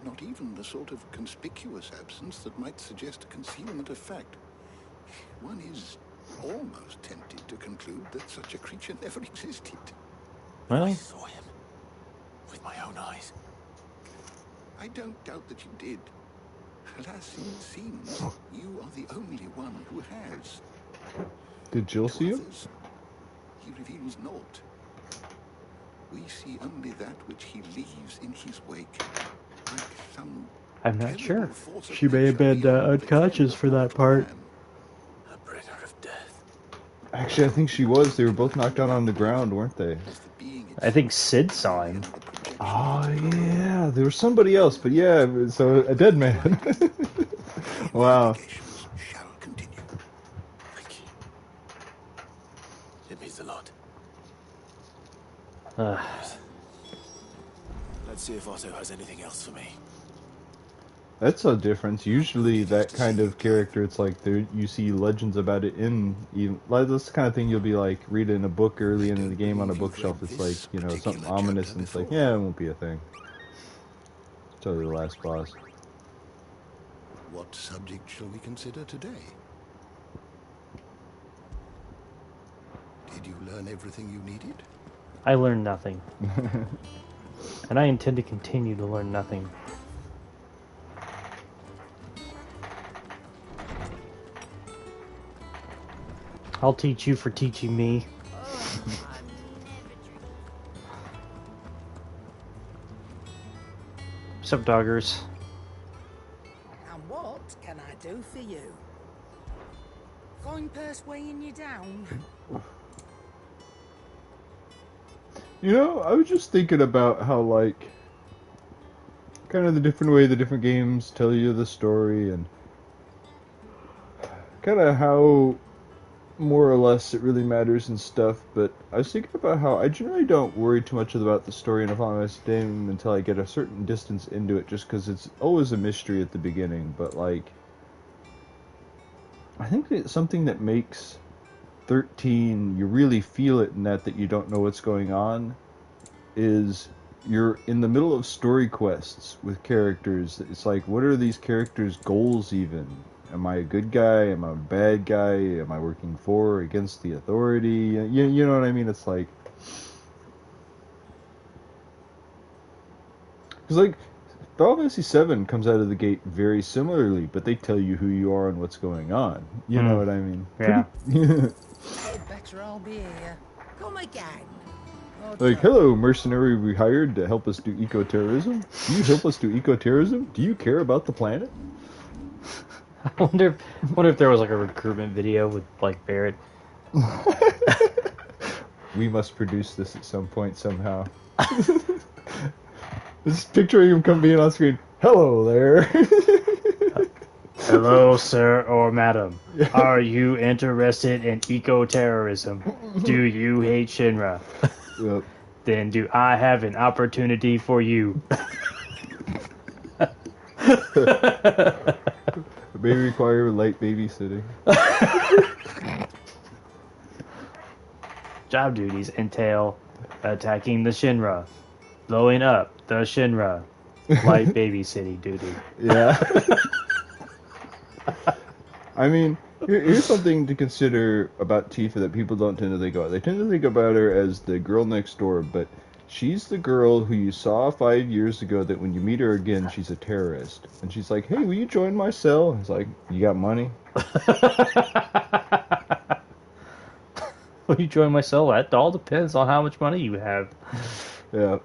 Not even the sort of conspicuous absence that might suggest a concealment of fact. One is almost tempted to conclude that such a creature never existed. Well, I saw him with my own eyes. I don't doubt that you did. Alas, it seems you are the only one who has. Did Jill see him? Others, he reveals naught. We see only that which he leaves in his wake, like some I'm not sure. She may have been unconscious for that part. A bringer of death. Actually, I think she was. They were both knocked down on the ground, weren't they? I think Sid saw him. Oh, yeah. There was somebody else, but yeah, so a dead man. Wow. It means a lot. Uh, Let's see if Otto has anything else for me. That's a difference. Usually that kind of character, it's like there you see legends about it in even like that's the kind of thing you'll be like reading a book early in the game on a bookshelf. It's like, you know, something ominous and it's like, yeah, it won't be a thing. Till the last boss. What subject shall we consider today? Did you learn everything you needed? I learned nothing. And I intend to continue to learn nothing. I'll teach you for teaching me. Sup, doggers? And what can I do for you? Coin purse weighing you down? You know, I was just thinking about how, like, kind of the different way the different games tell you the story, and kind of how more or less it really matters and stuff. But I was thinking about how I generally don't worry too much about the story and if I'm game until I get a certain distance into it, just because it's always a mystery at the beginning. But like, I think it's something that makes 13 you really feel it in that you don't know what's going on is you're in the middle of story quests with characters. It's like, what are these characters' goals even? Am I a good guy? Am I a bad guy? Am I working for or against the authority? You know what I mean? It's like, because like Final Fantasy VII comes out of the gate very similarly, but they tell you who you are and what's going on. You know what I mean? Yeah. Better I'll be here. Come again. Like, hello, mercenary we hired to help us do eco-terrorism. Do you help us do eco-terrorism? Do you care about the planet? I wonder if there was like a recruitment video with like Barrett. We must produce this at some point somehow. Just picturing him coming on screen. Hello there. Hello, sir or madam. Are you interested in eco-terrorism? Do you hate Shinra? Yep. Then do I have an opportunity for you? May require light babysitting. Job duties entail attacking the Shinra, blowing up the Shinra, light babysitting duty. Yeah. I mean, here's something to consider about Tifa that people don't tend to think about. They tend to think about her as the girl next door, but she's the girl who you saw 5 years ago that when you meet her again, she's a terrorist. And she's like, hey, will you join my cell? And it's like, you got money? Will you join my cell? That all depends on how much money you have. Yeah.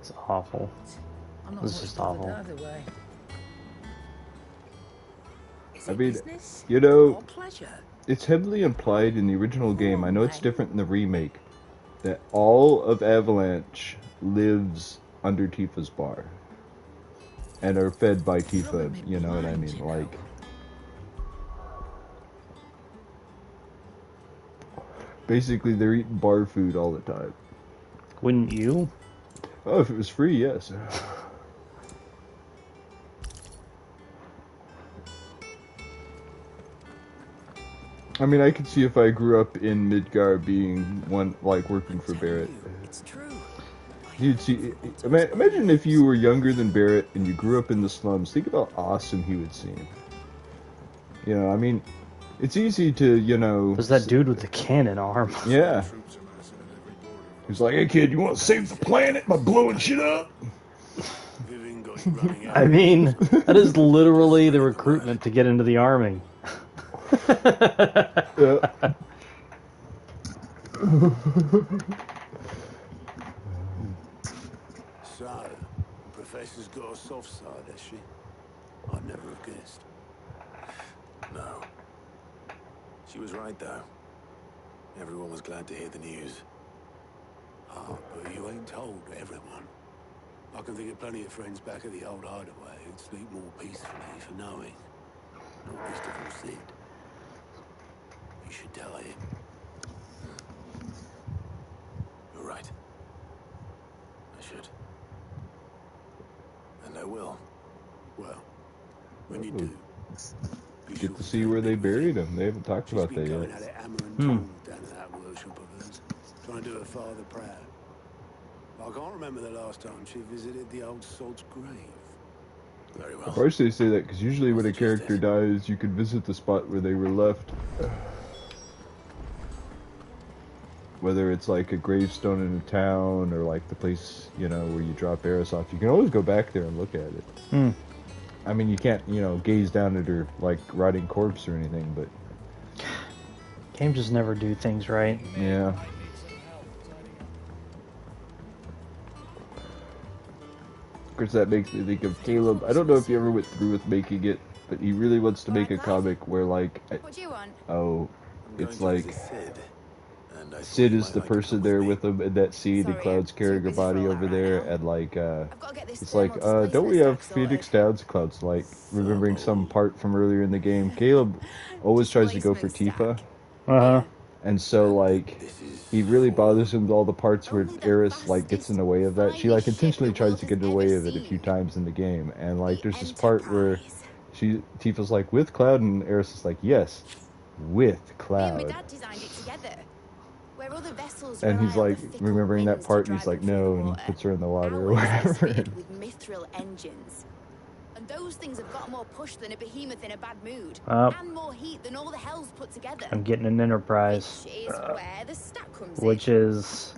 It's awful. This is just awful. I mean, you know, it's heavily implied in the original game. I know it's different in the remake, that all of Avalanche lives under Tifa's bar and are fed by Tifa. You know what I mean? Like, basically, they're eating bar food all the time. Wouldn't you? Oh, if it was free, yes. I mean, I could see if I grew up in Midgar being one, like, working for Barrett. It's true. You'd see, imagine if you were younger than Barrett and you grew up in the slums. Think about how awesome he would seem. You know, I mean, it's easy to, you know... There's that dude with the cannon arm. Yeah. He's like, hey kid, you want to save the planet by blowing shit up? I mean, that is literally the recruitment to get into the army. Yeah. So, Professor's got a soft side, has she? I'd never have guessed. No. She was right, though. Everyone was glad to hear the news. Ah, but you ain't told everyone. I can think of plenty of friends back at the old hideaway who'd sleep more peacefully for knowing. Not least of all Sid. You should tell him. You're right. I should. And I will. Well, when you do, Get to see where they buried him. They haven't talked about that going yet. at it hammer and tongs down at that workshop of hers, trying to do her father proud. I can't remember the last time she visited the old sod's grave. Very well. Of course they say that, because usually when a character dies, you can visit the spot where they were left. Whether it's like a gravestone in a town, or like the place, you know, where you drop Eris off. You can always go back there and look at it. Hmm. I mean, you can't, you know, gaze down at her like rotting corpse or anything, but... Games just never do things right. Yeah. course, that makes me think of Caleb. I don't know if you ever went through with making it, but he really wants to make a comic where, like, What do you want? oh, it's like Sid Sid is the person there with him in that scene, and Cloud's carrying her body over there, and like, it's like, don't we have Phoenix Downs? Cloud's like remembering some part from earlier in the game. Caleb always tries to go for Tifa, and so like, he really bothers him with all the parts where Eris like gets in the way of that. She like intentionally tries to get in the way of it a few times in the game, and like, there's this part where Tifa's like, with Cloud, and Eris is like, yes, with Cloud. And he's like remembering that part, and he's like, no, and he puts her in the water or whatever. With mithril engines. And those things have got more push than a behemoth in a bad mood. And more heat than all the hells put together. I'm getting an Enterprise. Which is where the stack comes Which is...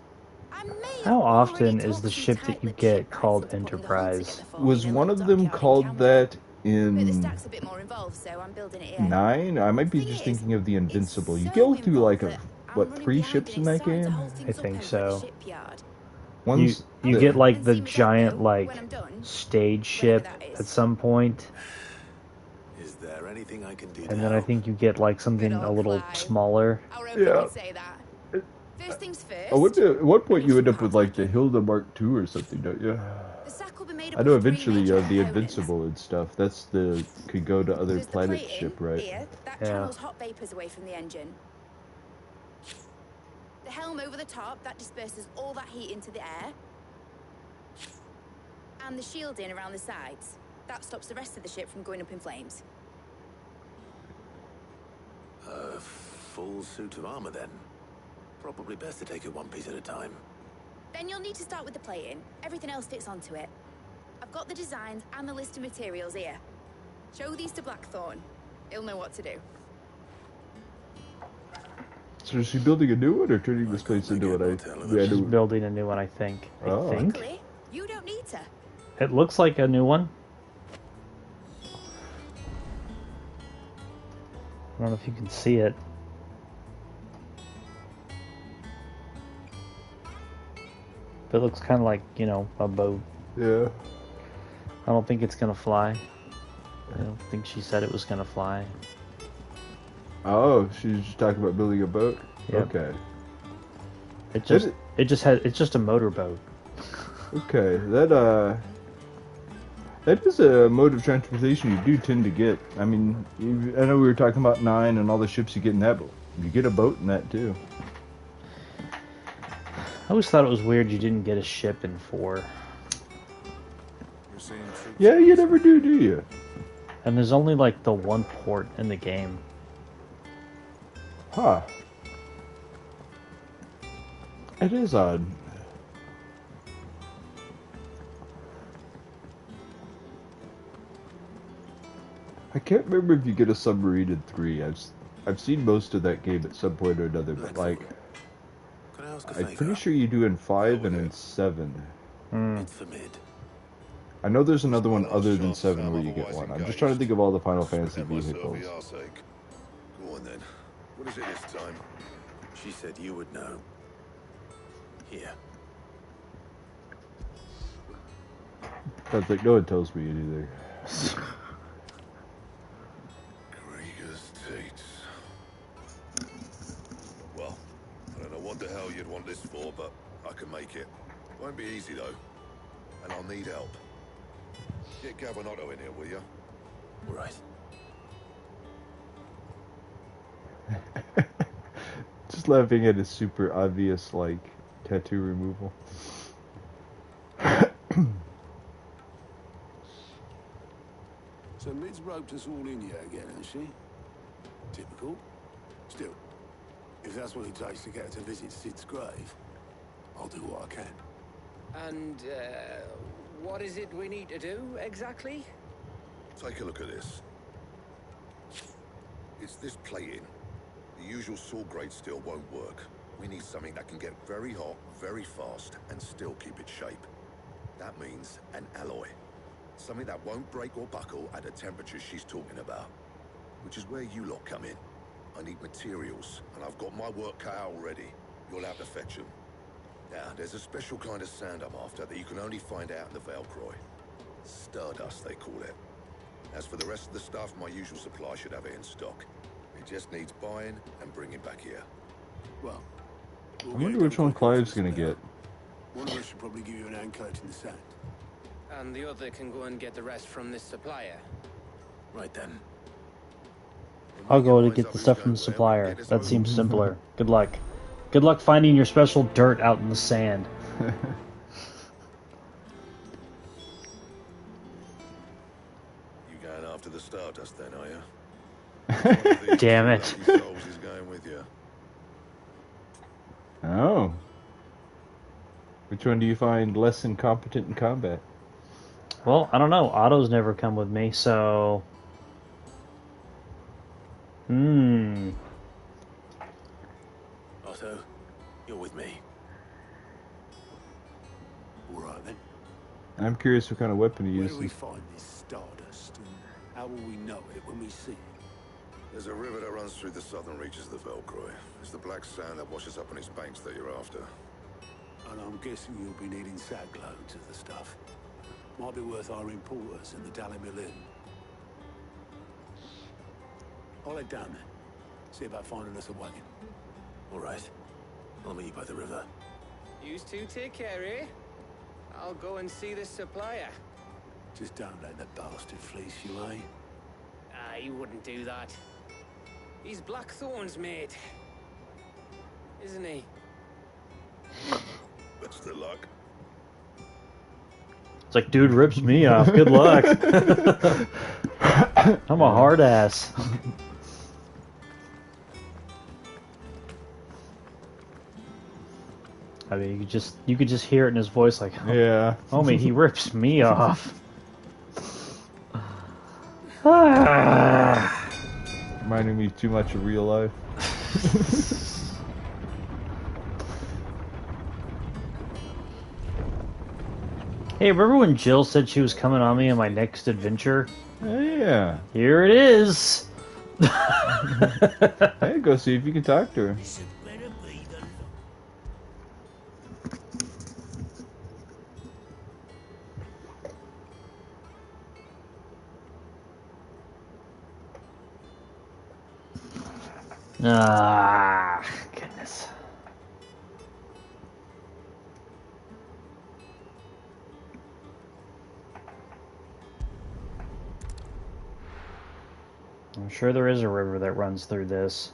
How often is the ship that you get called Enterprise? Was one of them called that in But the stack's a bit more involved, so I'm building it here. 9? I might be just thinking of the Invincible. You go through like what, 3 ships in that game? I think so. One's you get like the giant like stage ship at some point. Is there anything I can do? And then I think you get like something a little smaller. Yeah. First things first. At one point you end up with like the Hilda Mark II or something, don't you? I know eventually you have the Invincible and stuff. That's the could go to other planets ship, right? Here, that channels hot vapors away from the engine. The helm over the top, that disperses all that heat into the air. And the shielding around the sides. That stops the rest of the ship from going up in flames. A full suit of armor then. Probably best to take it one piece at a time. Then you'll need to start with the plating. Everything else fits onto it. I've got the designs and the list of materials here. Show these to Blackthorn. He'll know what to do. So is she building a new one or turning this place into what She's building a new one, I think. I think. You don't need to. It looks like a new one. I don't know if you can see it. But it looks kind of like, you know, a boat. Yeah. I don't think it's gonna fly. I don't think she said it was gonna fly. Oh, she's just talking about building a boat? Yep. Okay. It's just a motorboat. Okay, that is a mode of transportation you do tend to get. I mean, I know we were talking about 9 and all the ships you get in that, but you get a boat in that too. I always thought it was weird you didn't get a ship in 4. Yeah, you never do you? And there's only like the one port in the game. Huh. It is odd. I can't remember if you get a submarine in 3. I've seen most of that game at some point or another, but like, I'm pretty sure you do in 5 and in 7. I know there's another one other than 7 where you get one. I'm just trying to think of all the Final Fantasy vehicles. Go on then. What is it this time? She said you would know. Here. Sounds like no one tells me anything. Krieger's Tates. Well, I don't know what the hell you'd want this for, but I can make it. Won't be easy though. And I'll need help. Get Gavinotto in here, will you? Right. Just laughing at his super obvious, like, tattoo removal. So Mid's roped us all in here again, has she? Typical. Still, if that's what it takes to get her to visit Sid's grave, I'll do what I can. And, what is it we need to do, exactly? Take a look at this. It's this plating. The usual saw grade steel won't work. We need something that can get very hot, very fast, and still keep its shape. That means an alloy. Something that won't break or buckle at the temperatures she's talking about. Which is where you lot come in. I need materials, and I've got my work cut out already. You'll have to fetch them. Now, there's a special kind of sand I'm after that you can only find out in the Valcroy. Stardust, they call it. As for the rest of the stuff, my usual supply should have it in stock. It just needs buying and bringing back here. Well, I wonder which one Clive's gonna get. one of us should probably give you an hand collecting the sand. And the other can go and get the rest from this supplier. Right then. I'll go to get the stuff from the supplier. That seems simpler. Good luck. Good luck finding your special dirt out in the sand. You going after the Stardust then, are you? Damn it. Souls is going with you. Oh. Which one do you find less incompetent in combat? Well, I don't know. Otto's never come with me, so... Otto, you're with me. All right then. I'm curious what kind of weapon he Where uses. do we find this Stardust, and how will we know it when we see it? There's a river that runs through the southern reaches of the Velcroy. It's the black sand that washes up on its banks that you're after. And I'm guessing you'll be needing sackloads of the stuff. Might be worth our importers in the Dalimil Inn. I'll head down there. See about finding us a wagon. All right. I'll meet you by the river. You two take care, eh? I'll go and see this supplier. Just don't let the bastard fleece you, eh? He wouldn't do that. He's Blackthorn's mate. Isn't he? That's the luck. It's like, dude rips me off. Good luck. I'm a hard ass. I mean, you could just hear it in his voice, like, yeah, homie, he rips me off. Reminding me too much of real life. Hey, remember when Jill said she was coming on me in my next adventure? Yeah. Here it is. Hey, go see if you can talk to her. Ah, goodness. I'm sure there is a river that runs through this.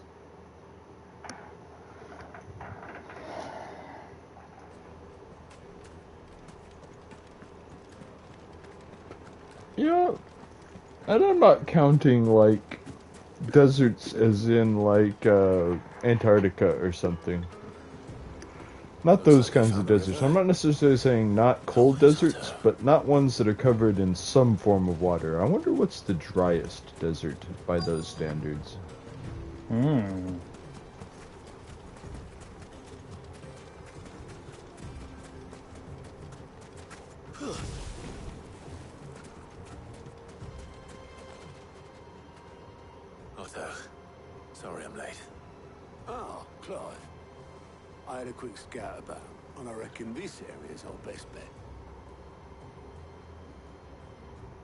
You know, and I'm not counting, like, deserts as in, like, Antarctica or something. Not those kinds of deserts. I'm not necessarily saying not cold deserts, but not ones that are covered in some form of water. I wonder what's the driest desert by those standards. Otto, sorry I'm late. Oh, Clive. I had a quick scout about, and I reckon this area's our best bet.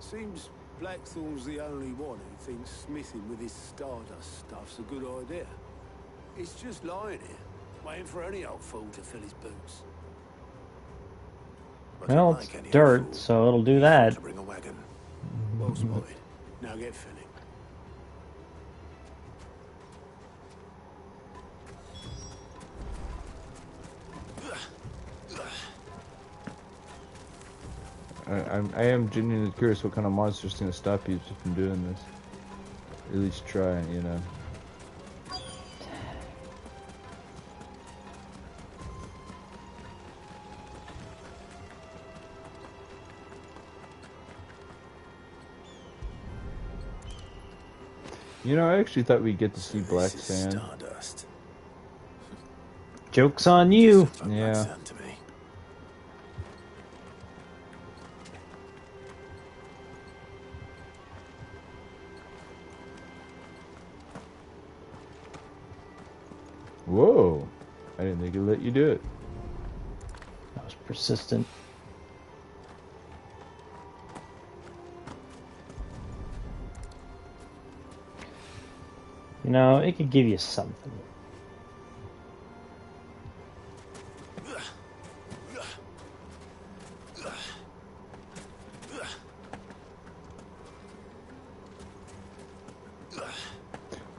Seems Blackthorn's the only one who thinks smithing with his Stardust stuff's a good idea. It's just lying here, waiting for any old fool to fill his boots. Well, it's dirt, so it'll do that. Bring a wagon. Well spotted. Now get filling. I am genuinely curious what kind of monster's gonna stop you from doing this. At least try, you know. You know, I actually thought we'd get to see black sand. Stardust. Joke's on you. Yeah. Whoa. I didn't think it'd let you do it. That was persistent. You know, it could give you something.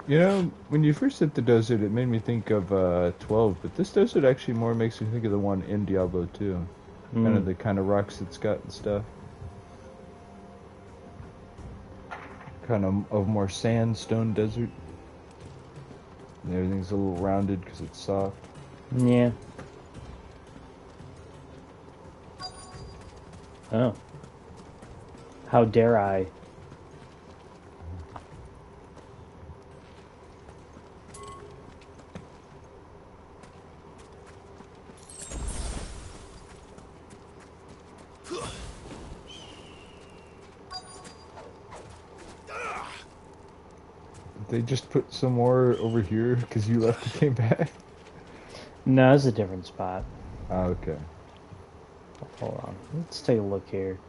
You know, when you first hit the desert, it made me think of 12, but this desert actually more makes me think of the one in Diablo 2. Kind of the kind of rocks it's got and stuff. Kind of a more sandstone desert. And everything's a little rounded because it's soft. Yeah. Oh. How dare I? They just put some more over here because you left and came back? No, it's a different spot. Oh, okay. Hold on. Let's take a look here.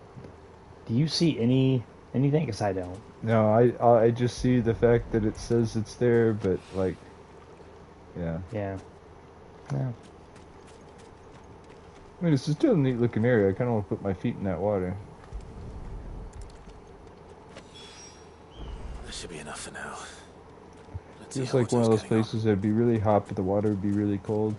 Do you see anything? Because I don't. No, I just see the fact that it says it's there, but like, yeah. Yeah. Yeah. I mean, it's still a neat looking area. I kind of want to put my feet in that water. That should be enough for now. It's like one of those places that'd be really hot, but the water would be really cold.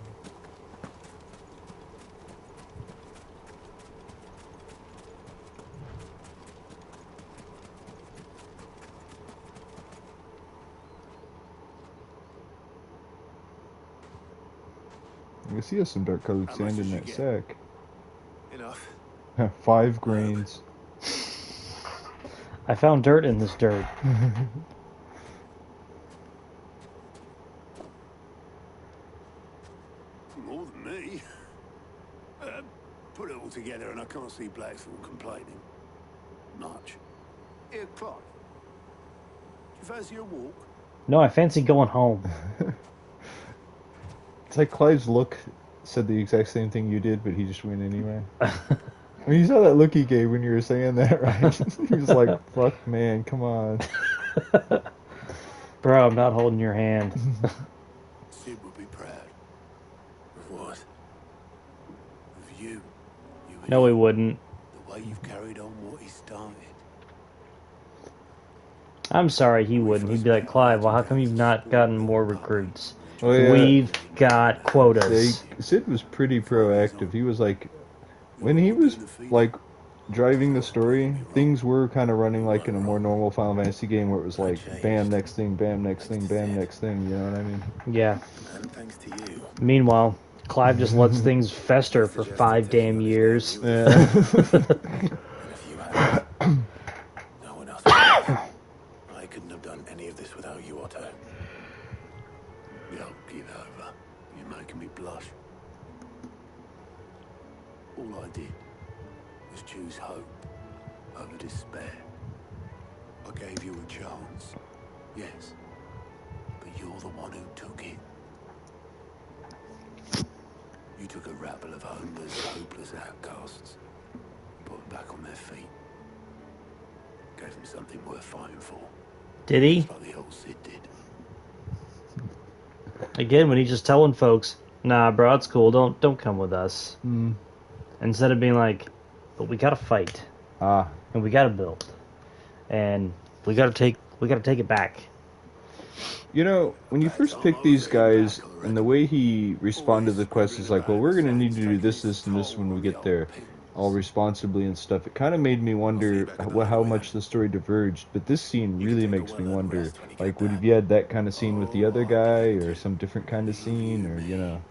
I see some dark colored sand in that sack. Enough. 5 grains. I found dirt in this dirt. More than me. Put it all together and I can't see Blackthorn complaining. Much. Here, Clive. Do you fancy a walk? No, I fancy going home. It's like Clive's look said the exact same thing you did, but he just went anyway. I mean, you saw that look he gave when you were saying that, right? He was like, fuck, man, come on. Bro, I'm not holding your hand. Sid would be proud. Of what? Of you. No, he wouldn't. The way you've carried on what he started. I'm sorry, he wouldn't. He'd be like, Clive, well, how come you've not gotten more recruits? Oh, yeah. We've got quotas. Sid was pretty proactive. He was like, when he was like driving the story, things were kind of running like in a more normal Final Fantasy game where it was like, bam, next thing, bam, next thing, bam, next thing. You know what I mean? Yeah. And thanks to you. Meanwhile, Clive just lets things fester for 5 damn years. Yeah. No one else. I couldn't have done any of this without you, Otto. Don't give over. You're making me blush. All I did was choose hope over despair. I gave you a chance, yes, but you're the one who took it. You took a rabble of homeless, hopeless outcasts, put them back on their feet, gave them something worth fighting for. Did he? Like the old Sid did. Again, when he's just telling folks, nah, bro, it's cool, don't come with us. Mm. Instead of being like, but we gotta fight. And we gotta build. And we gotta take it back. You know, when you first pick these guys, and the way he responded to the quest is like, well, we're going to need to do this, this, and this when we get there, all responsibly and stuff. It kind of made me wonder how much the story diverged, but this scene really makes me wonder, like, would have you had that kind of scene with the other guy, or some different kind of scene, or, you know?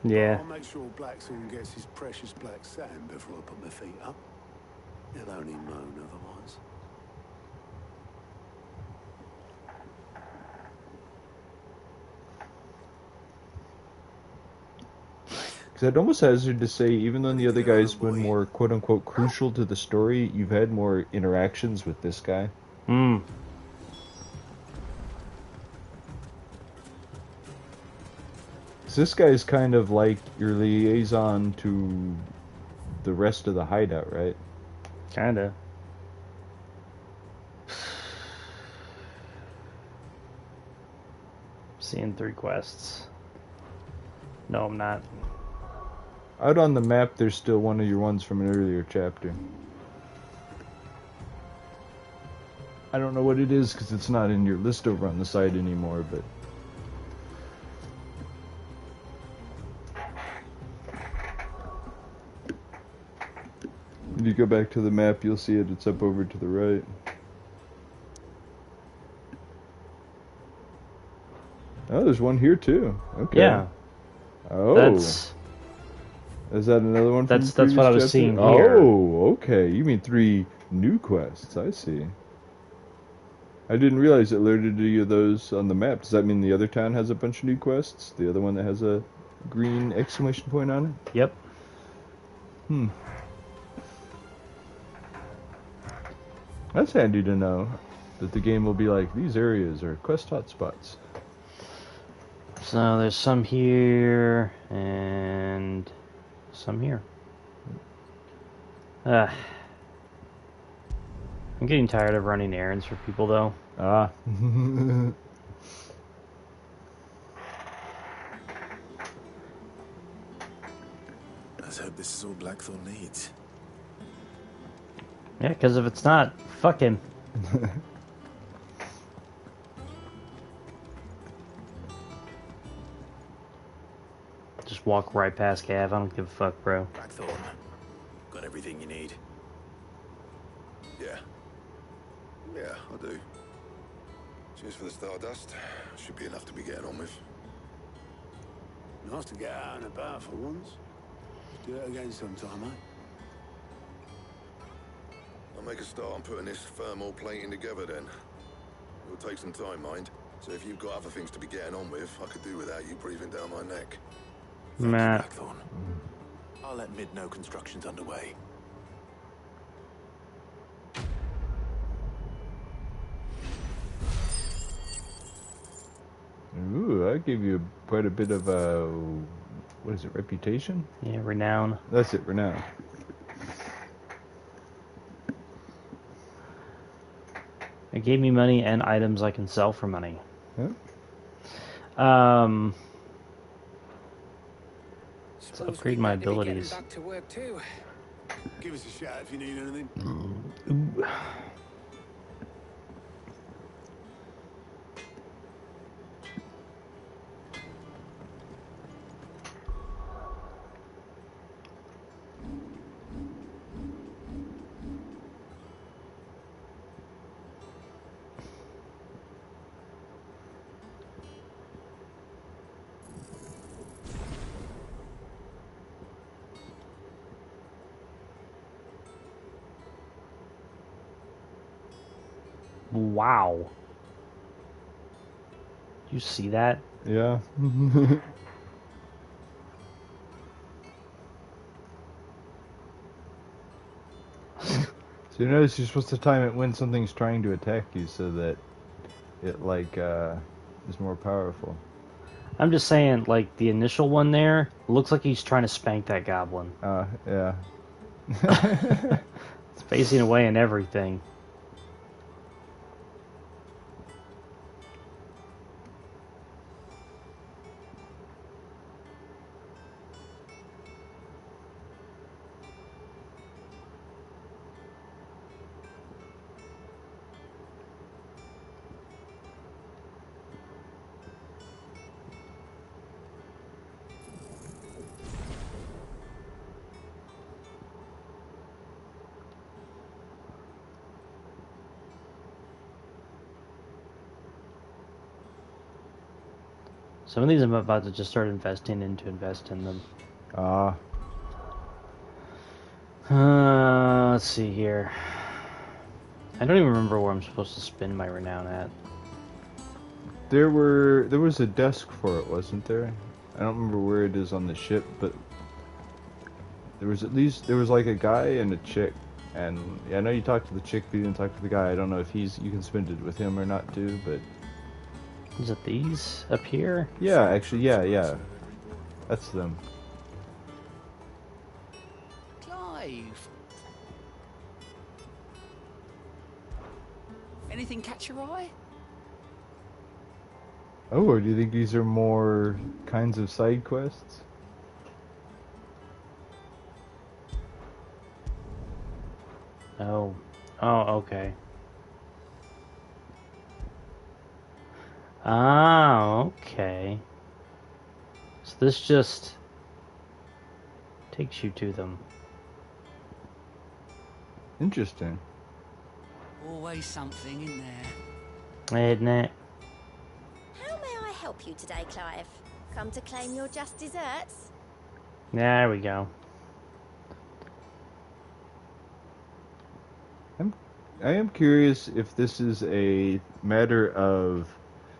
Yeah. I'll make sure Blackthorn gets his precious black sand before I put my feet up. He'll only moan otherwise. Because I'd almost hazard to say, even though the other guy's been more quote-unquote crucial to the story, you've had more interactions with this guy. Hmm. This guy's kind of like your liaison to the rest of the hideout, right? Kinda. Seeing 3 quests. No, I'm not. Out on the map, there's still one of your ones from an earlier chapter. I don't know what it is because it's not in your list over on the side anymore, but... If you go back to the map, you'll see it. It's up over to the right. Oh, there's one here too. Okay. Yeah. Oh. That's... Is that another one from That's what I was chapter? seeing here. Oh, okay. You mean 3 new quests. I see. I didn't realize it alerted you of those on the map. Does that mean the other town has a bunch of new quests? The other one that has a green exclamation point on it? Yep. That's handy to know. That the game will be like, these areas are quest hotspots. So there's some here, and some here. I'm getting tired of running errands for people, though. Ah. Let's hope this is all Blackthorn needs. Yeah, because if it's not, fuck him. Just walk right past Cav. I don't give a fuck, bro. Blackthorn, got everything you need. Yeah. Yeah, I do. Cheers for the Stardust. Should be enough to be getting on with. Nice to get out and about for once. Do it again sometime, eh? I'll make a start on putting this thermal plating together then. It'll take some time, mind. So if you've got other things to be getting on with, I could do without you breathing down my neck. Matt. Blackthorn. I'll let Mid know construction's underway. Ooh, I gave you quite a bit of what is it, reputation? Yeah, renown. That's it, renown. It gave me money and items I can sell for money. Yep. To upgrade my abilities. Back to work too. Give us a shout if you need anything. Ooh. Wow. You see that? Yeah. So you notice you're supposed to time it when something's trying to attack you so that it like is more powerful. I'm just saying, like, the initial one there looks like he's trying to spank that goblin. Yeah. It's facing away and everything. Some of these I'm about to just start investing in to invest in them. Let's see here. I don't even remember where I'm supposed to spend my renown at. There was a desk for it, wasn't there? I don't remember where it is on the ship, but there was like a guy and a chick, and yeah, I know you talked to the chick, but you didn't talk to the guy. I don't know if you can spend it with him or not too, but is it these up here? Yeah, actually, yeah. That's them. Clive. Anything catch your eye? Oh, or do you think these are more kinds of side quests? Oh. Oh, okay. Ah, okay. So this just takes you to them. Interesting. Always something in there. Isn't it? How may I help you today, Clive? Come to claim your just desserts? There we go. I am curious if this is a matter of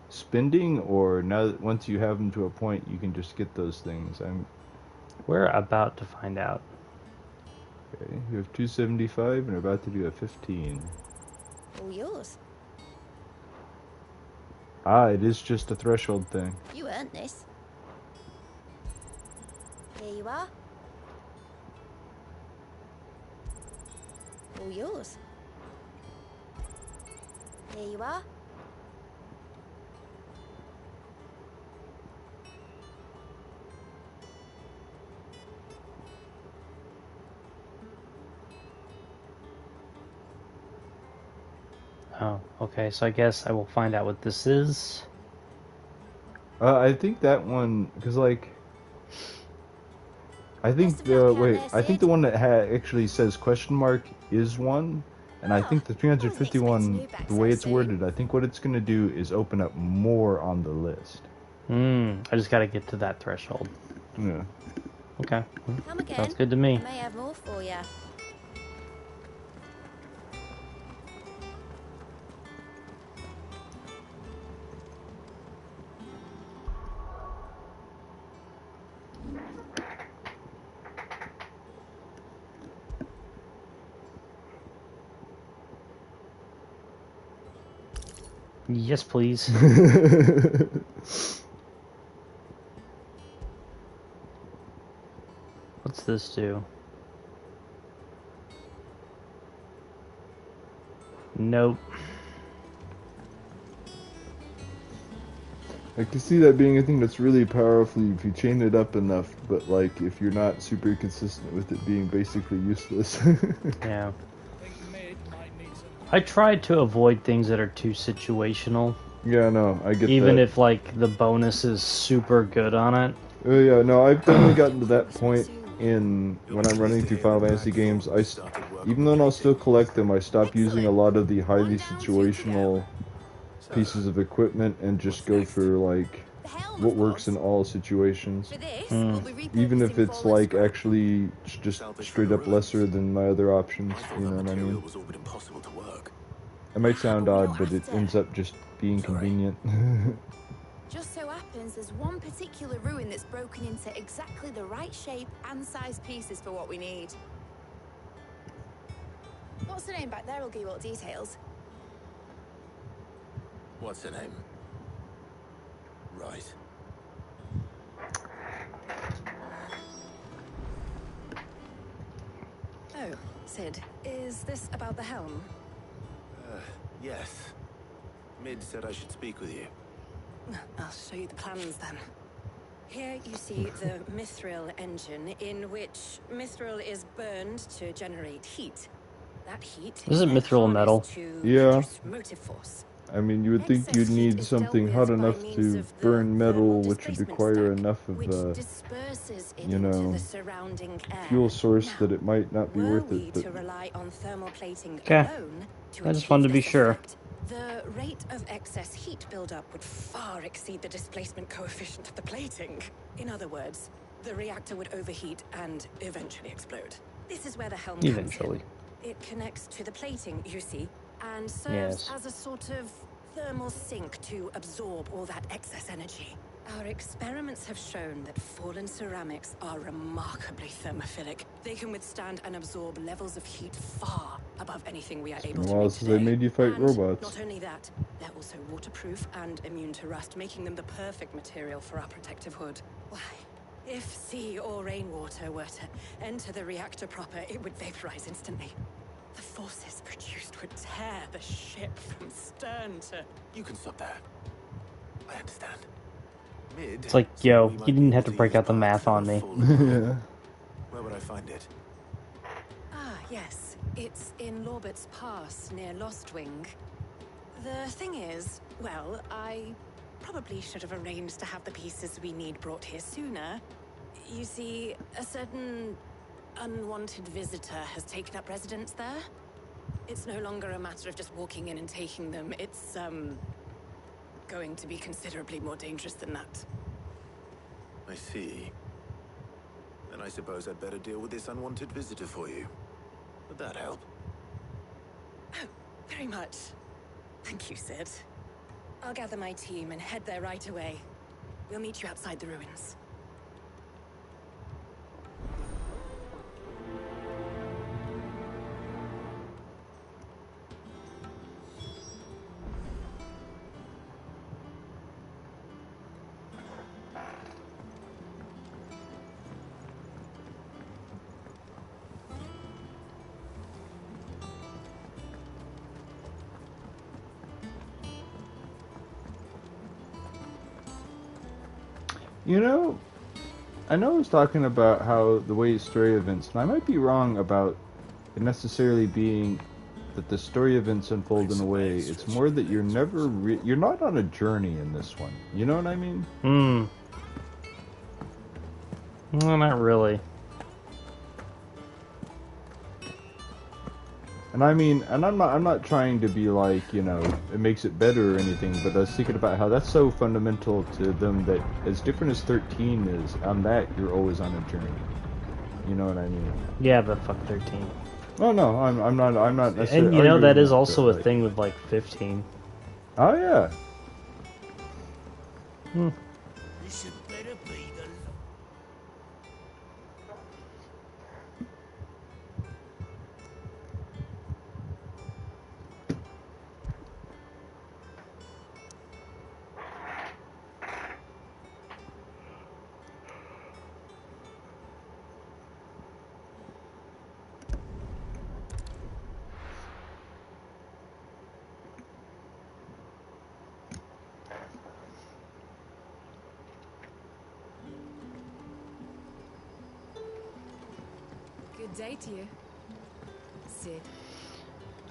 spending, or now that once you have them to a point, you can just get those things. We're about to find out. Okay, you have 275 and are about to do a 15. All yours. Ah, it is just a threshold thing. You earned this. Here you are. All yours. Here you are. Oh, okay. So I guess I will find out what this is. I think that one, because like, I think the I think the one that actually says question mark is one, and I think the 351, the way it's worded, I think what it's going to do is open up more on the list. I just gotta get to that threshold. Yeah. Okay. Come again. Sounds good to me. I may have more for you. Yes, please. What's this do? Nope. I can see that being a thing that's really powerful if you chain it up enough, but like if you're not super consistent with it being basically useless. Yeah. I try to avoid things that are too situational. Yeah, no, I get Even that. if like the bonus is super good on it. Oh yeah, no, I've definitely gotten to that point in when I'm running through Final Fantasy games. Even though I'll still collect them, I stop using a lot of the highly situational pieces of equipment and just go for like what works in all situations. Even if it's like actually just straight up lesser than my other options, you know what I mean? It might sound odd, but it ends up just being convenient. Just so happens there's one particular ruin that's broken into exactly the right shape and size pieces for what we need. What's the name back there? I'll give you all the details. What's her name? Right. Oh, Sid, is this about the helm? Yes. Mid said I should speak with you. I'll show you the plans then. Here you see the mithril engine, in which mithril is burned to generate heat. That heat Isn't mithril metal? Yeah. Motive force. I mean, you would think you'd need something hot enough to burn metal, which would require enough of a, you know, fuel source that it might not be worth it. But... to rely on thermal plating Okay. alone to I just wanted to be achieve this sure. effect, the rate of excess heat buildup would far exceed the displacement coefficient of the plating. In other words, the reactor would overheat and eventually explode. This is where the helm Eventually. comes in. It connects to the plating, you see, and serves Yes. as a sort of thermal sink to absorb all that excess energy. Our experiments have shown that fallen ceramics are remarkably thermophilic. They can withstand and absorb levels of heat far above anything we are able to Well, make since today. they made you fight And robots. not only that, they're also waterproof and immune to rust, making them the perfect material for our protective hood. Why, if sea or rainwater were to enter the reactor proper, it would vaporize instantly. The forces produced would tear the ship from stern to... You can stop that. I understand. Mid. It's like, yo, you didn't have to break out the math on me. Yeah. Where would I find it? Ah, yes. It's in Lorbert's Pass, near Lostwing. The thing is, well, I probably should have arranged to have the pieces we need brought here sooner. You see, a certain unwanted visitor has taken up residence there. It's no longer a matter of just walking in and taking them. It's, going to be considerably more dangerous than that. I see. Then I suppose I'd better deal with this unwanted visitor for you. Would that help? Oh, very much. Thank you, Sid. I'll gather my team and head there right away. We'll meet you outside the ruins. You know, I know I was talking about how the way story events, and I might be wrong about it necessarily being that the story events unfold in a way. It's more that you're never you're not on a journey in this one. You know what I mean? No, not really. And I mean, and I'm not trying to be like, you know, it makes it better or anything, but I was thinking about how that's so fundamental to them that as different as 13 is, on that you're always on a journey. You know what I mean? Yeah, but fuck 13. Oh no, I'm not necessarily. And you know that is arguing also with a it, thing with like 15. Oh yeah. This had better be the... Good day to you, Sid.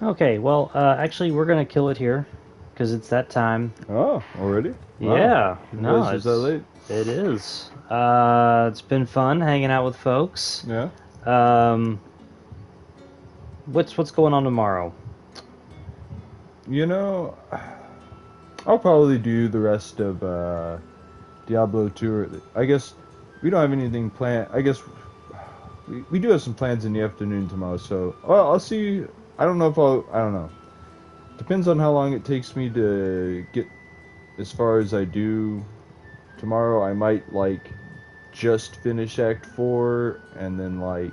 Okay, well, actually, we're gonna kill it here because it's that time. Oh, already? Yeah, Wow. no, Is that late? it is. It's been fun hanging out with folks. Yeah. What's going on tomorrow? You know, I'll probably do the rest of Diablo 2. I guess we don't have anything planned. I guess we do have some plans in the afternoon tomorrow, so I'll see. I don't know if I don't know. Depends on how long it takes me to get as far as I do tomorrow. I might like just finish Act 4 and then like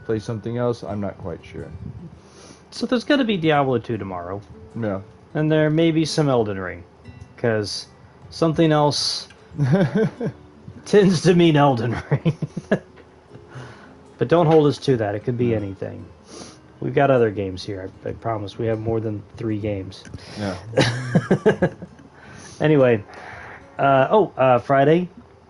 play something else. I'm not quite sure. So there's gonna be Diablo 2 tomorrow. Yeah. And there may be some Elden Ring, because something else tends to mean Elden Ring. But don't hold us to that. It could be anything. We've got other games here. I promise. We have more than 3 games. Yeah. Anyway. Friday.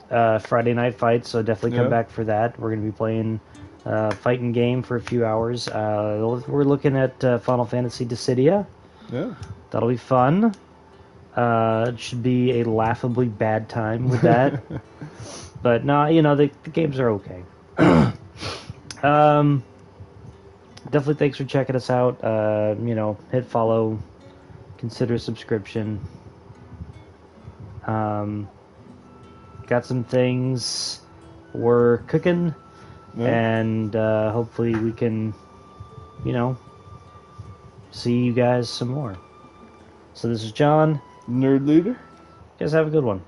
Friday Night Fights, so definitely come back for that. We're going to be playing fighting game for a few hours. We're looking at Final Fantasy Dissidia. Yeah. That'll be fun. It should be a laughably bad time with that. But no, you know, the games are okay. Definitely thanks for checking us out. You know, hit follow, consider subscription. Got some things we're cooking, and hopefully we can, you know, see you guys some more. So this is John, Nerd Leader. You guys have a good one.